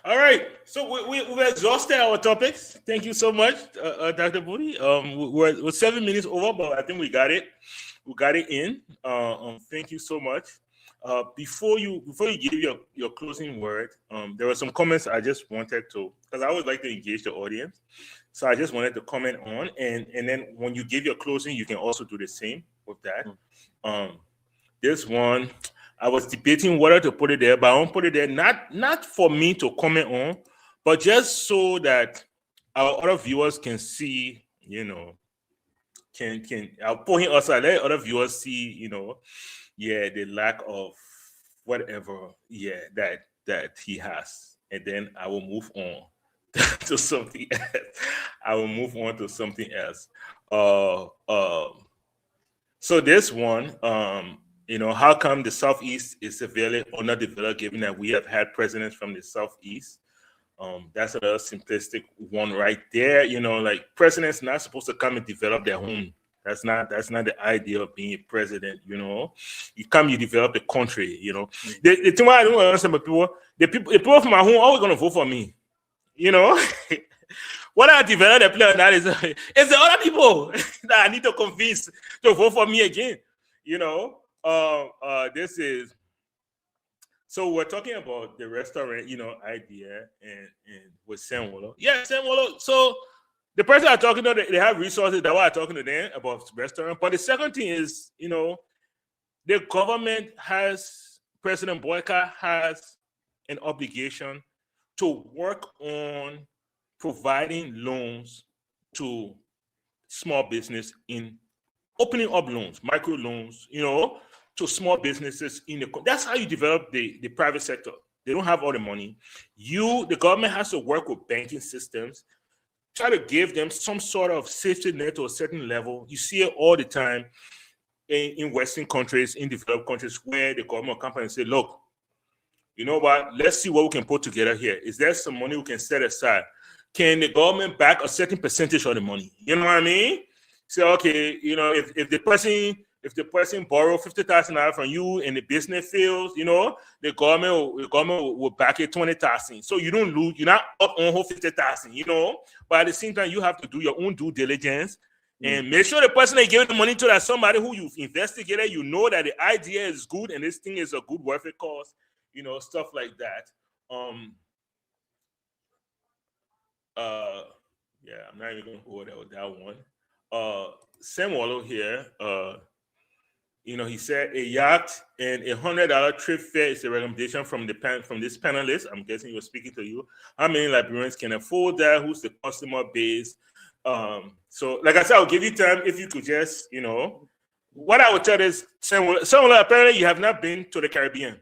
All right. So we've exhausted our topics. Thank you so much, Dr. Booty. We're 7 minutes over, but I think we got it. We got it in. Thank you so much. Before you give your closing word, there were some comments I just wanted to, because I always like to engage the audience. So I just wanted to comment on, and then when you give your closing, you can also do the same with that. This one, I was debating whether to put it there, but I won't put it there. Not for me to comment on, but just so that our other viewers can see, I'll put him outside, let other viewers see, the lack of whatever, that he has, and then I will move on to something else. I will move on to something else. So this one, how come the Southeast is severely underdeveloped, given that we have had presidents from the Southeast? That's another simplistic one right there. Like presidents not supposed to come and develop their own. That's not the idea of being a president. You come, you develop the country. The thing why I don't understand about the people from my home always gonna vote for me. What I develop the plan that is it's the other people that I need to convince to vote for me again. This is. So we're talking about the restaurant, idea and with Senwolo. Yeah, Senwolo. So the person I'm talking to, they have resources. That's why I'm talking to them about restaurant. But the second thing is, the government has, President Boyka has an obligation to work on providing loans to small business in opening up loans, micro loans, to small businesses in the. That's how you develop the private sector. They don't have all the money. The government has to work with banking systems, try to give them some sort of safety net to a certain level. You see it all the time in Western countries, in developed countries, where the government companies say, look, you know what, let's see what we can put together here. Is there some money we can set aside? Can the government back a certain percentage of the money? You know what I mean? Say, okay, if the person borrow $50,000 from you and the business fails, the government will back it $20,000. So you don't lose, you're not up on whole $50,000, But at the same time, you have to do your own due diligence, And make sure the person they give the money to that somebody who you've investigated, you know that the idea is good and this thing is a good worth it cause, stuff like that. Yeah, I'm not even gonna hold out that one. Sam Wallow here, he said a yacht and $100 trip fare is a recommendation from this panelist. I'm guessing he was speaking to you. How many Liberians can afford that? Who's the customer base? So like I said, I'll give you time if you could just, what I would tell is someone apparently you have not been to the Caribbean.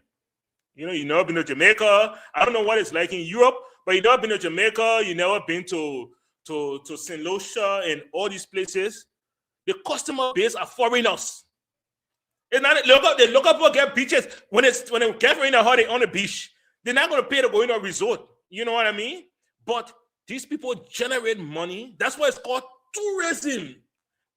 You've never been to Jamaica. I don't know what it's like in Europe, but you've never been to Jamaica. You've never been to St. Lucia and all these places. The customer base are foreigners. It's not the local people get beaches when they get in a holiday on the beach. They're not going to pay to go in a resort. You know what I mean? But these people generate money. That's why it's called tourism.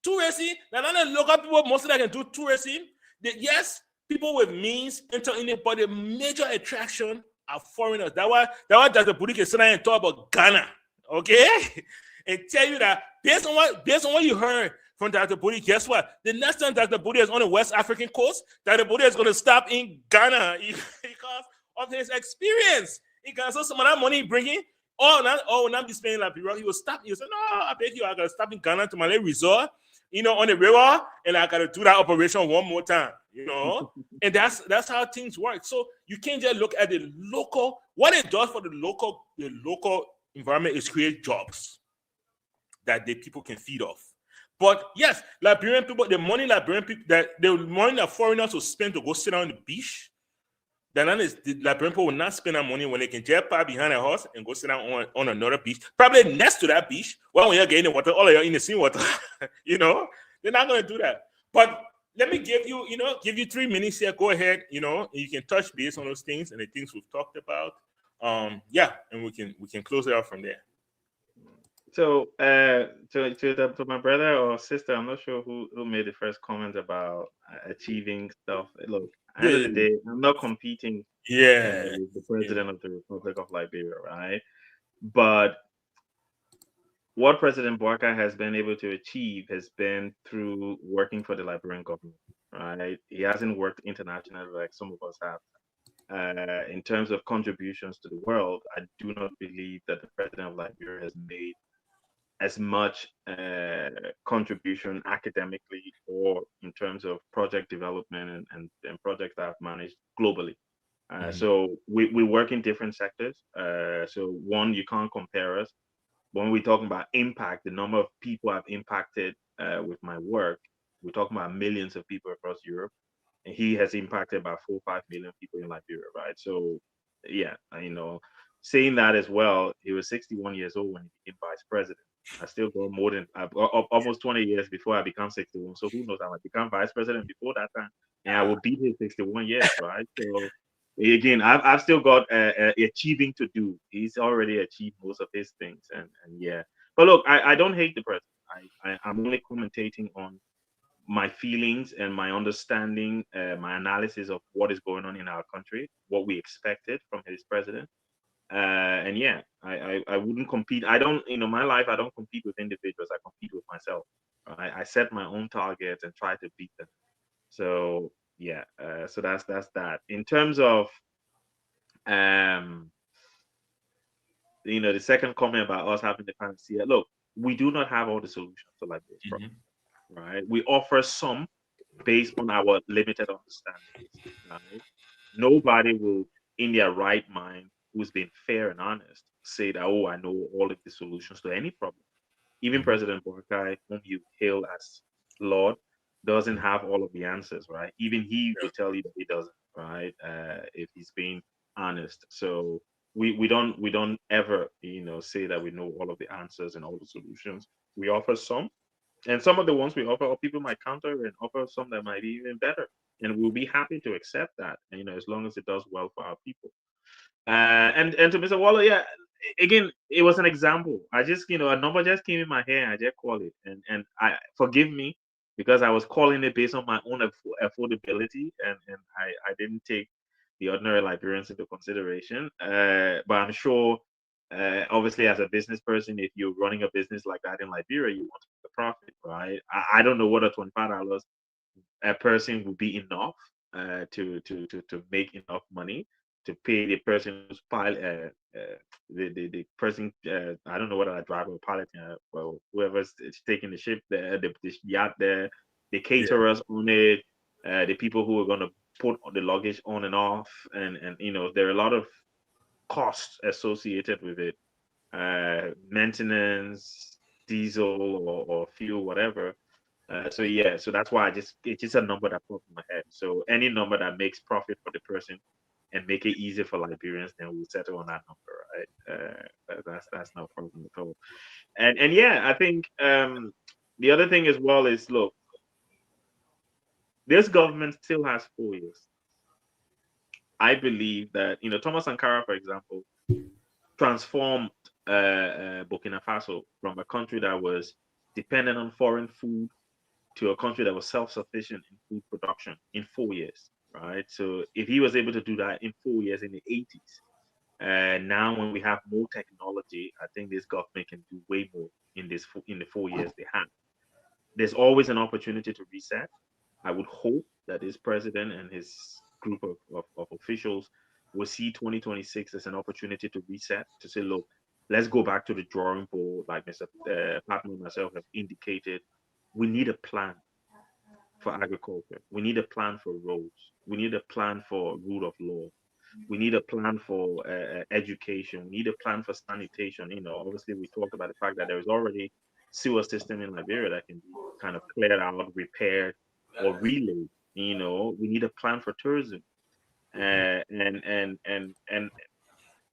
Tourism. Now, not the local people, most of them can do tourism. Yes, people with means enter in it, but the major attraction are foreigners. That's why Dr. Boutique is sitting and talk about Ghana, okay? And tell you that based on what you heard from Dr. Boutique, guess what? The next time Dr. Boutique is on the West African coast, Dr. Boutique is going to stop in Ghana because of his experience. He got some of that money bringing. Not be spending Liberia. He will stop. He will say, no, I beg you, I got to stop in Ghana to my little resort, on the river, and I got to do that operation one more time, and that's how things work. So you can't just look at the local. What it does for the local environment is create jobs that the people can feed off. But yes, Liberian people, the money that foreigners will spend to go sit on the beach, the Liberian people will not spend that money when they can jet park behind a house and go sit down on another beach, probably next to that beach. Well, when you're getting the water, all of you in the sea water, they're not going to do that. But let me give you 3 minutes here. Go ahead, and you can touch base on those things and the things we've talked about. And we can close it out from there. So, to my brother or sister, I'm not sure who made the first comment about achieving stuff. Look, at the end of the day, I'm not competing with the president of the Republic of Liberia, right? But what President Boakai has been able to achieve has been through working for the Liberian government, right? He hasn't worked internationally like some of us have. In terms of contributions to the world, I do not believe that the president of Liberia has made as much contribution academically or in terms of project development and projects that I've managed globally. So we work in different sectors. So one, you can't compare us. When we're talking about impact, the number of people I've impacted with my work, we're talking about millions of people across Europe. And he has impacted about 4 or 5 million people in Liberia, right? So yeah, saying that as well, he was 61 years old when he became vice president. I still got more than almost 20 years before I become 61. So who knows, I might become vice president before that time, and I will beat his 61 years, right? So again, I've still got achieving to do. He's already achieved most of his things, and yeah. But look, I don't hate the president. I'm only commentating on my feelings and my understanding, my analysis of what is going on in our country, what we expected from his president. And yeah, I wouldn't compete. I don't, my life, I don't compete with individuals. I compete with myself. I set my own targets and try to beat them. So yeah, so that's that. In terms of, the second comment about us having the fantasy. Look, we do not have all the solutions to like this problem, right? We offer some based on our limited understanding. Right? Nobody will, in their right mind, who's been fair and honest, say that, oh, I know all of the solutions to any problem. Even President Boakai, whom you hail as Lord, doesn't have all of the answers, right? Even he will tell you that he doesn't, right? If he's being honest. So we don't ever, say that we know all of the answers and all the solutions. We offer some, and some of the ones we offer, people might counter and offer some that might be even better, and we'll be happy to accept that. And, as long as it does well for our people. And to Mr. Waller, yeah, again, it was an example. I just, a number just came in my head. I just called it, and I forgive me because I was calling it based on my own affordability, and I didn't take the ordinary Liberians into consideration. But I'm sure, obviously, as a business person, if you're running a business like that in Liberia, you want to make a profit, right? I don't know whether $25 a person would be enough to make enough money to pay the person who's the person I don't know whether I drive or pilot well whoever's taking the ship there, the yacht there, the caterers on it, the people who are going to put the luggage on and off, and there are a lot of costs associated with it, maintenance, diesel or fuel, whatever. So that's why it's just a number that pops in my head. So any number that makes profit for the person and make it easier for Liberians, then we'll settle on that number, right? That's no problem at all. And yeah, I think the other thing as well is, look, this government still has 4 years. I believe that Thomas Sankara, for example, transformed Burkina Faso from a country that was dependent on foreign food to a country that was self-sufficient in food production in 4 years, right? So if he was able to do that in 4 years in the 80s, now when we have more technology, I think this government can do way more in the 4 years they have. There's always an opportunity to reset. I would hope that this president and his group of officials will see 2026 as an opportunity to reset, to say, look, let's go back to the drawing board, like Mr. Patton and myself have indicated. We need a plan for agriculture. We need a plan for roads. We need a plan for rule of law. We need a plan for education. We need a plan for sanitation. Obviously, we talked about the fact that there is already sewer system in Liberia that can be kind of cleared out, repaired, or relayed. We need a plan for tourism, and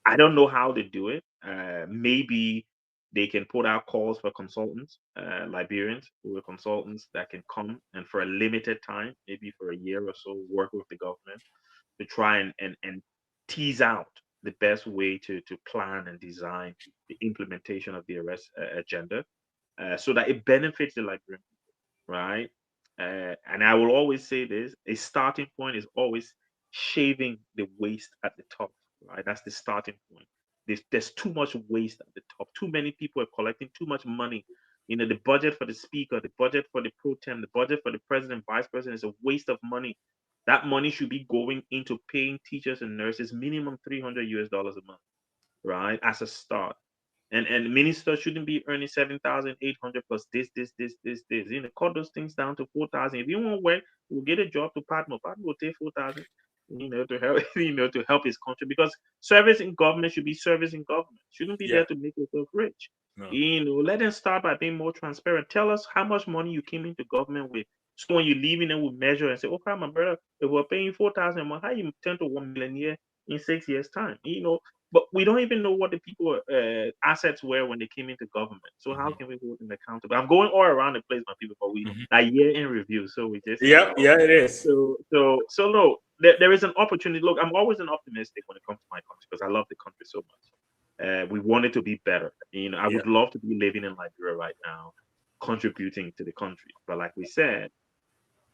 I don't know how they do it. Maybe they can put out calls for consultants, Liberians who are consultants that can come and for a limited time, maybe for a year or so, work with the government to try and tease out the best way to plan and design the implementation of the arrest agenda, so that it benefits the Liberian people, right? And I will always say this: a starting point is always shaving the waste at the top, right? That's the starting point. There's too much waste at the top. Too many people are collecting too much money. The budget for the speaker, the budget for the pro tem, the budget for the president, vice president is a waste of money. That money should be going into paying teachers and nurses minimum $300 a month, right? As a start. And ministers shouldn't be earning 7,800 plus this. Cut those things down to 4,000. If you want work, we'll get a job to Patmo. Patmo will take 4,000, to help, to help his country, because service in government should be service in government. Shouldn't be there to make yourself rich. No. Let them start by being more transparent. Tell us how much money you came into government with. So when you leave in, we'll measure and say, okay, my brother, if we're paying 4,000 a month, how you turn to 1 million a year in 6 years' time? But we don't even know what the people assets were when they came into government. So how can we hold them accountable? I'm going all around the place, my people, but we a year in review. So we just yeah, it is. So no, there is an opportunity. Look, I'm always an optimistic when it comes to my country because I love the country so much. We want it to be better. I would love to be living in Liberia right now, contributing to the country. But like we said,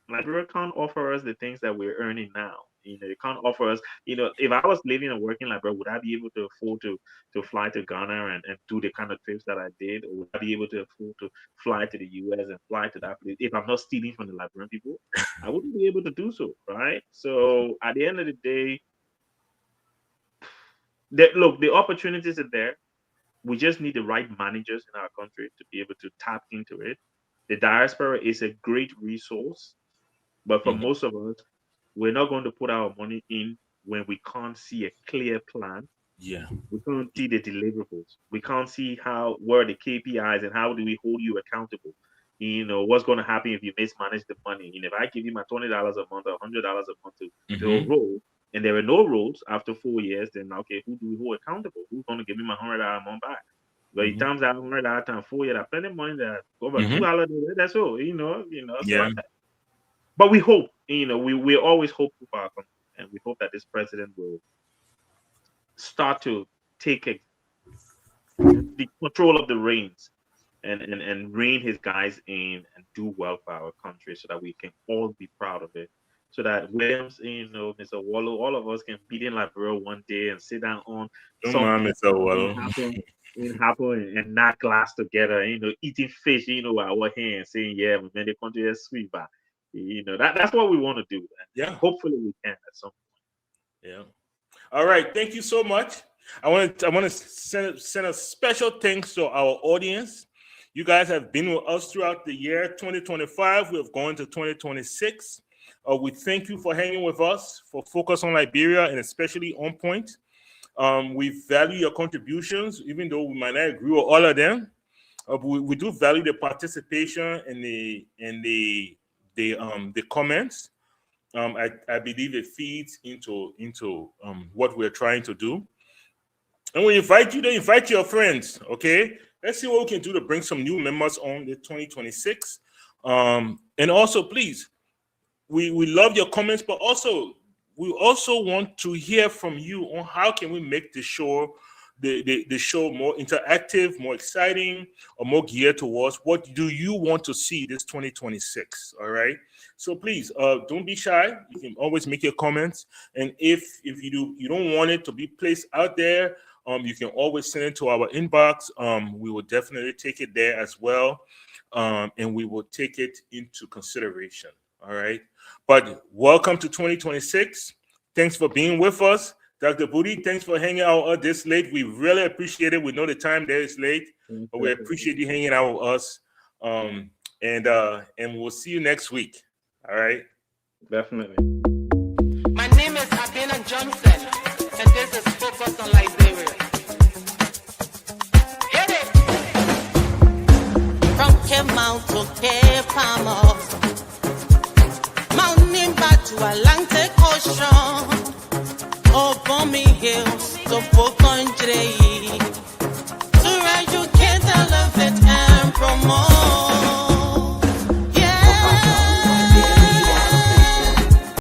Liberia can't offer us the things that we're earning now. They can't offer us, if I was living and working in Liberia, would I be able to afford to fly to Ghana and do the kind of trips that I did? Or would I be able to afford to fly to the US and fly to that place? If I'm not stealing from the Liberian people, I wouldn't be able to do so, right? So at the end of the day, look, the opportunities are there. We just need the right managers in our country to be able to tap into it. The diaspora is a great resource, but for most of us, we're not going to put our money in when we can't see a clear plan. Yeah. We can't see the deliverables. We can't see where the KPIs and how do we hold you accountable. What's going to happen if you mismanage the money. If I give you my $20 a month or $100 a month to build road, and there are no roads after 4 years, then okay, who do we hold accountable? Who's going to give me my $100 a month back? But it times that $100 times 4 years, that's plenty of money that over $2. That's all. Yeah. But we hope, we're always hopeful for our country, and we hope that this president will start to take the control of the reins and rein his guys in and do well for our country so that we can all be proud of it. So that Williams, Mr. Wallow, all of us can be in Liberia one day and sit down on Don't mind Mr. Wallow. happen and knock glass together, eating fish, our hands, saying, yeah, man, the country is sweet, but that's what we want to do. Yeah. Hopefully we can at some point. Yeah. All right. Thank you so much. I want to send a special thanks to our audience. You guys have been with us throughout the year 2025. We have gone to 2026. We thank you for hanging with us for Focus on Liberia and especially On Point. We value your contributions, even though we might not agree with all of them. We do value the participation and the comments. I believe it feeds into what we're trying to do. And we invite you to invite your friends. Okay, let's see what we can do to bring some new members on the 2026. And also, please, we love your comments, but we also want to hear from you on how can we make the show the show more interactive, more exciting, or more geared towards what do you want to see this 2026. All right. So please don't be shy. You can always make your comments. And if you don't want it to be placed out there, you can always send it to our inbox. We will definitely take it there as well. And we will take it into consideration. All right. But welcome to 2026. Thanks for being with us. Dr. Booty, thanks for hanging out this late. We really appreciate it. We know the time there is late, but we appreciate you hanging out with us. And we'll see you next week. All right? Definitely. My name is Abina Johnson, and this is Focus on Liberia. Hit it! From Cape Mount to Cape Palmer, Mount Nimba to Atlantic Ocean, Obomi Hills to Pocondre, to educate, elevate, and promote.